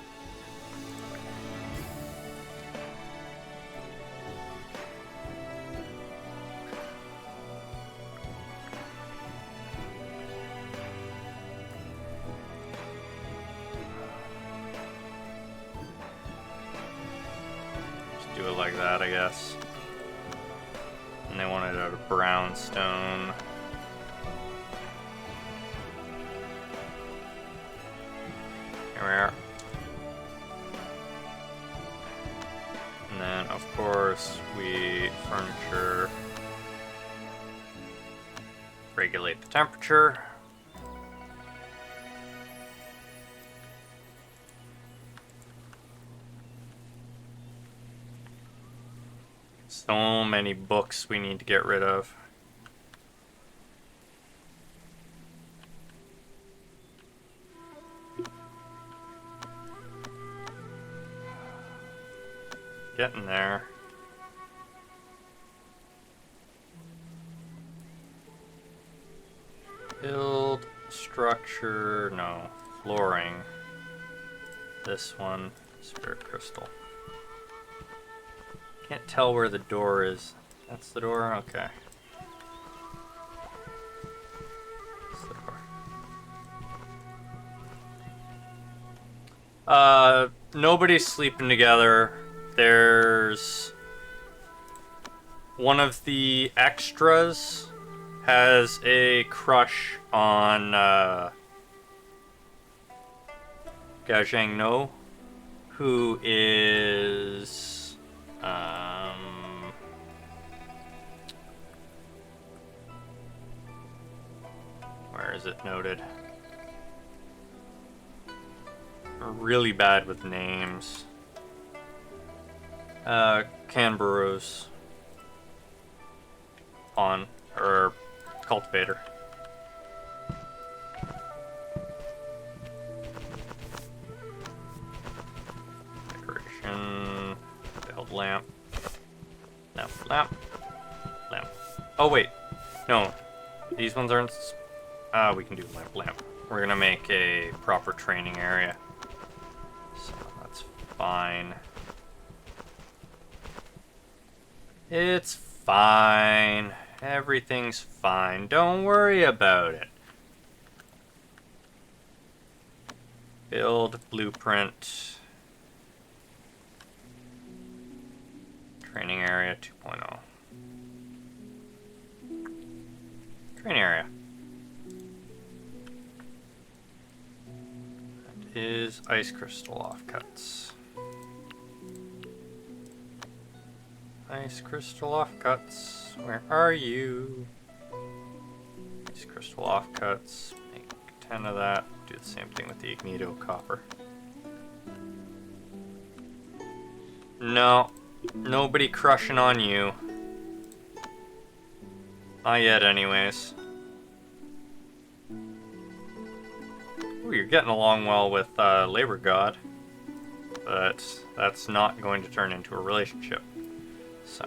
Just do it like that, I guess. And they want it out of brown stone. Here we are. And then, of course, we furniture regulate the temperature. So many books we need to get rid of. Getting there. Build structure, no, flooring. This one, spirit crystal. Can't tell where the door is. That's the door? Okay. That's the door. Nobody's sleeping together. There's one of the extras has a crush on Gajang No, who is where is it noted? I'm really bad with names. Canberra's pawn, or cultivator. Oh, wait. No. These ones aren't... we can do lamp. We're gonna make a proper training area. So that's fine. It's fine. Everything's fine. Don't worry about it. Build blueprint. Training area 2.0. Training area. That is ice crystal offcuts. Ice crystal offcuts. Where are you? Ice crystal offcuts. Make 10 of that. Do the same thing with the Ignito copper. No. Nobody crushing on you. Not yet, anyways. Ooh, you're getting along well with Labor God. But that's not going to turn into a relationship. So.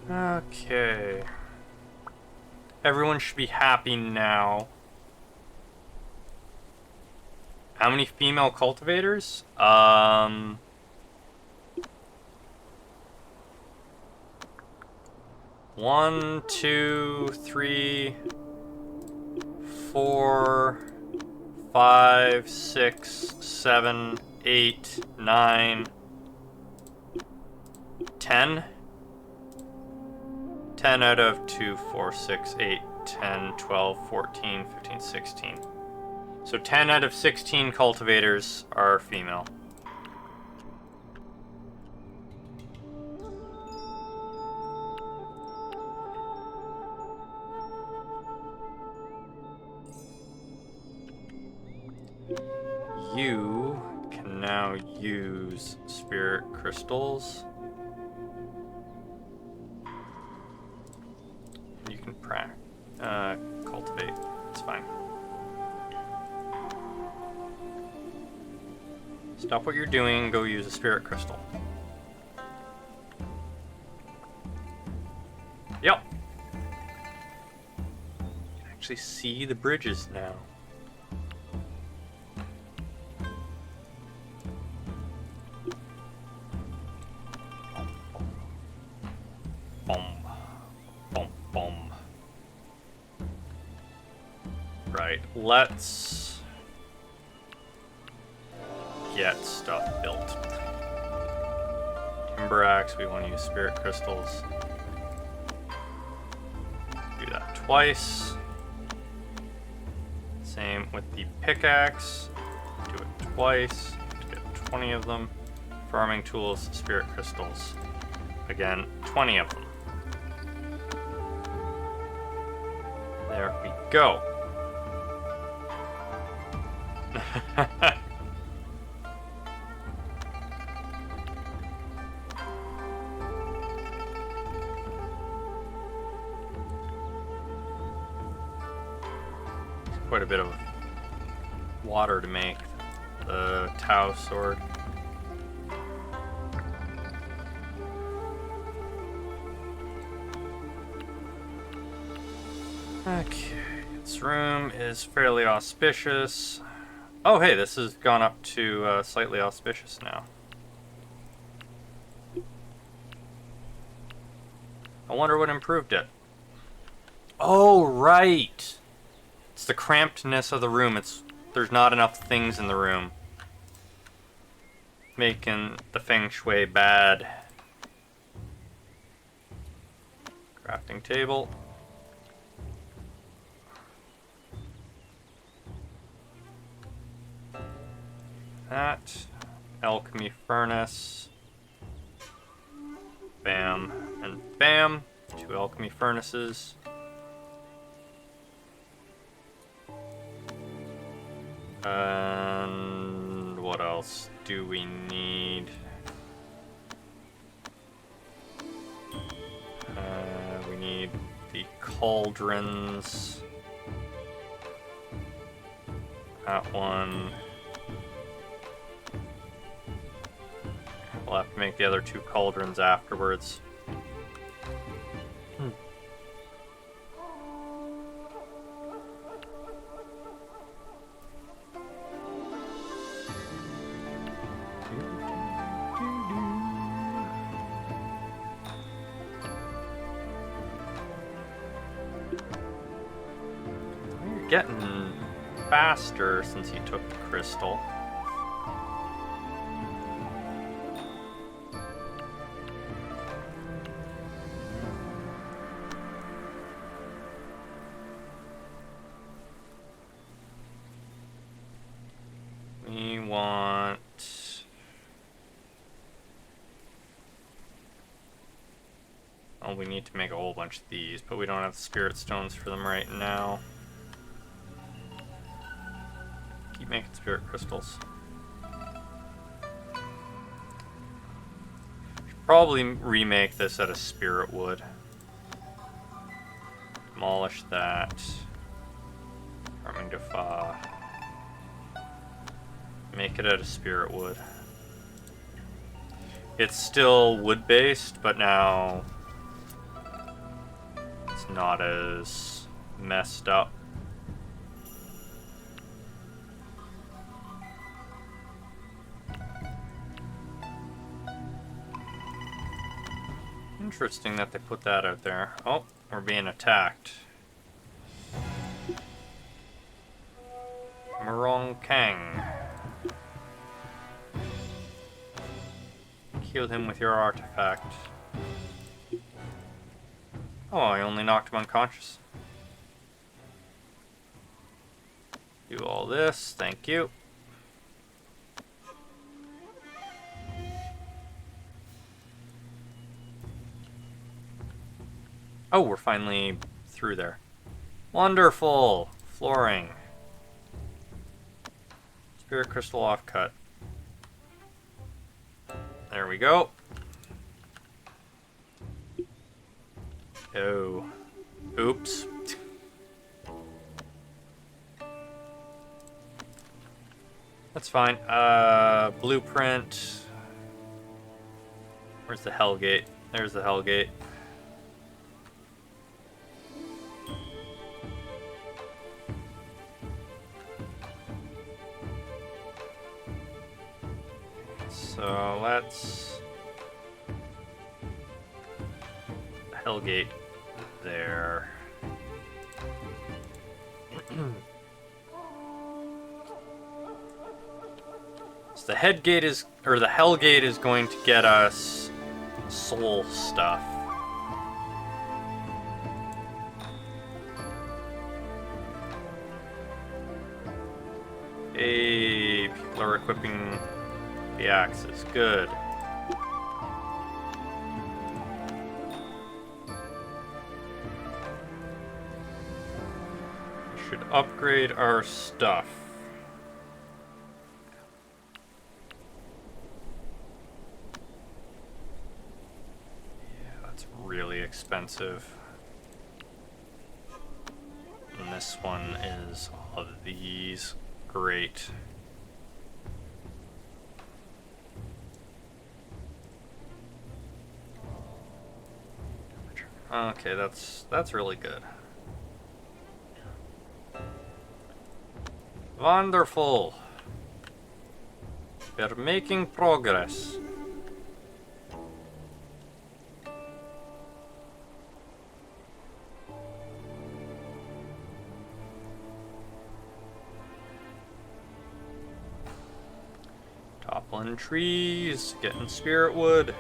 Okay. Everyone should be happy now. How many female cultivators? 1, 2, 3, 4, 5, 6, 7, 8, 9, 10. 10 out of 2, 4, 6, 8, 10, 12, 14, 15, 16. So 10 out of 16 cultivators are female. You can now use spirit crystals. You can cultivate. It's fine. Stop what you're doing. Go use a spirit crystal. Yep. You can actually see the bridges now. Right, let's get stuff built. Timber axe, we want to use spirit crystals. Do that twice. Same with the pickaxe. Do it twice to get 20 of them. Farming tools, spirit crystals. Again, 20 of them. There we go. Quite a bit of water to make the Tau sword. Okay, its room is fairly auspicious. Oh, hey, this has gone up to slightly auspicious now. I wonder what improved it. Oh, right! It's the crampedness of the room. There's not enough things in the room. Making the feng shui bad. Crafting table. That. Alchemy furnace. Bam. And bam. 2 alchemy furnaces. And what else do we need? We need the cauldrons. That one. We'll have to make the other 2 cauldrons afterwards. You're getting faster since you took the crystal. We want... Oh, we need to make a whole bunch of these, but we don't have the spirit stones for them right now. Keep making spirit crystals. Should probably remake this out of spirit wood. Demolish that. Farming Defa. Make it out of spirit wood. It's still wood based, but now it's not as messed up. Interesting that they put that out there. Oh, we're being attacked. Murong Kang. Kill him with your artifact. Oh, I only knocked him unconscious. Do all this, thank you. Oh, we're finally through there. Wonderful! Flooring. Spirit crystal offcut. There we go. Oh. Oops. That's fine. Blueprint. Where's the Hellgate? There's the Hellgate. So let's Hellgate there. So the Headgate is, or the Hellgate is going to get us soul stuff. Hey, people are equipping the axes. Good. We should upgrade our stuff. Yeah, that's really expensive. And this one is all of these. Great. Okay, that's really good. Wonderful. We're making progress. Toppling trees, getting spirit wood.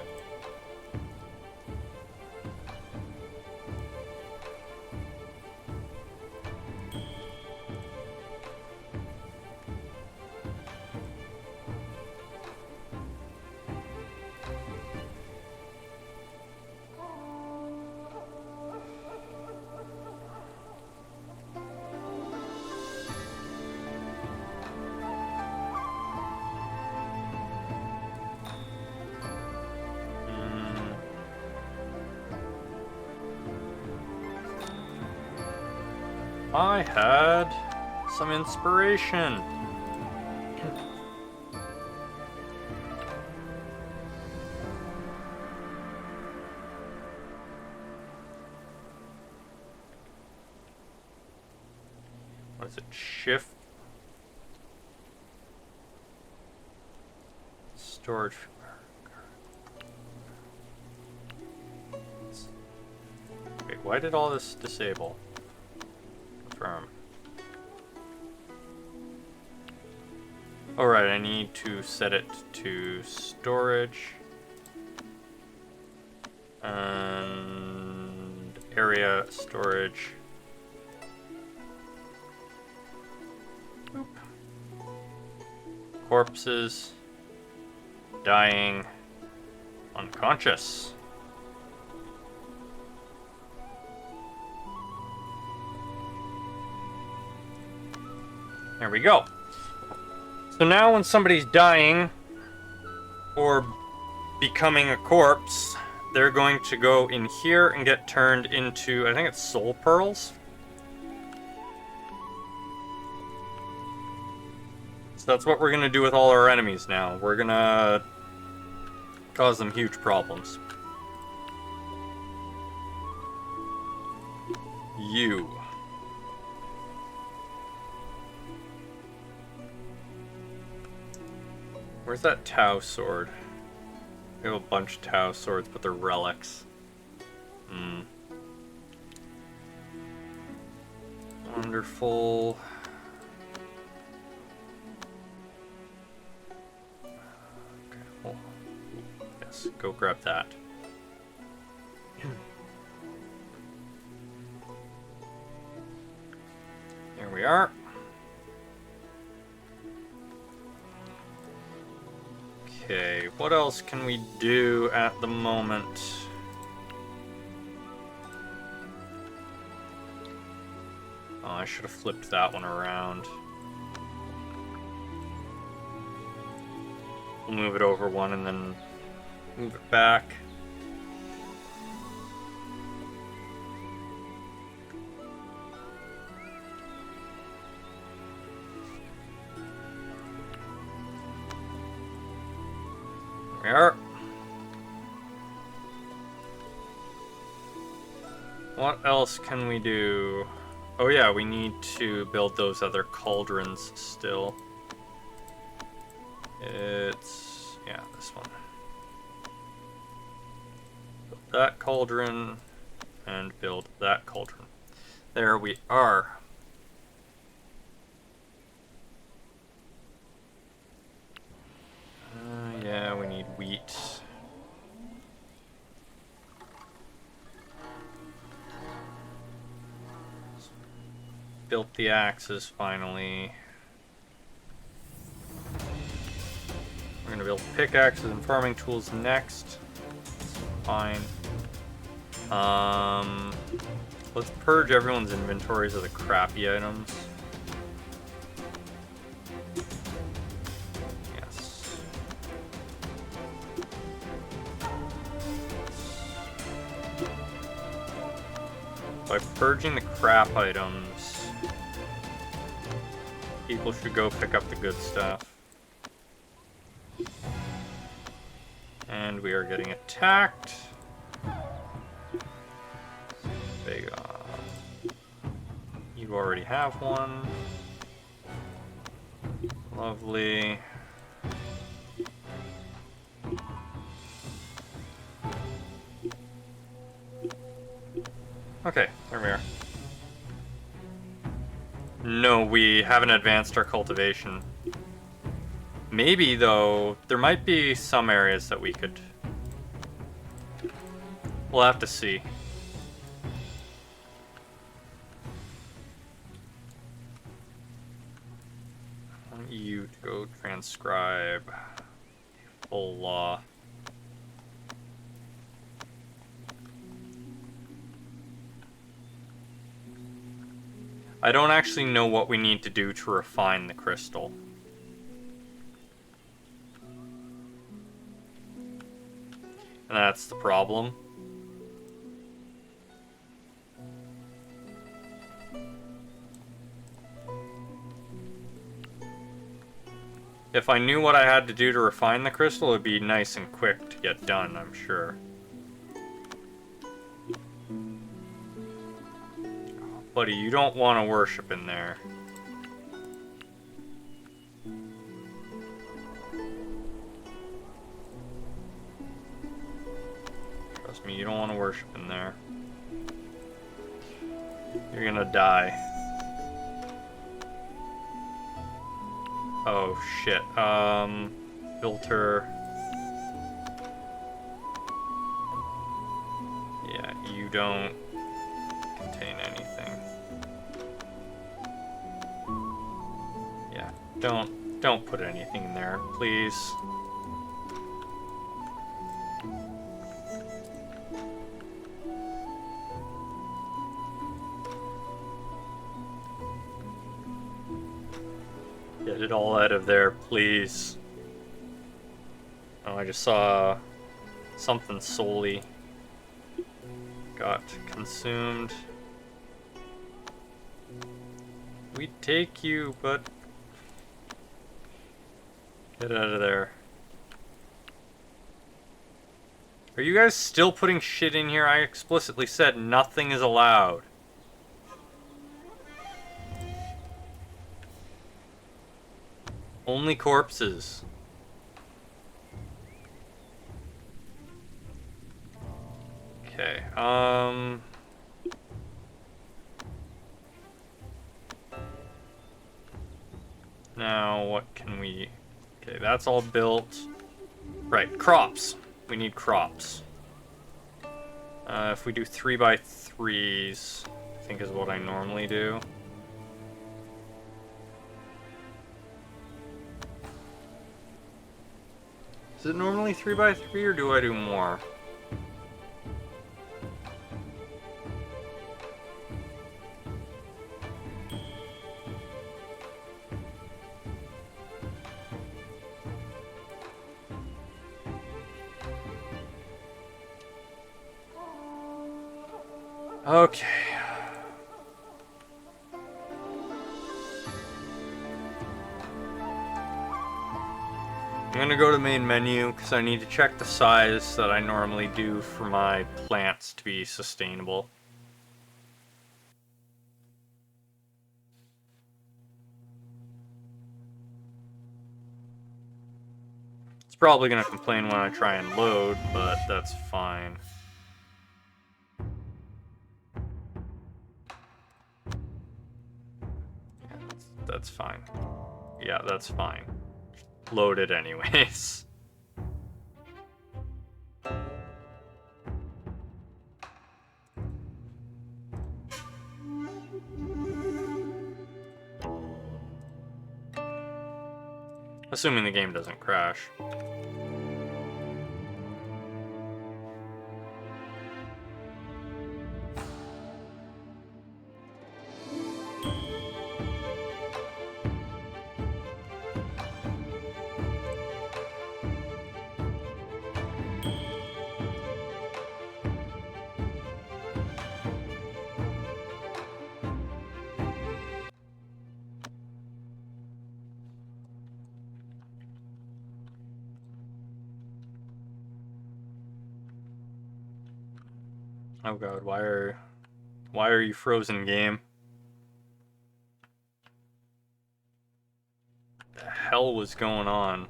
I had some inspiration. What is it? Shift. Storage. Wait, why did all this disable? Confirm. Alright, I need to set it to storage. And area storage. Boop. Corpses. Dying. Unconscious. There we go. So now when somebody's dying or becoming a corpse, they're going to go in here and get turned into, I think it's soul pearls. So that's what we're going to do with all our enemies now. We're going to cause them huge problems. You. Where's that Tau sword? We have a bunch of Tau swords, but they're relics. Wonderful. Okay, well, yes, go grab that. There we are. Okay, what else can we do at the moment? Oh, I should have flipped that one around. We'll move it over one and then move it back. There we are. What else can we do? Oh yeah, we need to build those other cauldrons still. It's... yeah, this one. Build that cauldron, and build that cauldron. There we are. Yeah, we need wheat. Built the axes finally. We're gonna build pickaxes and farming tools next. Fine. Let's purge everyone's inventories of the crappy items. Yes. By purging the crap items, people should go pick up the good stuff. And we are getting attacked. Big you already have one. Lovely. Okay, there we are. No, we haven't advanced our cultivation. Maybe, though, there might be some areas that we could... we'll have to see. I want you to go transcribe full law. I don't actually know what we need to do to refine the crystal. And that's the problem. If I knew what I had to do to refine the crystal, it'd be nice and quick to get done, I'm sure. Buddy, you don't want to worship in there. Trust me, you don't want to worship in there. You're gonna die. Oh shit. Filter. Yeah, you don't contain anything. Yeah, don't put anything in there, please. Get it all out of there, please. Oh, I just saw something solely got consumed. We take you, but get out of there. Are you guys still putting shit in here? I explicitly said nothing is allowed. Only corpses. Okay, now what can we... Okay, that's all built. Right, crops. We need crops. If we do 3x3s, I think is what I normally do. Is it normally 3x3 or do I do more? Okay. I'm gonna go to main menu because I need to check the size that I normally do for my plants to be sustainable. It's probably gonna complain when I try and load, but that's fine. Yeah, that's fine. Yeah, that's fine. Load it anyways. Assuming the game doesn't crash. Oh god, why are you frozen, game? What the hell was going on?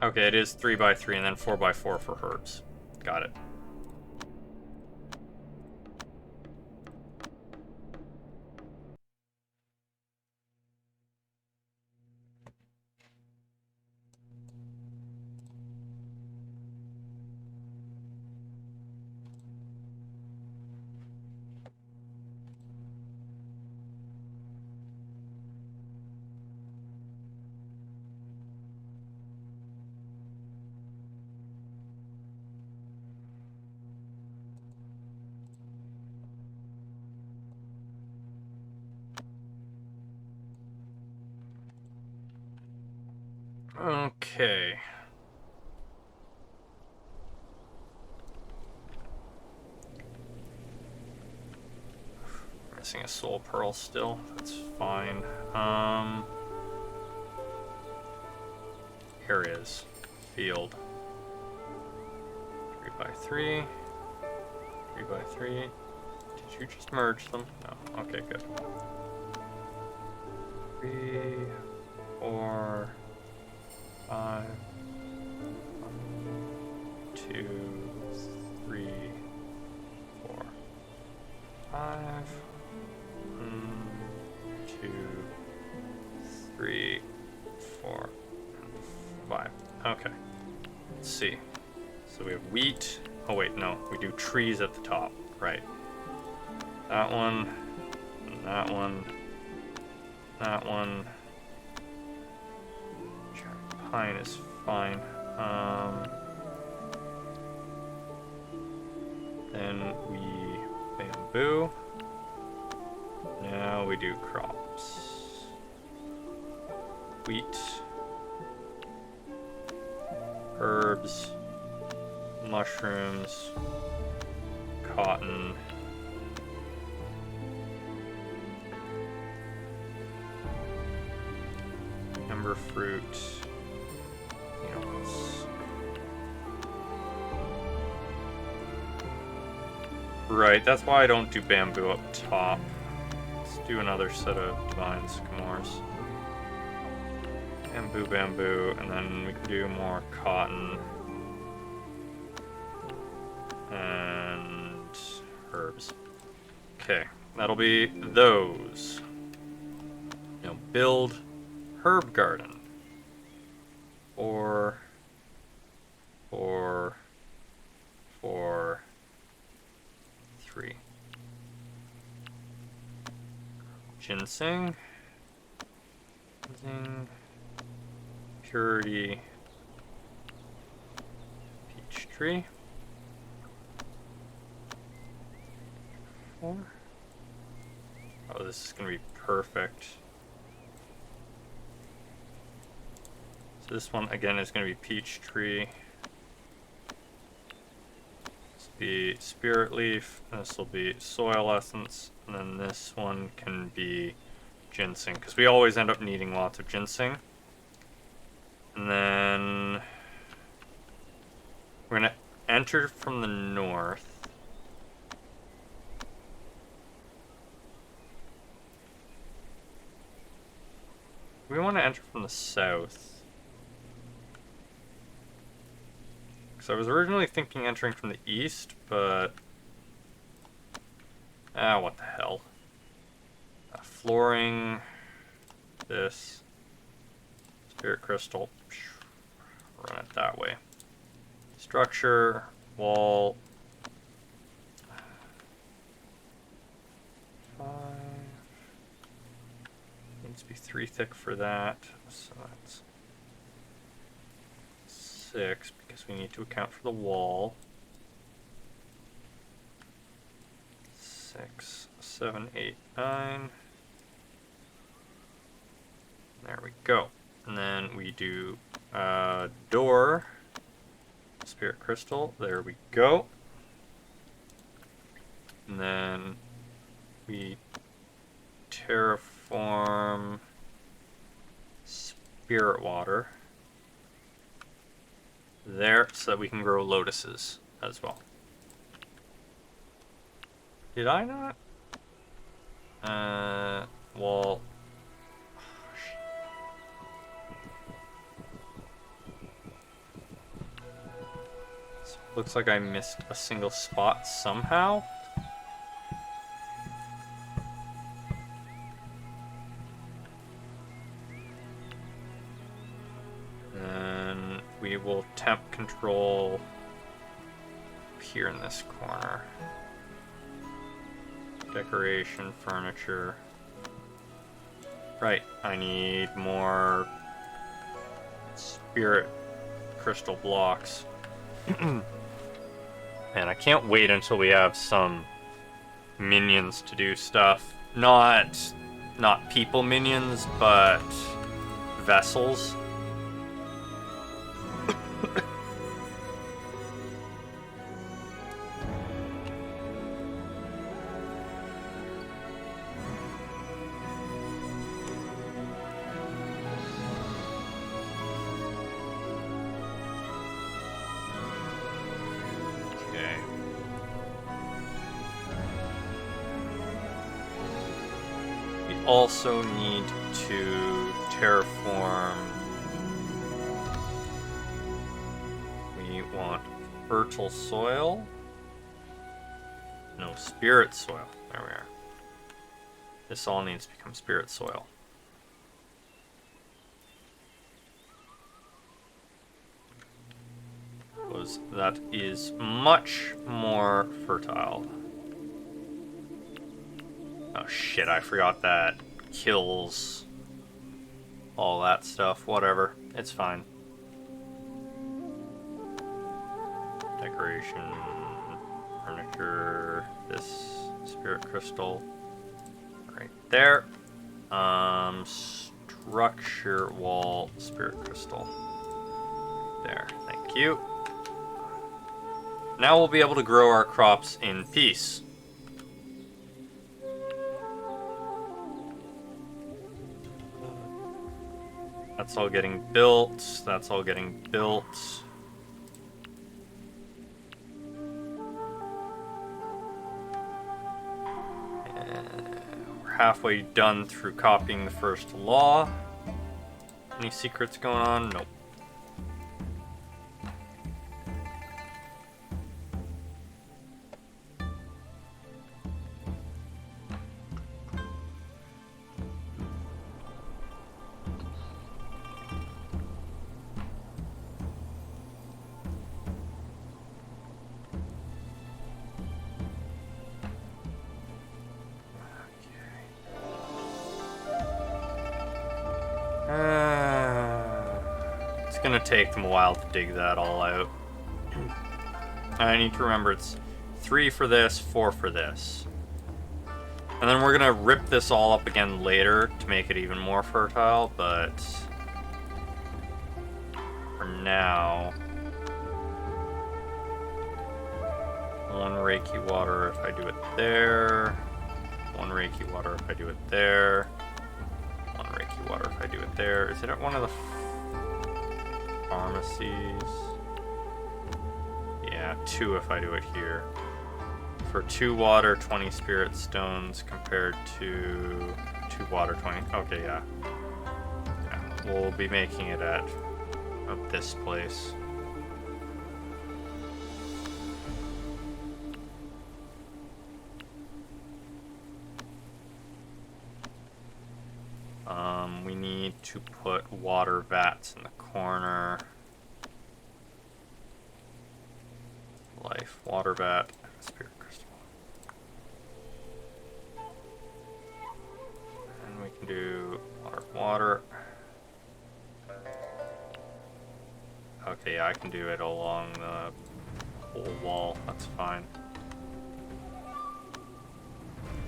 Okay, it is 3x3 and then 4x4 for herbs. Got it. Okay. missing a soul pearl still. That's fine. Areas. Field. 3x3. 3x3. Did you just merge them? No. Okay, good. 3, 4, 5. 2, 3, 4, 5. 2, 3, 4, 5. Okay. Let's see. So we have wheat. Oh wait, no. We do trees at the top. Right. That one. And that one. That one. Pine is fine. Then we bamboo. Now we do crops. Wheat. Herbs. Mushrooms. Cotton. Ember fruit. Right, that's why I don't do bamboo up top. Let's do another set of divine sycamores. Bamboo, bamboo, and then we can do more cotton. And herbs. Okay, that'll be those. Now build herb garden. 4, 3. Ginseng. Purity. Peach tree. 4. Oh, this is going to be perfect. So this one, again, is going to be peach tree. This will be spirit leaf. This will be soil essence. And then this one can be ginseng, because we always end up needing lots of ginseng. And then we're going to enter from the north. We want to enter from the south. Because I was originally thinking entering from the east, but... what the hell. Flooring. This. Spirit crystal. Run it that way. Structure. Wall. 5. Needs to be 3 thick for that. So that's 6, because we need to account for the wall. 6, 7, 8, 9. There we go. And then we do door. Spirit crystal. There we go. And then we terraform spirit water there so that we can grow lotuses as well. Did I not? Well... So looks like I missed a single spot somehow. And we will temp control here in this corner. Decoration, furniture. Right, I need more spirit crystal blocks. And I can't wait until we have some minions to do stuff. Not people minions, but vessels. also need to terraform. We want fertile soil. No, spirit soil. There we are. This all needs to become spirit soil. Because that is much more fertile. Oh shit, I forgot that kills all that stuff. Whatever, it's fine. Decoration, furniture, this spirit crystal right there. Structure wall, spirit crystal. There, thank you. Now we'll be able to grow our crops in peace. That's all getting built. That's all getting built. We're halfway done through copying the first law. Any secrets going on? Nope. It's gonna take them a while to dig that all out. I need to remember it's 3 for this, 4 for this. And then we're gonna rip this all up again later to make it even more fertile, but for now, 1 Reiki water if I do it there, 1 Reiki water if I do it there, 1 Reiki water if I do it there. Is it at one of the pharmacies? Yeah, 2 if I do it here. For 2 water, 20 spirit stones compared to 2 water, 20. Okay, yeah. We'll be making it at this place. We need to put water vats in the corner. Life, water vat, spirit crystal. And we can do water. Okay, yeah, I can do it along the whole wall. That's fine.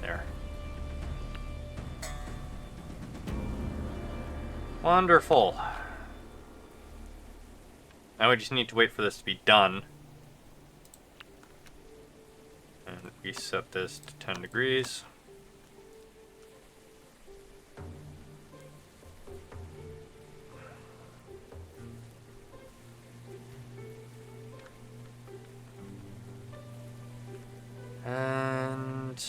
There. Wonderful. Now we just need to wait for this to be done. And reset this to 10 degrees. And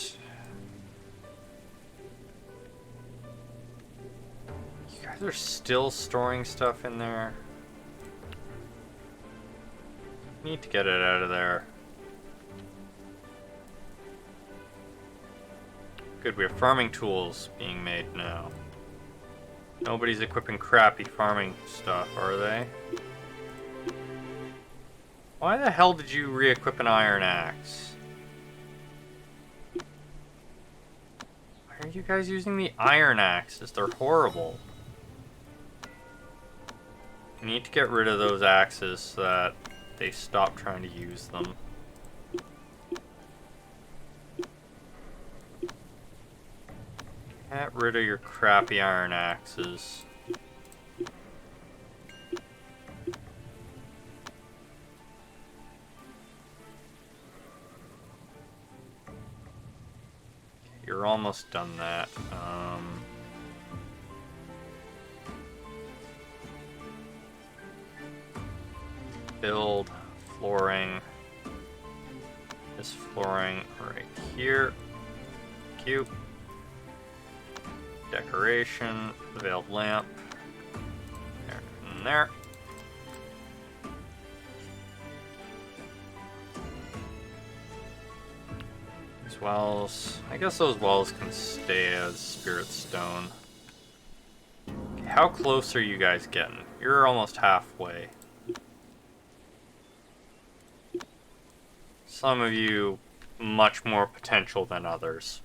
you guys are still storing stuff in there. Need to get it out of there. Good, we have farming tools being made now. Nobody's equipping crappy farming stuff, are they? Why the hell did you re-equip an iron axe? Why are you guys using the iron axes? They're horrible. You need to get rid of those axes so that they stop trying to use them. Get rid of your crappy iron axes. You're almost done that. Build flooring. This flooring right here. Cute. Decoration, veiled lamp. There and there. These wells, I guess those wells can stay as spirit stone. Okay, how close are you guys getting? You're almost halfway. Some of you much more potential than others.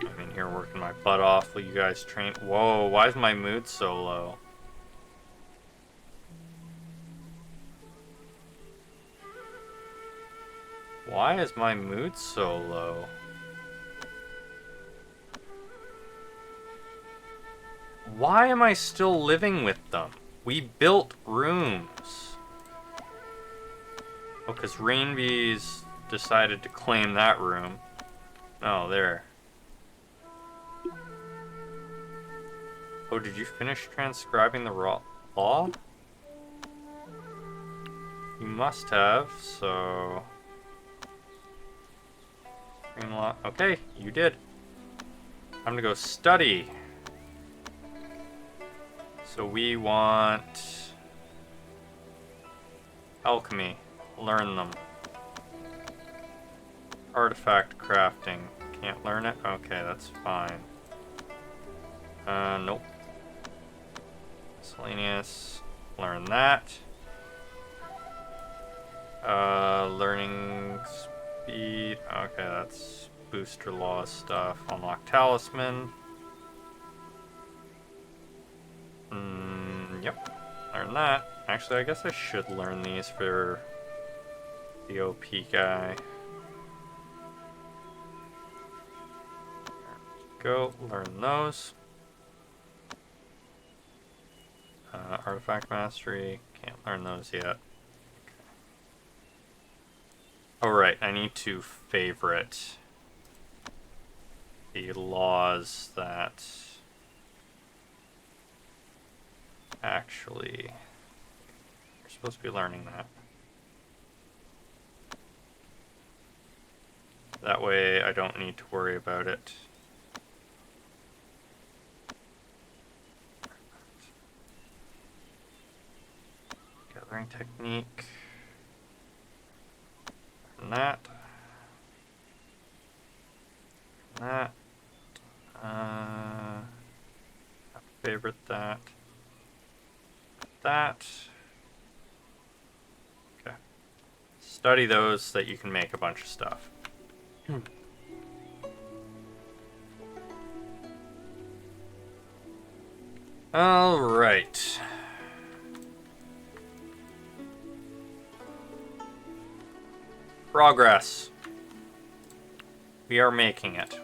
I'm in here working my butt off while you guys train. Whoa, why is my mood so low? Why is my mood so low? Why am I still living with them? We built rooms. Oh, because Rainbees decided to claim that room. Oh, there. Oh, did you finish transcribing the law? You must have, so... Green law. Okay, you did. I'm gonna go study. So we want... alchemy. Learn them. Artifact crafting. Can't learn it? Okay, that's fine. Nope. Miscellaneous. Learn that. Learning speed. Okay, that's booster law stuff. Unlock talisman. Yep. Learn that. Actually, I guess I should learn these for the OP guy. Go. Learn those. Artifact mastery. Can't learn those yet. Alright, I need to favorite the laws that actually... You're supposed to be learning that. That way I don't need to worry about it. Gathering technique. And that. And that. Favorite that. That. Okay. Study those so that you can make a bunch of stuff. All right. Progress. We are making it.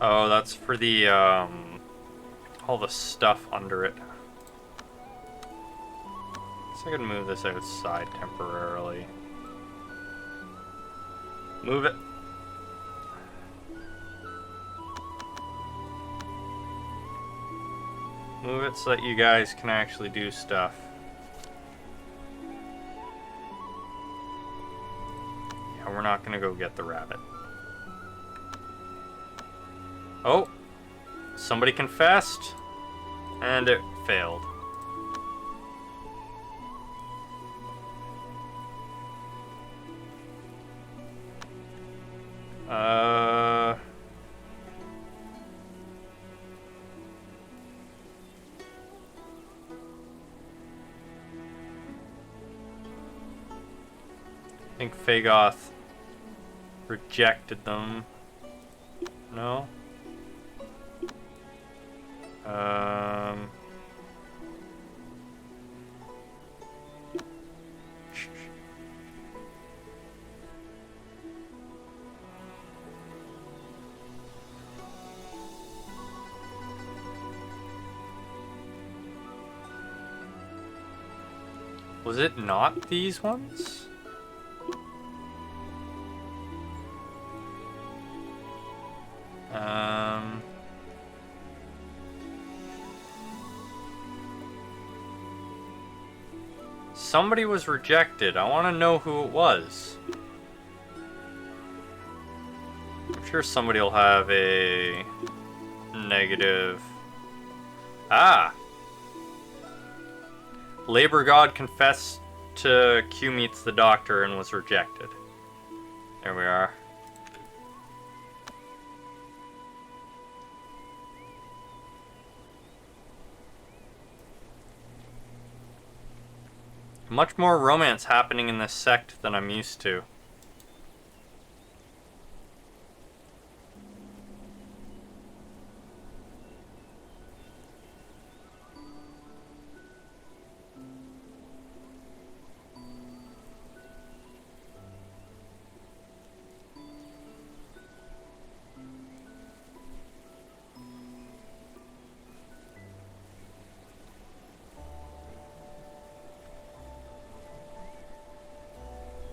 Oh, that's for the, all the stuff under it. So I can move this outside temporarily. Move it. Move it so that you guys can actually do stuff. Yeah, we're not gonna go get the rabbit. Oh! Somebody confessed! And it failed. I think Fagoth rejected them. No? Was it not these ones? Somebody was rejected. I want to know who it was. I'm sure somebody will have a negative. Ah! Labor God confessed to Q meets the doctor and was rejected. There we are. Much more romance happening in this sect than I'm used to.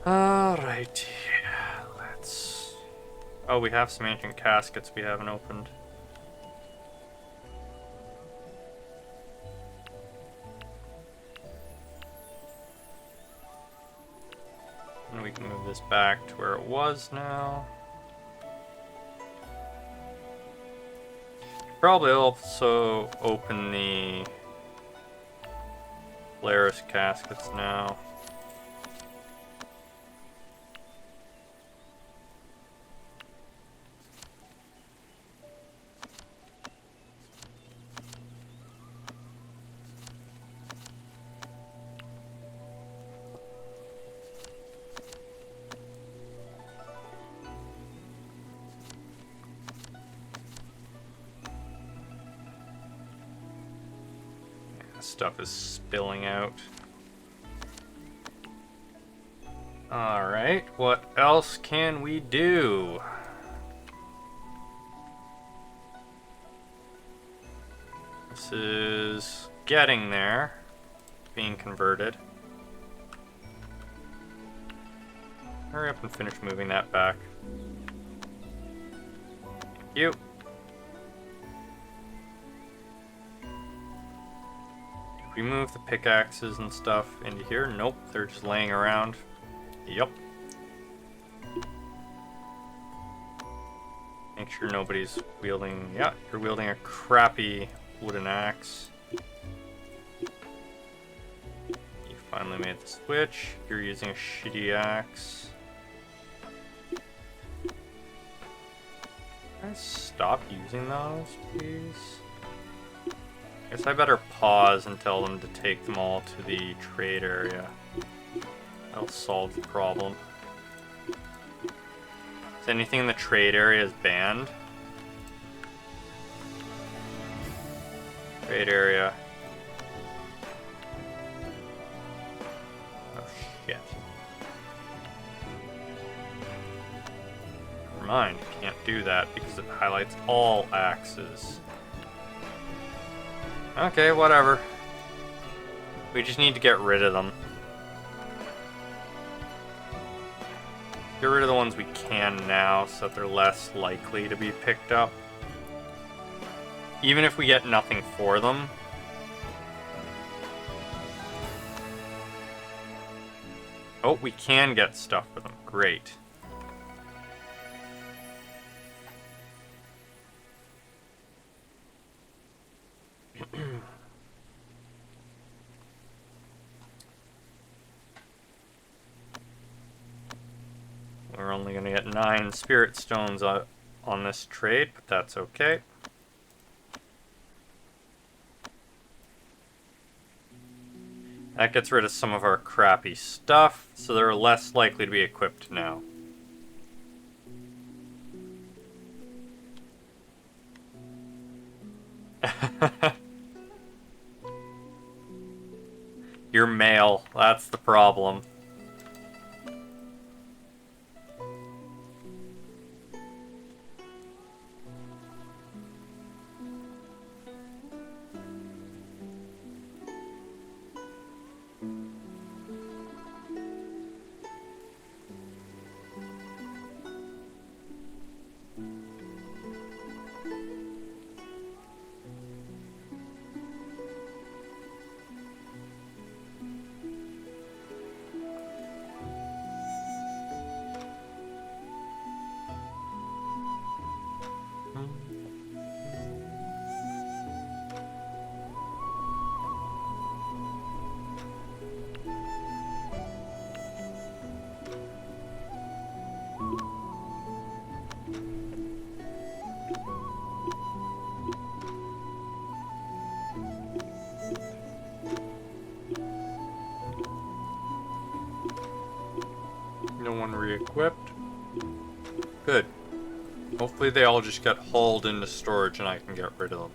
Alrighty, let's... Oh, we have some ancient caskets we haven't opened. And we can move this back to where it was now. Probably also open the Polaris caskets now. Stuff is spilling out. Alright, what else can we do? This is getting there, being converted. Hurry up and finish moving that back. Thank you. We move the pickaxes and stuff into here? Nope, they're just laying around. Yep. Make sure nobody's wielding... Yeah, you're wielding a crappy wooden axe. You finally made the switch. You're using a shitty axe. Can I stop using those, please? Guess I better pause and tell them to take them all to the trade area. That'll solve the problem. Is anything in the trade area is banned? Trade area. Oh shit. Never mind, can't do that because it highlights all axes. Okay, whatever. We just need to get rid of them. Get rid of the ones we can now so that they're less likely to be picked up. Even if we get nothing for them. Oh, we can get stuff for them. Great. We're only going to get 9 spirit stones on this trade, but that's okay. That gets rid of some of our crappy stuff, so they're less likely to be equipped now. You're male, that's the problem. one re-equipped. Good. Hopefully they all just get hauled into storage and I can get rid of them.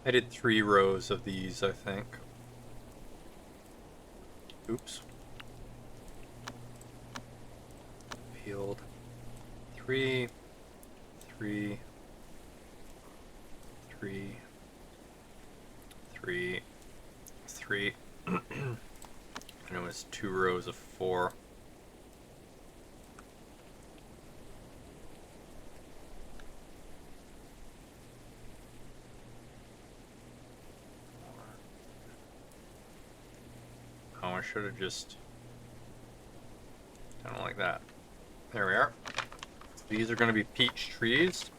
I did 3 rows of these, I think. Oops. Peeled. 3, 3, 3, 3, 3. And it was 2 rows of 4. Oh, I should have just done it like that. There we are. These are going to be peach trees.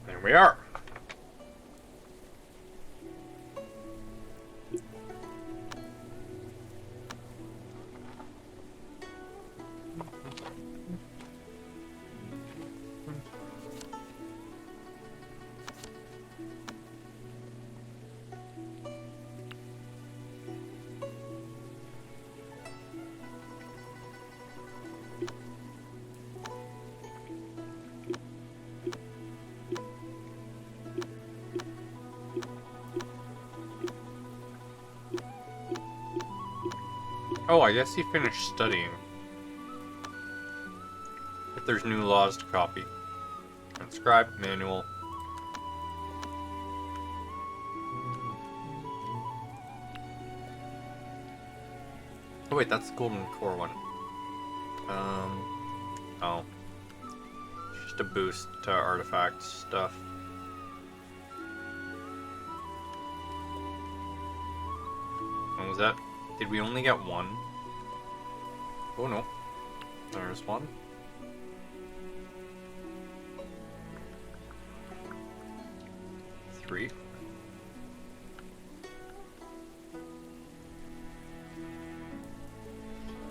There we are. Oh, I guess he finished studying. If there's new laws to copy. Transcribe, manual. Oh wait, that's the golden core one. Oh. Just a boost to artifact stuff. What was that? Did we only get one? Oh no. There's one. Three.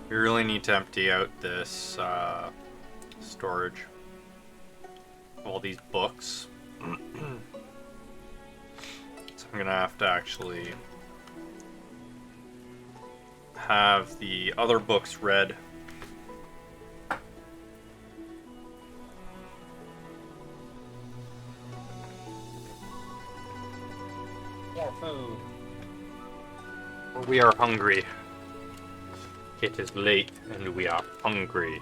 We really need to empty out this storage. All these books. So I'm gonna have to actually have the other books read. More food. We are hungry. It is late and we are hungry.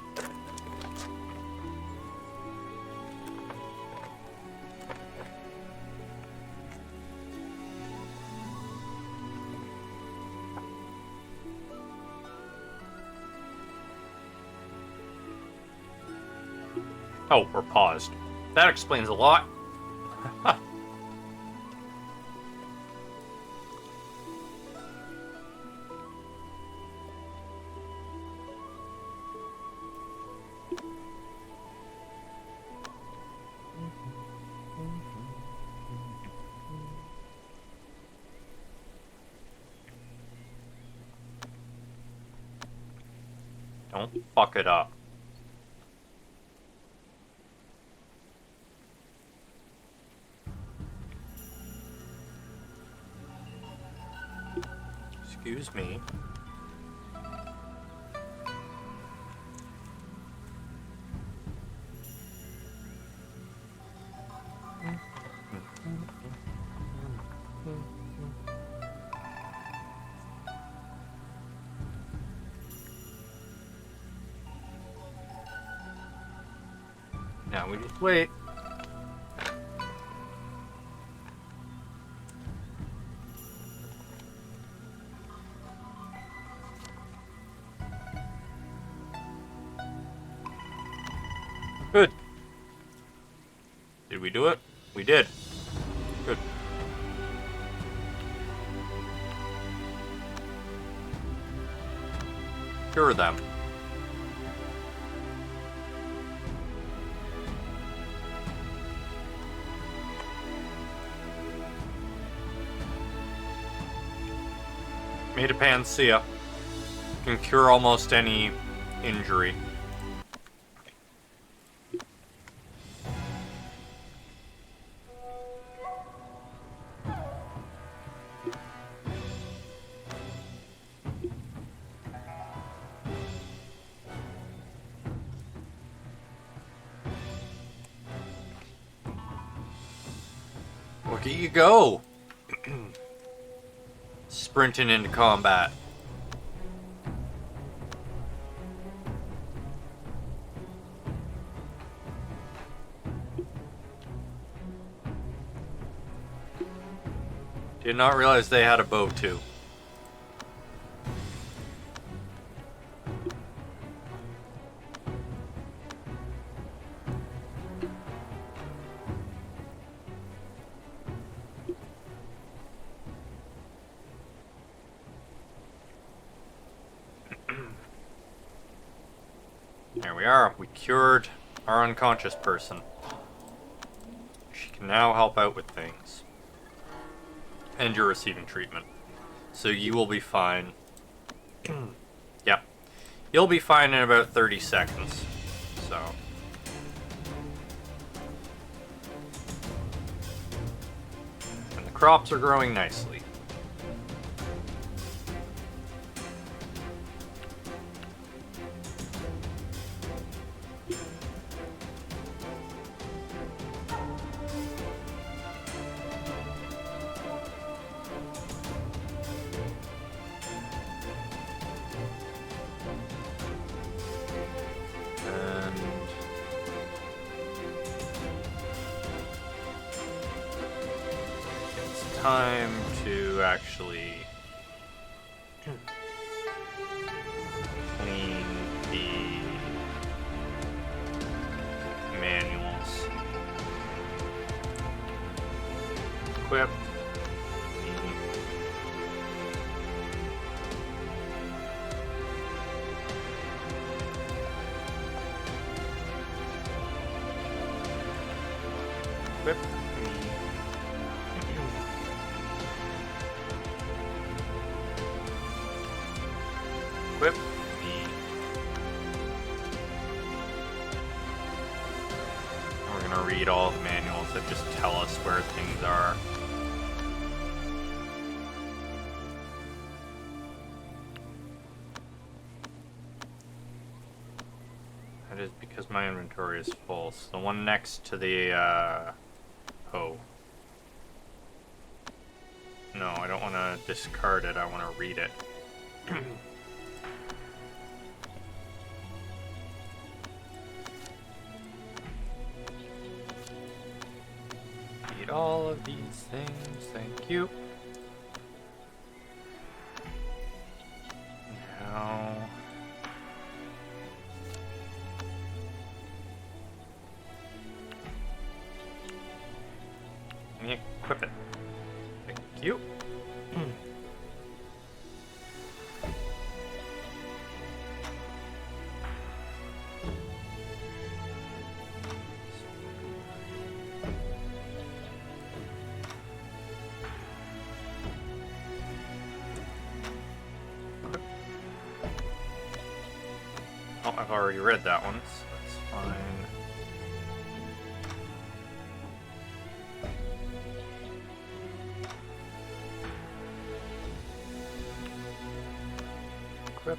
Oh, we're paused. That explains a lot. Don't fuck it up. Excuse me. Now we just wait. Good. Did we do it? We did. Good. Cure them. Made a panacea. Can cure almost any injury. Look at you go! Sprinting into combat. Did not realize they had a bow too. There we are. We cured our unconscious person. She can now help out with things. And you're receiving treatment. So you will be fine. Yeah. You'll be fine in about 30 seconds. So. And the crops are growing nicely. Time to actually clean the manuals. Equip. Equip. Equip me. And we're gonna read all the manuals that just tell us where things are. That is because my inventory is full. So the one next to the oh. No, I don't want to discard it. I want to read it. Eat all of these things, thank you. Now... No, I've already read that one, so that's fine. Equip.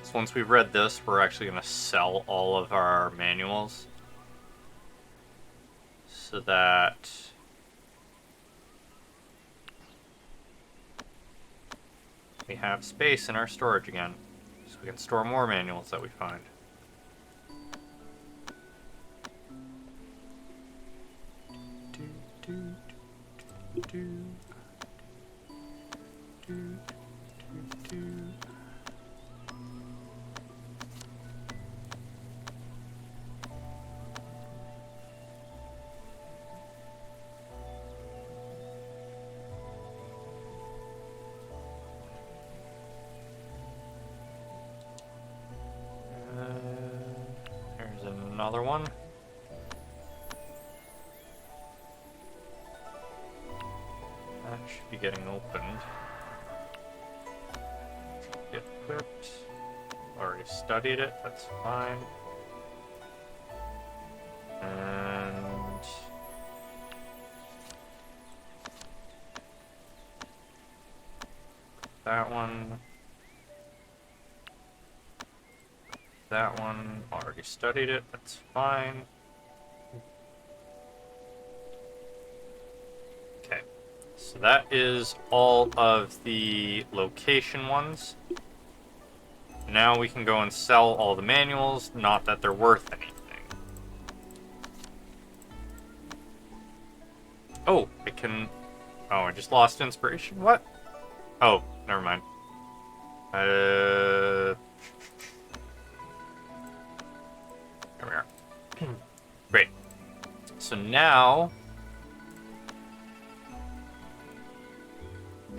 So once we've read this, we're actually going to sell all of our manuals. So that we have space in our storage again. So we can store more manuals that we find. There's another one. That should be getting opened. Get equipped. Already studied it, that's fine. And that one. That one, already studied it, that's fine. Okay, so that is all of the location ones. Now we can go and sell all the manuals, not that they're worth anything. Oh, I can... Oh, I just lost inspiration? What? Oh, never mind. There we are. Great. So now...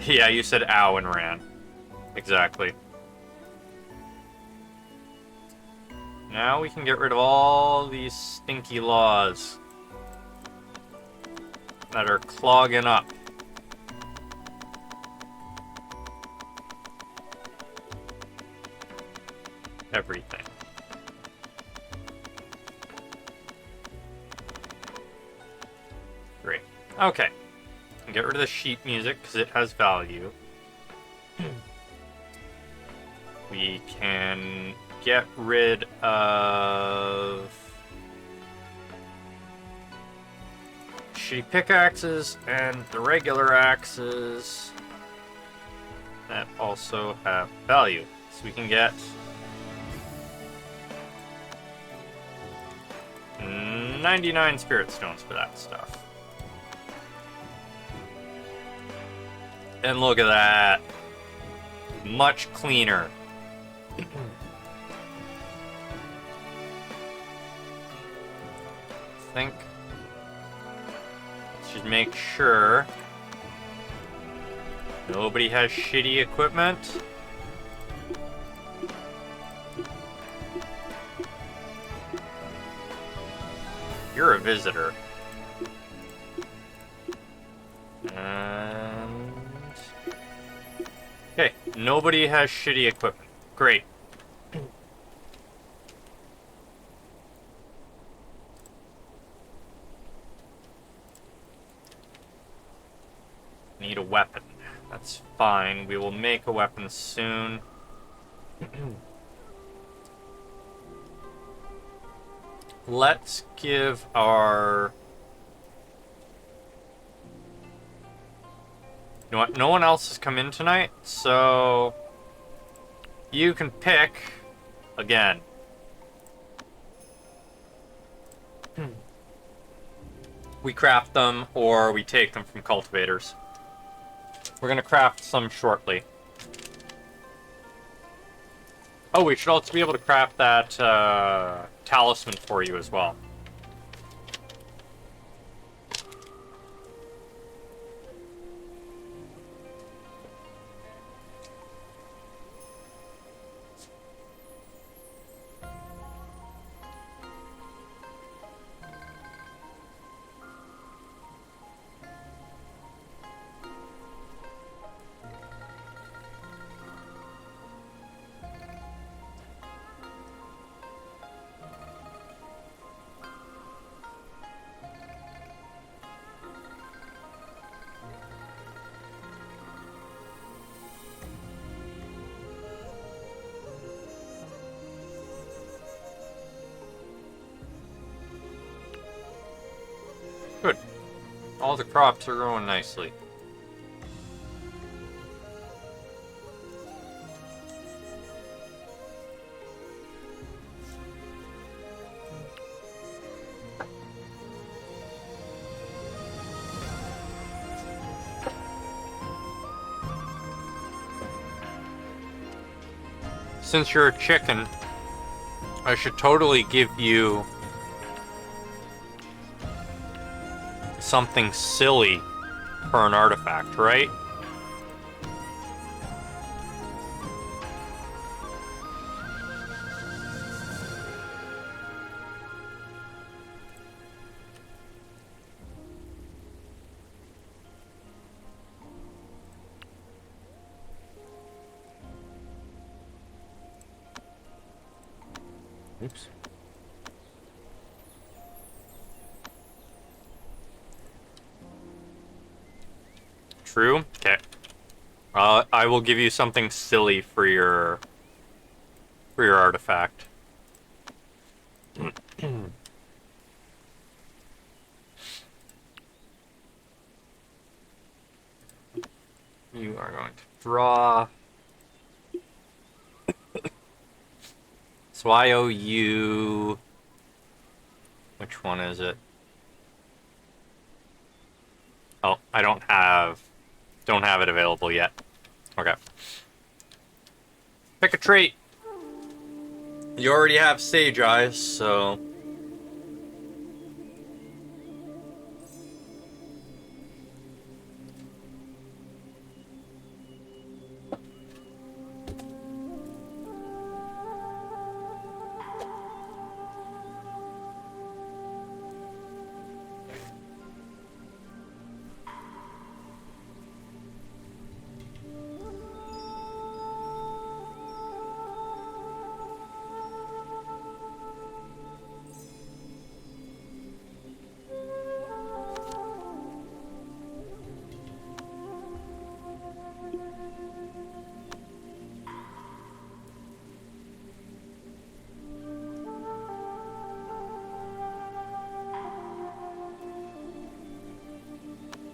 Yeah, you said ow and ran. Exactly. Now we can get rid of all these stinky laws that are clogging up. Everything. Great. Okay. Get rid of the sheet music because it has value. We can get rid of shitty pickaxes and the regular axes that also have value. So we can get 99 spirit stones for that stuff. And look at that. Much cleaner. I think let's just make sure nobody has shitty equipment. You're a visitor. And... Okay, nobody has shitty equipment. Great. Need a weapon. That's fine. We will make a weapon soon. Let's give our... You know what? No one else has come in tonight, so... You can pick... Again. We craft them, or we take them from cultivators. We're gonna craft some shortly. Oh, we should also be able to craft that talisman for you as well. Good. All the crops are growing nicely. Since you're a chicken, I should totally give you something silly for an artifact, right? Oops. True? Okay. I will give you something silly for your artifact. You are going to draw. So I owe you... Which one is it? Oh, I don't have it available yet. Okay. Pick a trait. You already have Sage Eyes, so...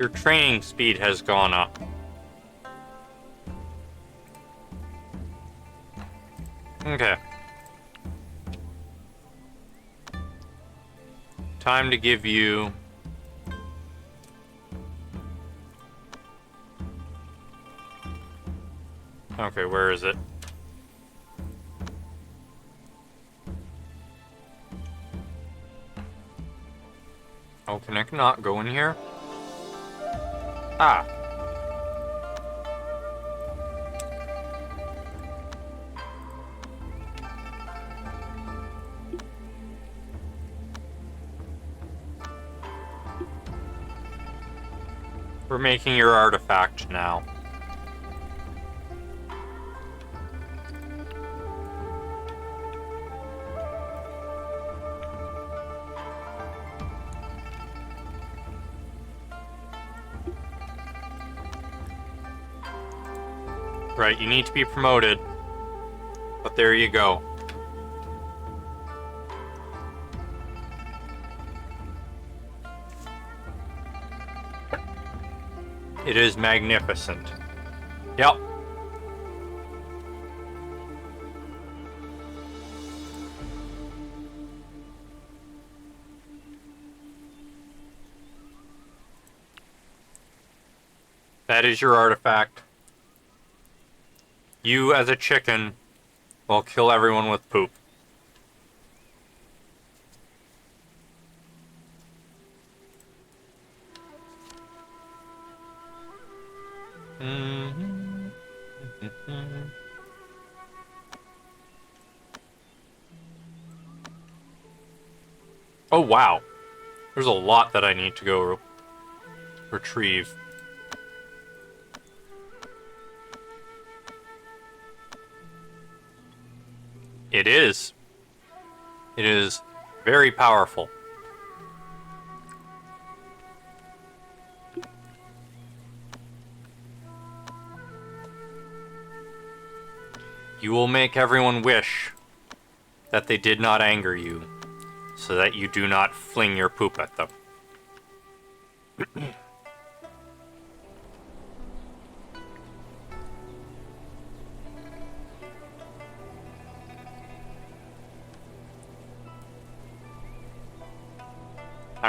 Your training speed has gone up. Okay. Time to give you... Okay, where is it? Oh, can I not go in here? Ah. We're making your artifact now. Right, you need to be promoted. But there you go. It is magnificent. Yep. That is your artifact. You, as a chicken, will kill everyone with poop. Oh, wow. There's a lot that I need to go retrieve. It is. It is very powerful. You will make everyone wish that they did not anger you, so that you do not fling your poop at them. I'm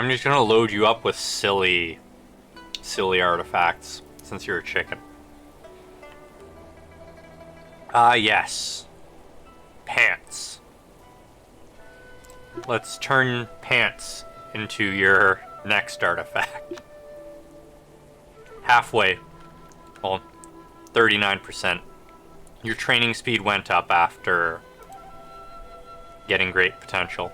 just gonna load you up with silly artifacts since you're a chicken. Yes. Pants. Let's turn pants into your next artifact. Halfway. Well, 39%. Your training speed went up after getting great potential.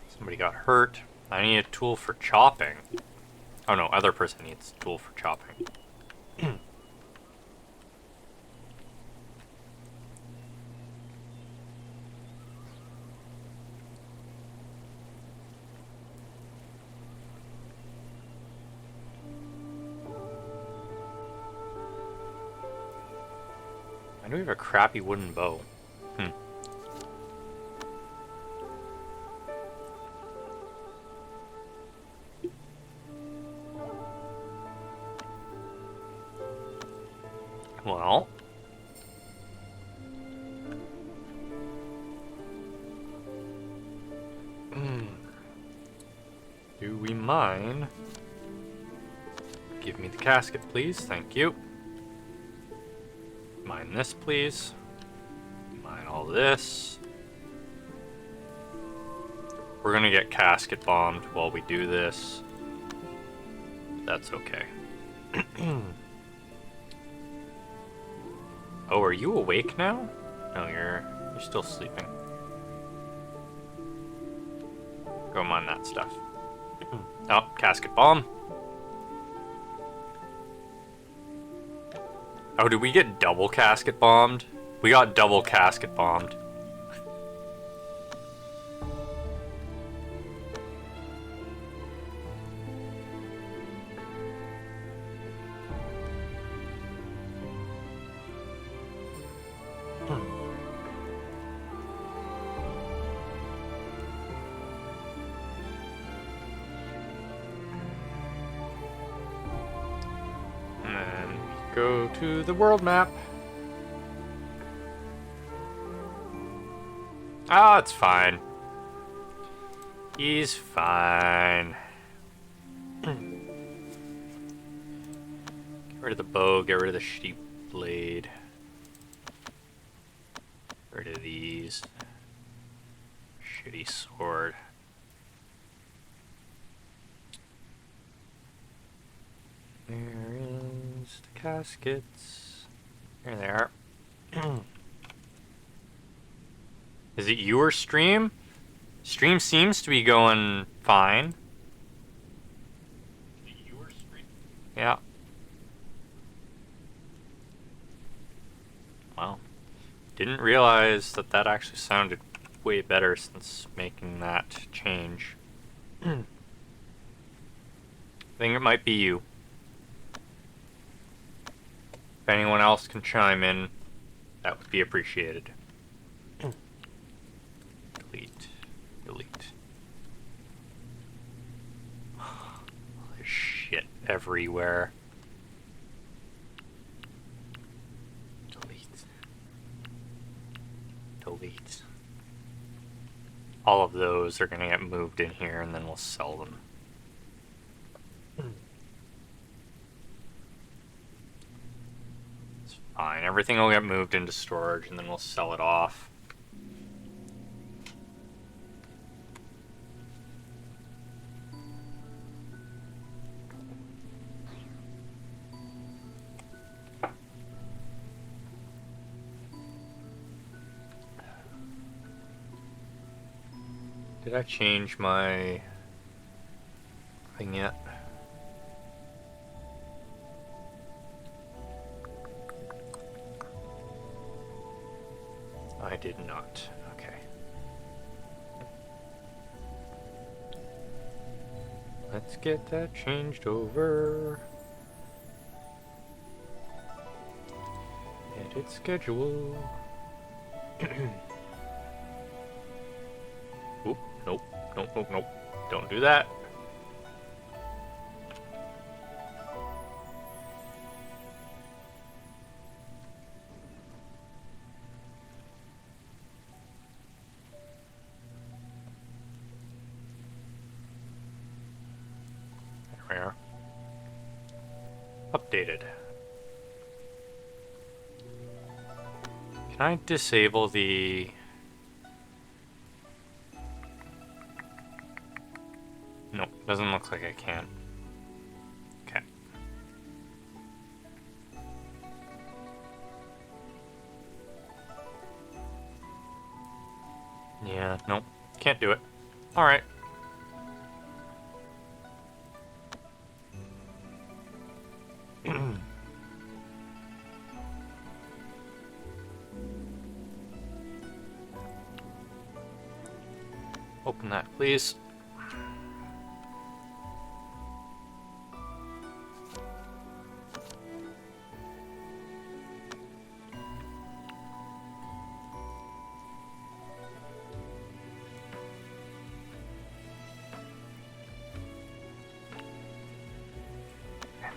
Somebody got hurt. I need a tool for chopping. Oh no, other person needs a tool for chopping. Why do we have a crappy wooden bow? Well. Do we mine? Give me the casket, please. Thank you. Mine this, please. Mine all this. We're gonna get casket bombed while we do this. That's okay. Oh, are you awake now? No, you're still sleeping. Go mine that stuff. Oh, casket bomb. Oh, did we get double casket bombed? We got double casket bombed. Go to the world map. Ah, it's fine. He's fine. Get rid of the bow, get rid of the shitty blade. Get rid of these. Shitty sword. There is the caskets. There they are. Is it you or stream? Stream seems to be going fine. Is it you or stream? Yeah. Wow. Didn't realize that that actually sounded way better since making that change. I think it might be you. If anyone else can chime in, that would be appreciated. Delete. Delete. There's shit everywhere. Delete. Delete. All of those are gonna get moved in here and then we'll sell them. Fine, everything will get moved into storage and then we'll sell it off. Did I change my thing yet? I did not. Okay. Let's get that changed over. Get Updated schedule. Oop, nope, nope, nope, nope. Don't do that. There we are. Updated. Can I disable the... No, doesn't look like I can. Okay. Yeah, nope. Can't do it. Alright. Open that, please.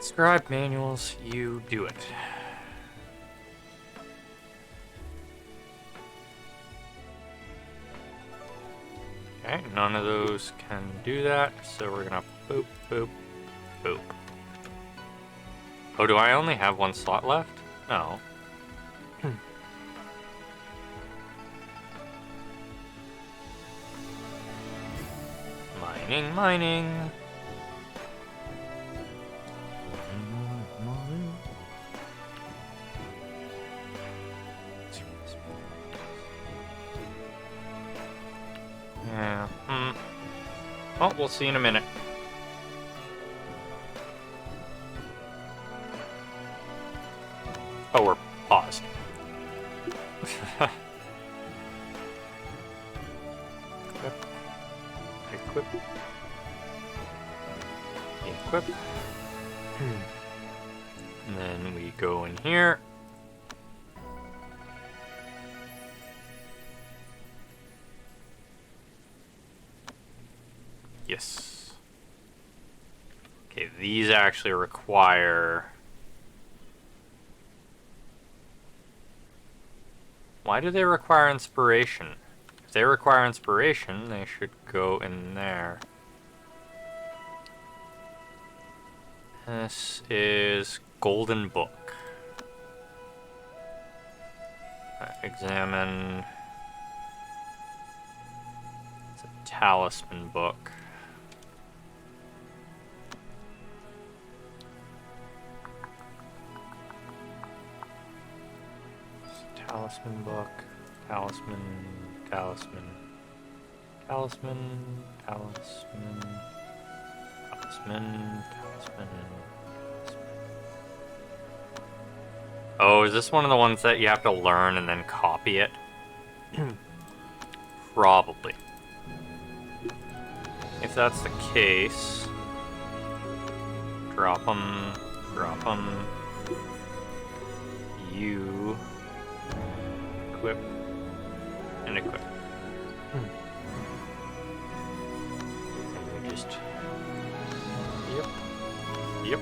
Scribe manuals, you do it. Okay, none of those can do that, so we're gonna boop, boop, boop. Oh, do I only have one slot left? No. Mining, mining. Yeah, Oh, we'll see in a minute. Oh, we're paused. Equip. Equip. And then we go in here. Yes. Okay, these actually require... Why do they require inspiration? If they require inspiration, they should go in there. This is Golden Book. Examine. It's a Talisman book. Talisman book. Talisman. Talisman. Talisman. Talisman. Talisman. Talisman. Oh, is this one of the ones that you have to learn and then copy it? Probably. If that's the case, drop them, drop them. You equip and equip. And we just, yep.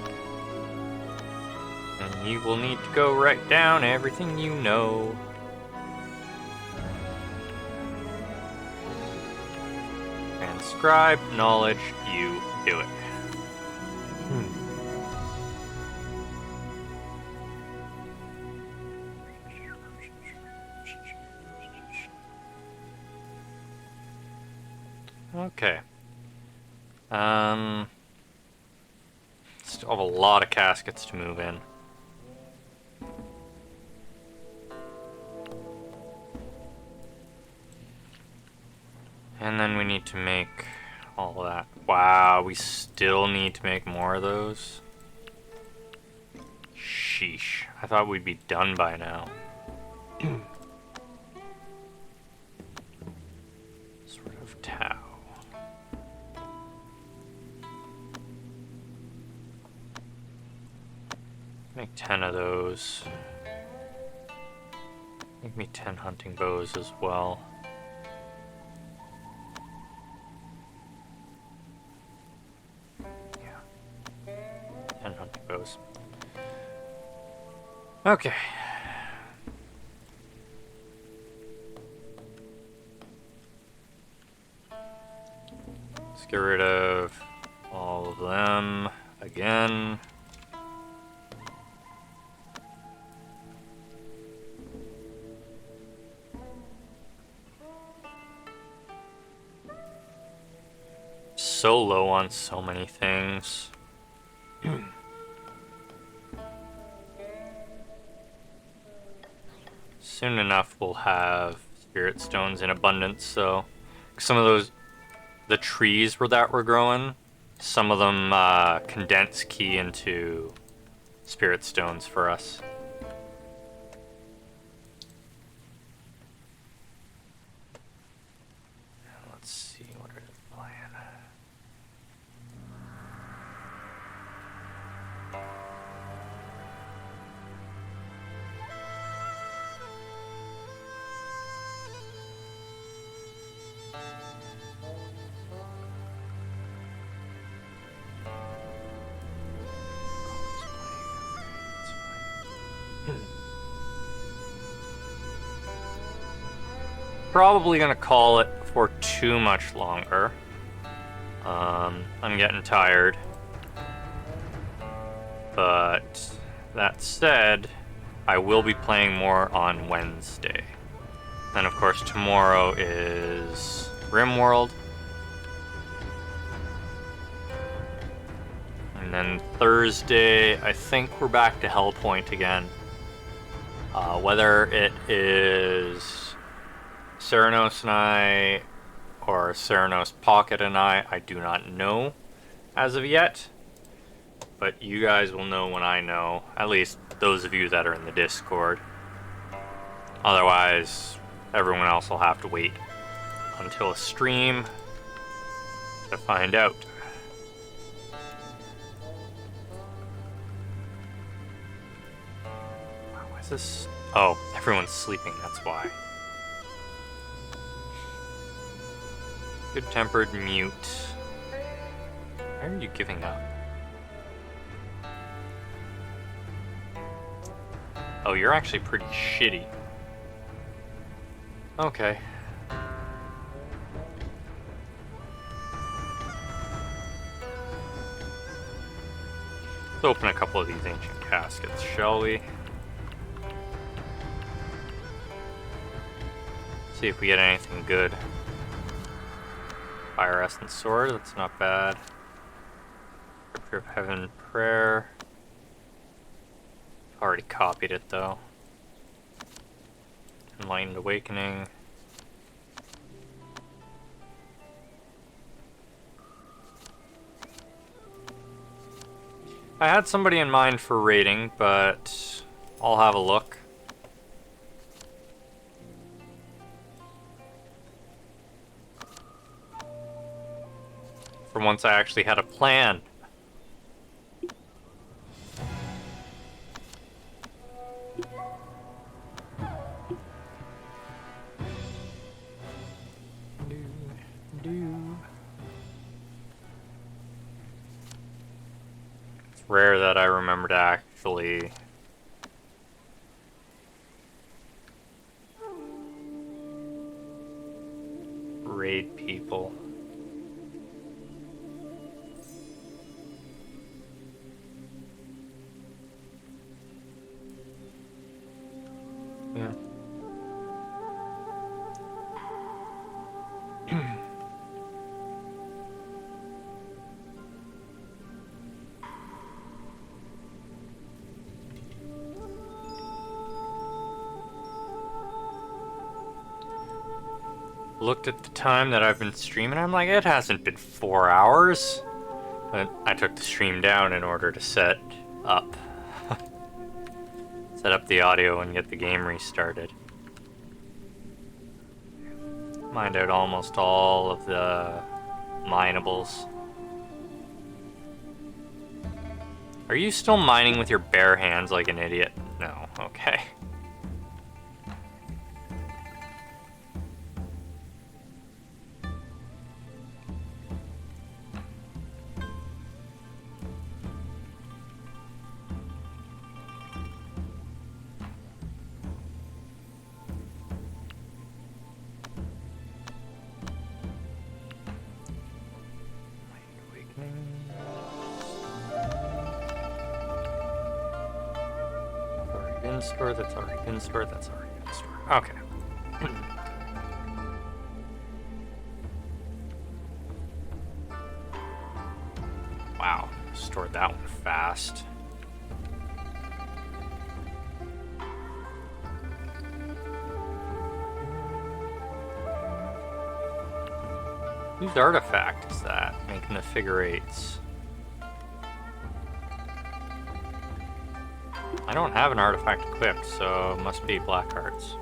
And you will need to go write down everything you know. And scribe knowledge, you do it. Okay. Still have a lot of caskets to move in. And then we need to make all that. Wow, we still need to make more of those? Sheesh. I thought we'd be done by now. Sort of Tau. Make 10 of those. Give me 10 hunting bows as well. Yeah. 10 hunting bows. Okay. Let's get rid of all of them again. So low on so many things. Soon enough we'll have spirit stones in abundance, so some of those, the trees that were growing, some of them condense key into spirit stones for us. Let's see, what are the plan? Probably gonna call it for too much longer. I'm getting tired. But that said, I will be playing more on Wednesday. And of course tomorrow is Rimworld. And then Thursday, I think we're back to Hellpoint again. Whether it is Ceranos and I, or Ceranos Pocket and I do not know as of yet. But you guys will know when I know, at least those of you that are in the Discord. Otherwise, everyone else will have to wait until a stream to find out. Why is this? Oh, everyone's sleeping, that's why. Good-tempered mute. Why are you giving up? Oh, you're actually pretty shitty. Okay. Let's open a couple of these ancient caskets, shall we? See if we get anything good. Fire Essence Sword, that's not bad. Scripture of Heaven Prayer. Already copied it though. Enlightened Awakening. I had somebody in mind for raiding, but I'll have a look. For once I actually had a plan. It's rare that I remember to actually raid people. Yeah. Looked at the time that I've been streaming, I'm like, it hasn't been 4 hours. But I took the stream down in order to set up the audio and get the game restarted. Mined out almost all of the minables. Are you still mining with your bare hands like an idiot? No, okay. in-store, that's already in-store, that's already in-store. Okay. Wow, stored that one fast. Whose artifact is that? Making the figure eights. I don't have an artifact equipped, so it must be Blackheart's.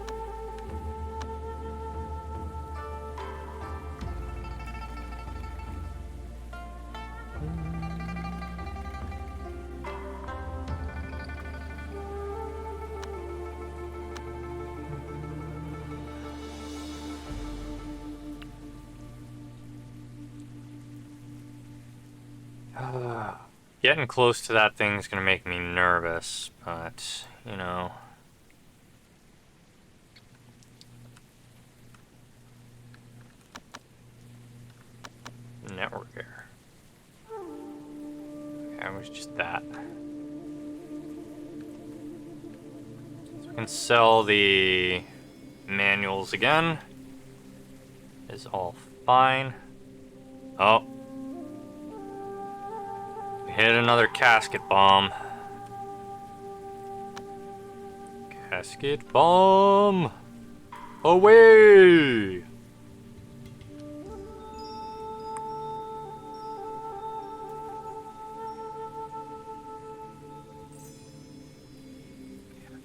Getting close to that thing's gonna make me nervous, but, you know. Network error. Okay, it was just that. So we can sell the manuals again. Is all fine. Oh. Hit another casket bomb. Casket bomb! Away!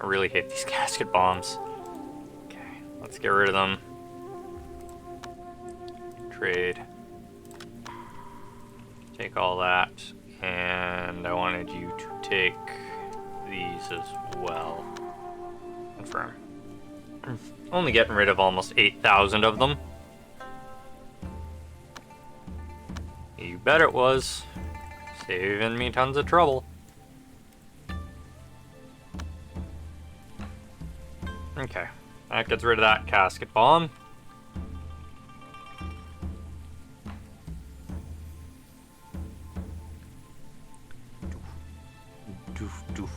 I really hate these casket bombs. Okay, let's get rid of them. Trade. Take all that. And I wanted you to take these as well. Confirm. Only getting rid of almost 8,000 of them. You bet it was. Saving me tons of trouble. Okay, that gets rid of that casket bomb. Doof, doof.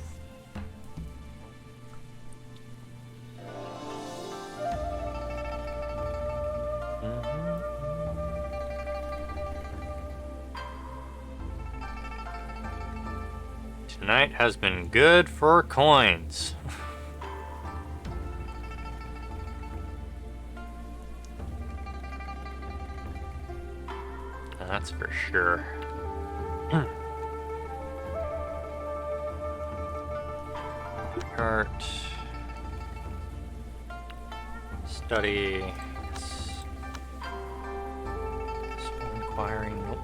Tonight has been good for coins. That's for sure. Art. Study. Yes. Inquiring. Nope.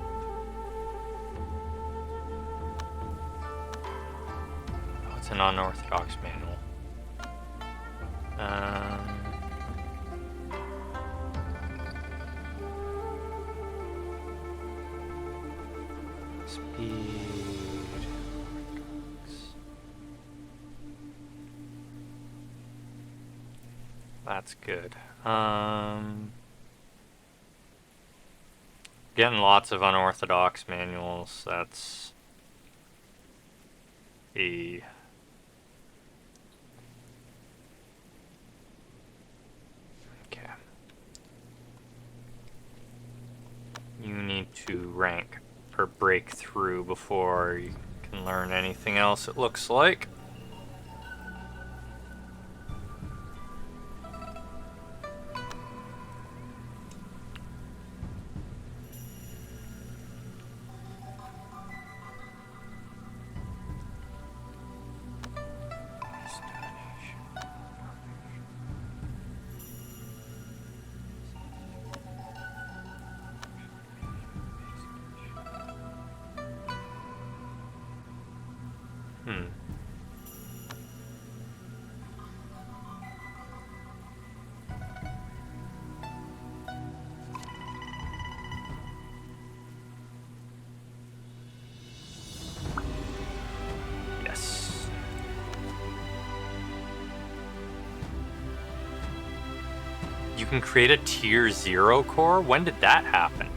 Oh, it's an unorthodox manual. Speed. That's good. Getting lots of unorthodox manuals. That's a okay. You need to rank or break through before you can learn anything else, it looks like. Yes. You can create a tier 0 core? When did that happen?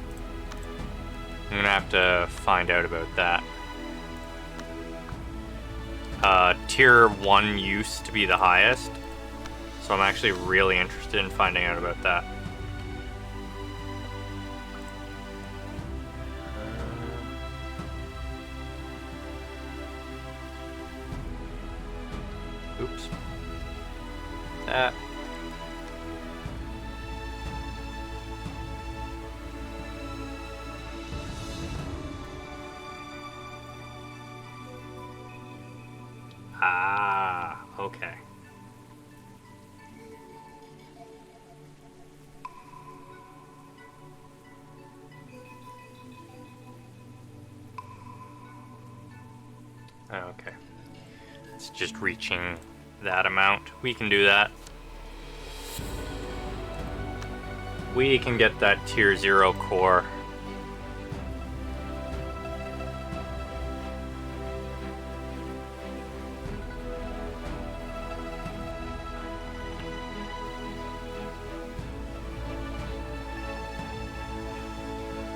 I'm gonna have to find out about that. Tier 1 used to be the highest, so I'm actually really interested in finding out about that. Oops. That. Ah, okay. Okay. It's just reaching that amount. We can do that. We can get that tier 0 core.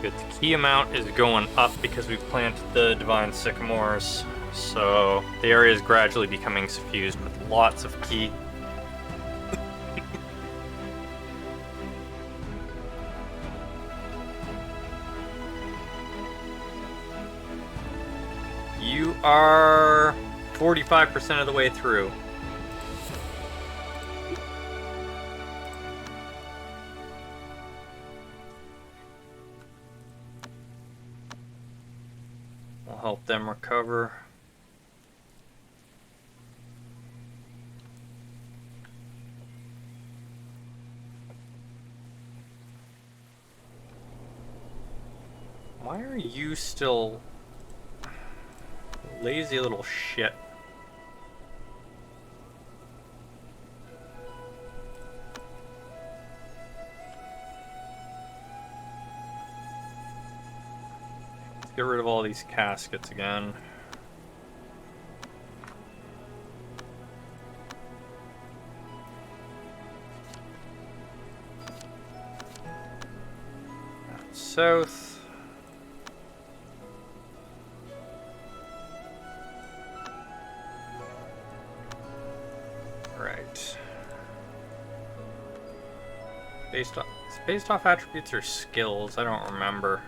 Good. The key amount is going up because we planted the divine sycamores. So the area is gradually becoming suffused with lots of key. You are 45% of the way through. We'll help them recover. Why are you still lazy little shit? Let's get rid of all these caskets again. South. Right. Based off attributes or skills, I don't remember.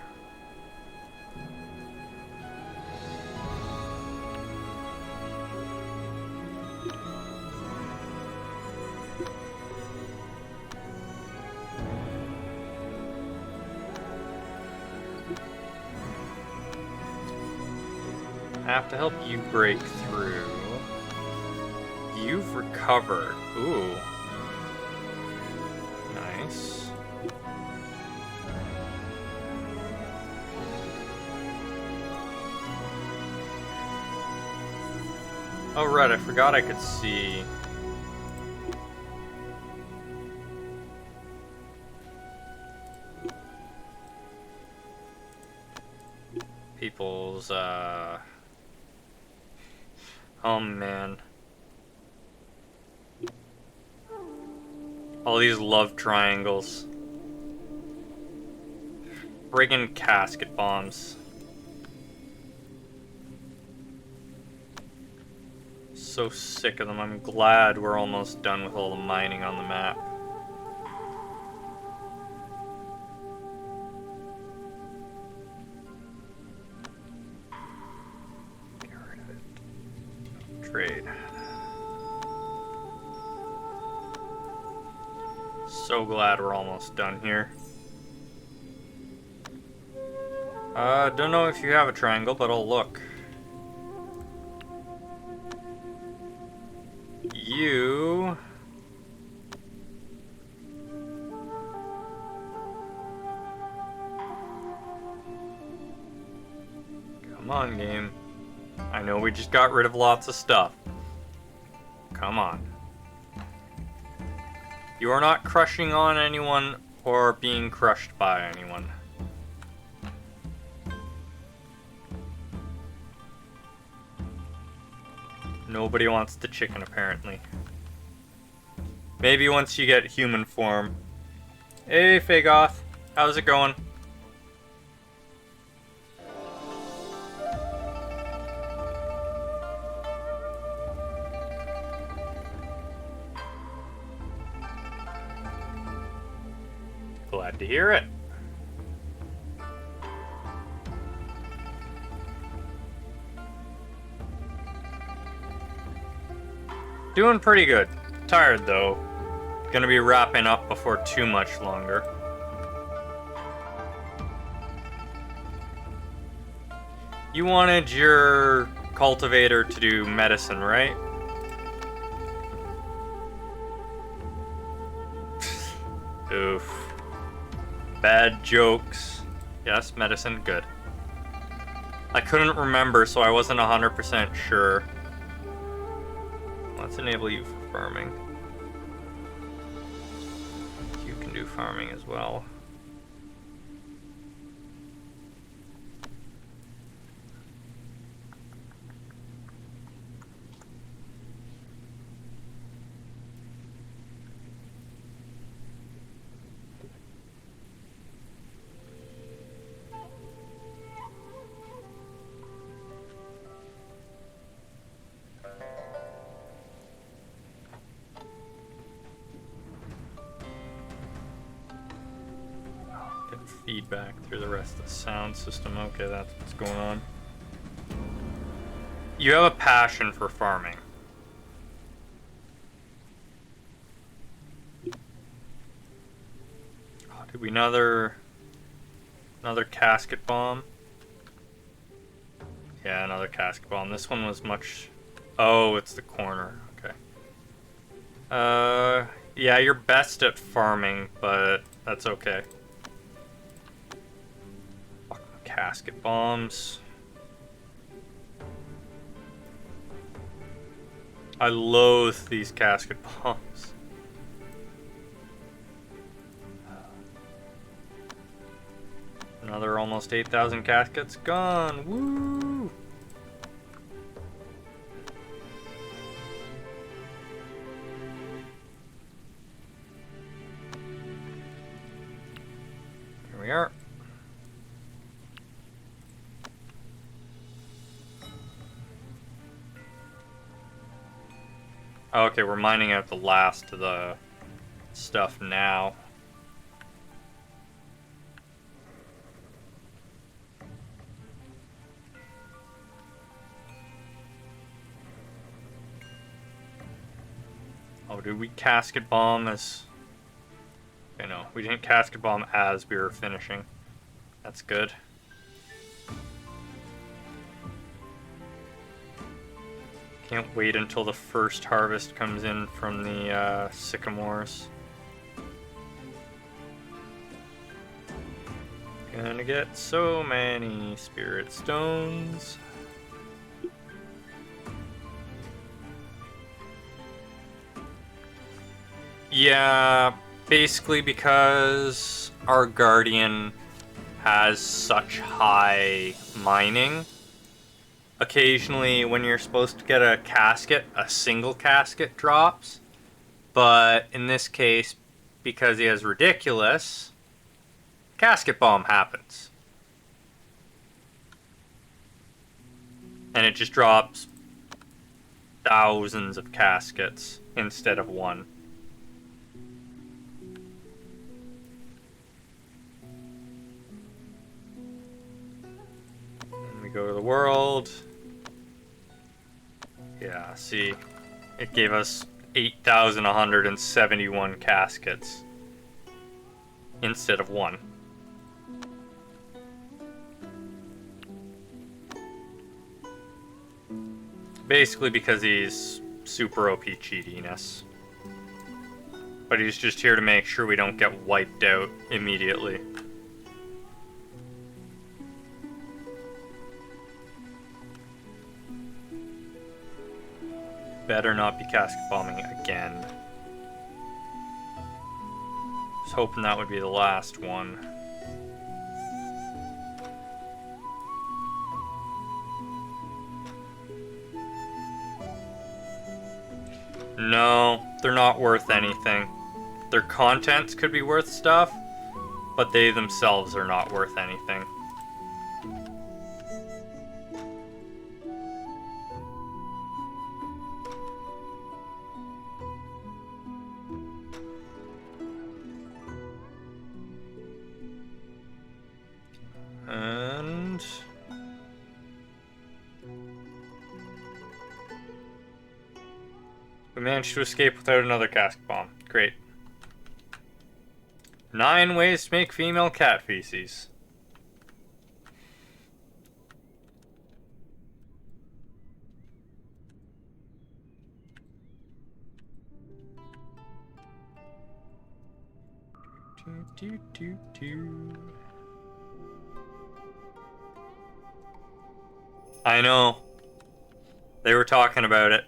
I have to help you break through. You've recovered. Ooh. Nice. Oh, right, I forgot I could see. People's, oh, man. All these love triangles. Friggin' casket bombs. So sick of them. I'm glad we're almost done with all the mining on the map. Get rid of it. Trade. So glad we're almost done here. Don't know if you have a triangle, but I'll look. You... Come on, game. I know we just got rid of lots of stuff. Come on. You are not crushing on anyone or being crushed by anyone. Nobody wants the chicken, apparently. Maybe once you get human form. Hey, Fagoth. How's it going? Glad to hear it. Doing pretty good. Tired though. Gonna be wrapping up before too much longer. You wanted your cultivator to do medicine, right? Oof. Bad jokes. Yes, medicine, good. I couldn't remember, so I wasn't 100% sure. Let's enable you for farming. You can do farming as well. Feedback through the rest of the sound system. Okay, that's what's going on. You have a passion for farming. Oh, did we another casket bomb? Yeah, another casket bomb. This one was much... Oh, it's the corner. Okay. Yeah, you're best at farming, but that's okay. Casket bombs. I loathe these casket bombs. Another almost 8,000 caskets gone. Woo! Here we are. Okay, we're mining out the last of the stuff now. Oh, did we casket bomb as... Okay, no, we didn't casket bomb as we were finishing. That's good. Can't wait until the first harvest comes in from the sycamores. Gonna get so many spirit stones. Yeah, basically because our guardian has such high mining. Occasionally, when you're supposed to get a casket, a single casket drops. But in this case, because he has ridiculous, casket bomb happens. And it just drops thousands of caskets instead of one. And we go to the world. Yeah, see, it gave us 8,171 caskets instead of one. Basically because he's super OP cheatiness. But he's just here to make sure we don't get wiped out immediately. Better not be casket bombing again. Just hoping that would be the last one. No, they're not worth anything. Their contents could be worth stuff, but they themselves are not worth anything. We managed to escape without another cask bomb. Great. 9 ways to make female cat feces. I know. They were talking about it.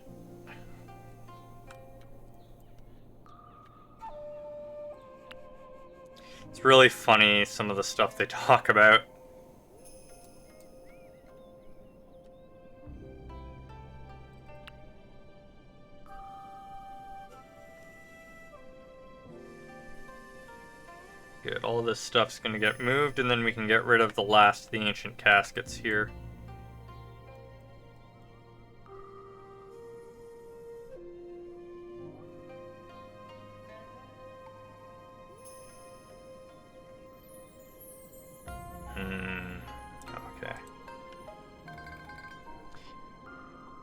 It's really funny, some of the stuff they talk about. Good, all this stuff's gonna get moved, and then we can get rid of the last of the ancient caskets here. Okay.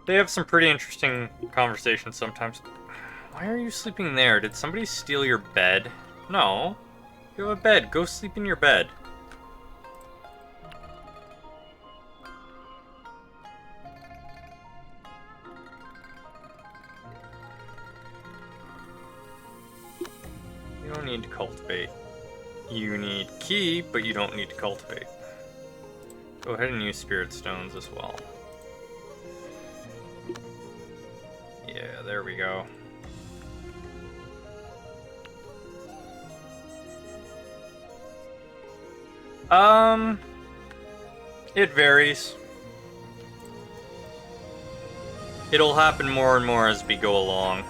They have some pretty interesting conversations sometimes. Why are you sleeping there? Did somebody steal your bed? No. You have a bed. Go sleep in your bed. You don't need to cultivate. You need key, but you don't need to cultivate. Go ahead and use spirit stones as well. Yeah, there we go. It varies. It'll happen more and more as we go along.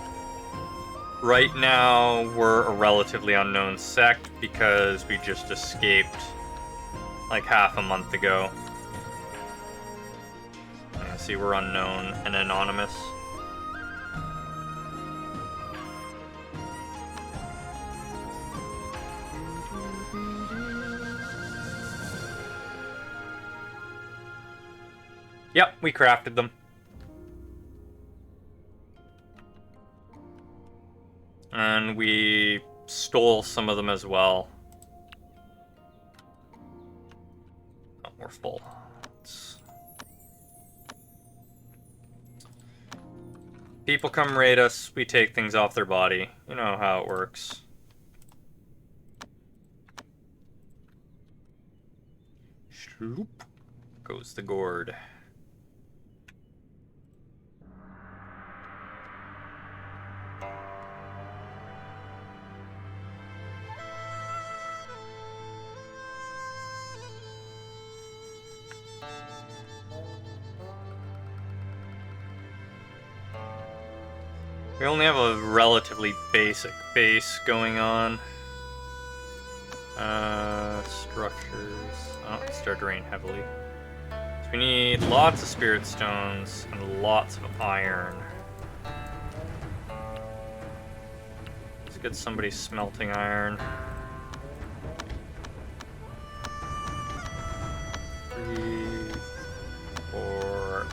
Right now, we're a relatively unknown sect because we just escaped like half a month ago. See, we're unknown and anonymous. Yep, we crafted them. And we stole some of them as well. Oh, we're full. People come raid us, we take things off their body. You know how it works. Shoop. Goes the gourd. We only have a relatively basic base going on. Structures. Oh, it's started to rain heavily. So we need lots of spirit stones and lots of iron. Let's get somebody smelting iron. 3, 4,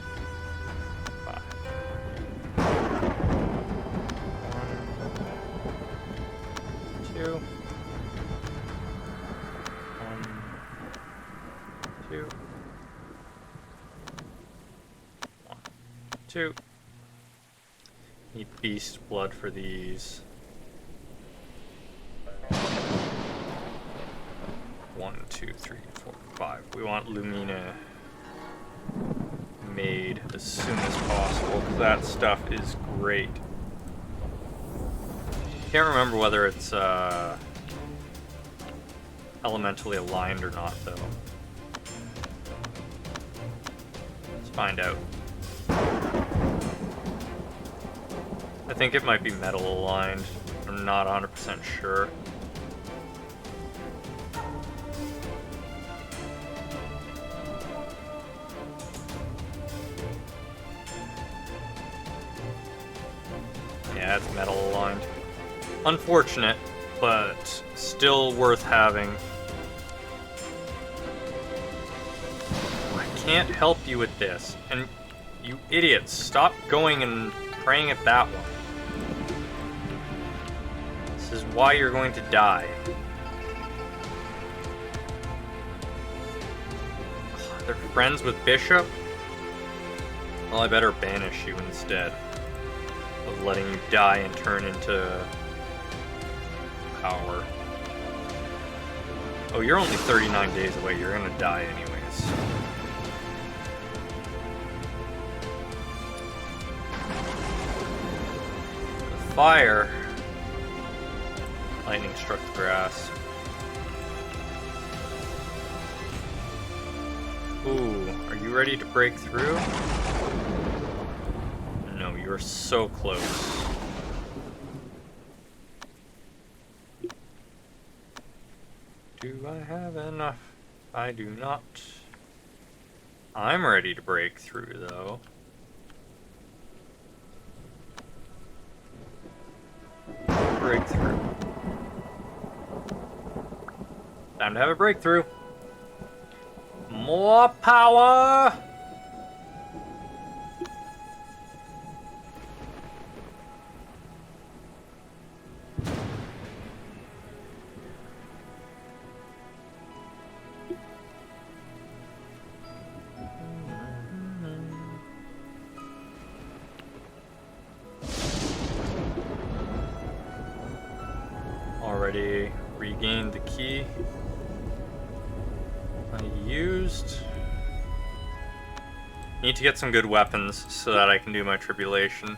5. 2. 1, 2. 1, 2. Need beast blood for these. 1, 2, 3, 4, 5. We want Lumina made as soon as possible, because that stuff is great. Can't remember whether it's elementally aligned or not, though. Let's find out. I think it might be metal aligned. I'm not 100% sure. Yeah, it's metal aligned. Unfortunate, but still worth having. I can't help you with this. And you idiots, stop going and praying at that one. This is why you're going to die. They're friends with Bishop? Well, I better banish you instead of letting you die and turn into power. Oh, you're only 39 days away. You're gonna die anyways. The fire. Lightning struck the grass. Ooh, are you ready to break through? No, you're so close. Do I have enough? I do not. I'm ready to break through, though. Breakthrough. Time to have a breakthrough. More power! Already regained the key I used. Need to get some good weapons so that I can do my tribulation.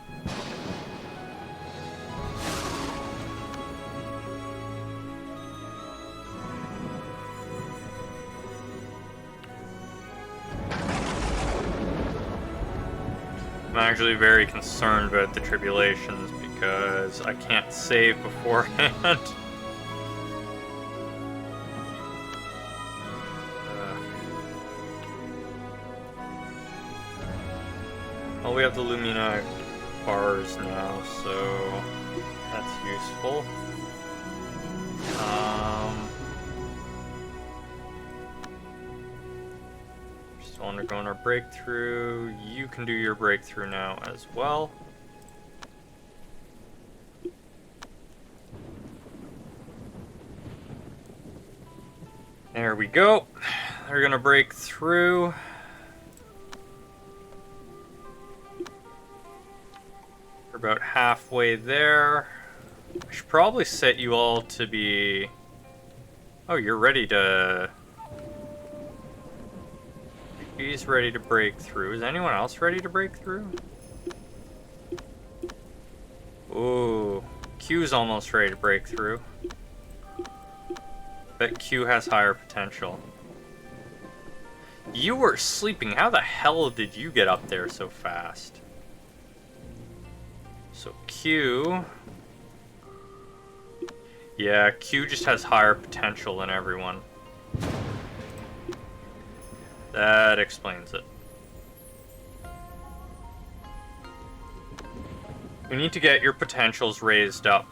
I'm actually very concerned about the tribulations because I can't save beforehand. Well, we have the Lumina bars now, so that's useful. Still undergoing our breakthrough. You can do your breakthrough now as well. There we go. They're gonna break through. We're about halfway there. I should probably set you all to be... Oh, you're ready to... He's ready to break through. Is anyone else ready to break through? Ooh. Q's almost ready to break through. Bet Q has higher potential. You were sleeping. How the hell did you get up there so fast? So Q... Yeah, Q just has higher potential than everyone. That explains it. We need to get your potentials raised up.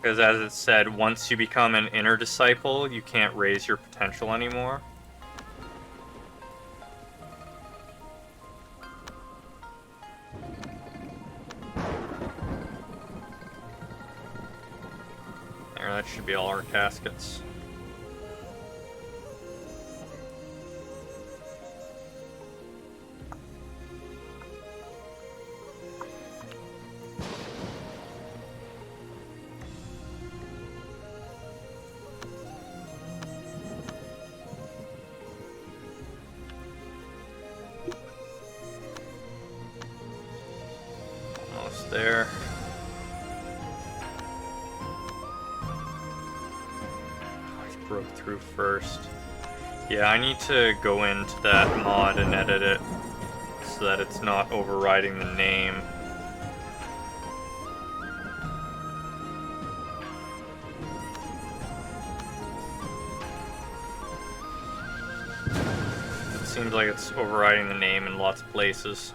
Because as it said, once you become an inner disciple, you can't raise your potential anymore. There, that should be all our caskets. Almost there. Broke through first. Yeah, I need to go into that mod and edit it so that it's not overriding the name. It seems like it's overriding the name in lots of places.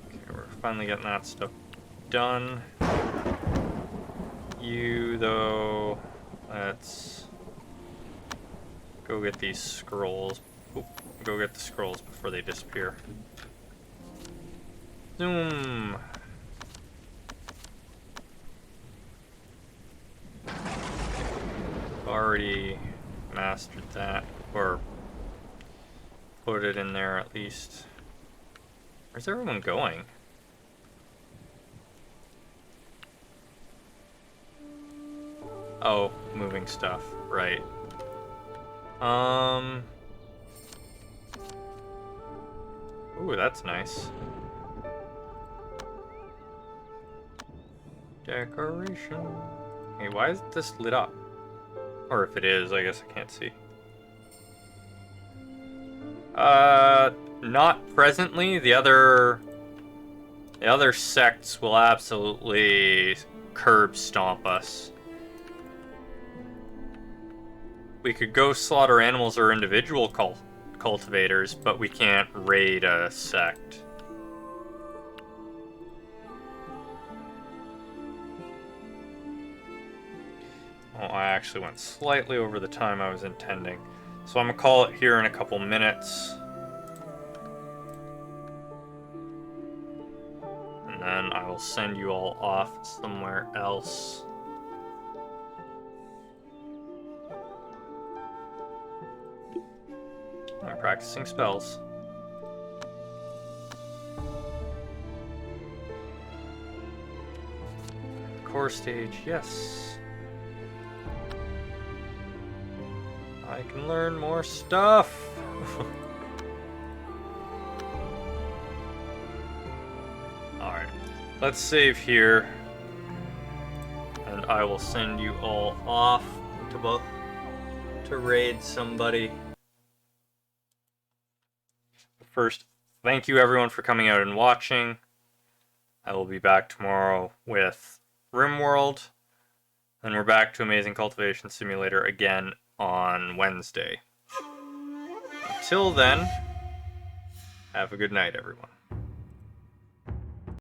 Okay, we're finally getting that stuff done. You, though, let's go get these scrolls. Oop, go get the scrolls before they disappear. Zoom. Already mastered that, or put it in there at least. Where's everyone going? Oh, moving stuff, right. Ooh, that's nice. Decoration. Hey, why is this lit up? Or if it is, I guess I can't see. Not presently. The other sects will absolutely curb stomp us. We could go slaughter animals or individual cultivators, but we can't raid a sect. Oh, I actually went slightly over the time I was intending. So I'm gonna call it here in a couple minutes. And then I will send you all off somewhere else. I'm practicing spells. Core stage, yes. I can learn more stuff. Alright, let's save here. And I will send you all off to raid somebody. First, thank you everyone for coming out and watching. I will be back tomorrow with Rimworld. And we're back to Amazing Cultivation Simulator again on Wednesday. Until then, have a good night, everyone.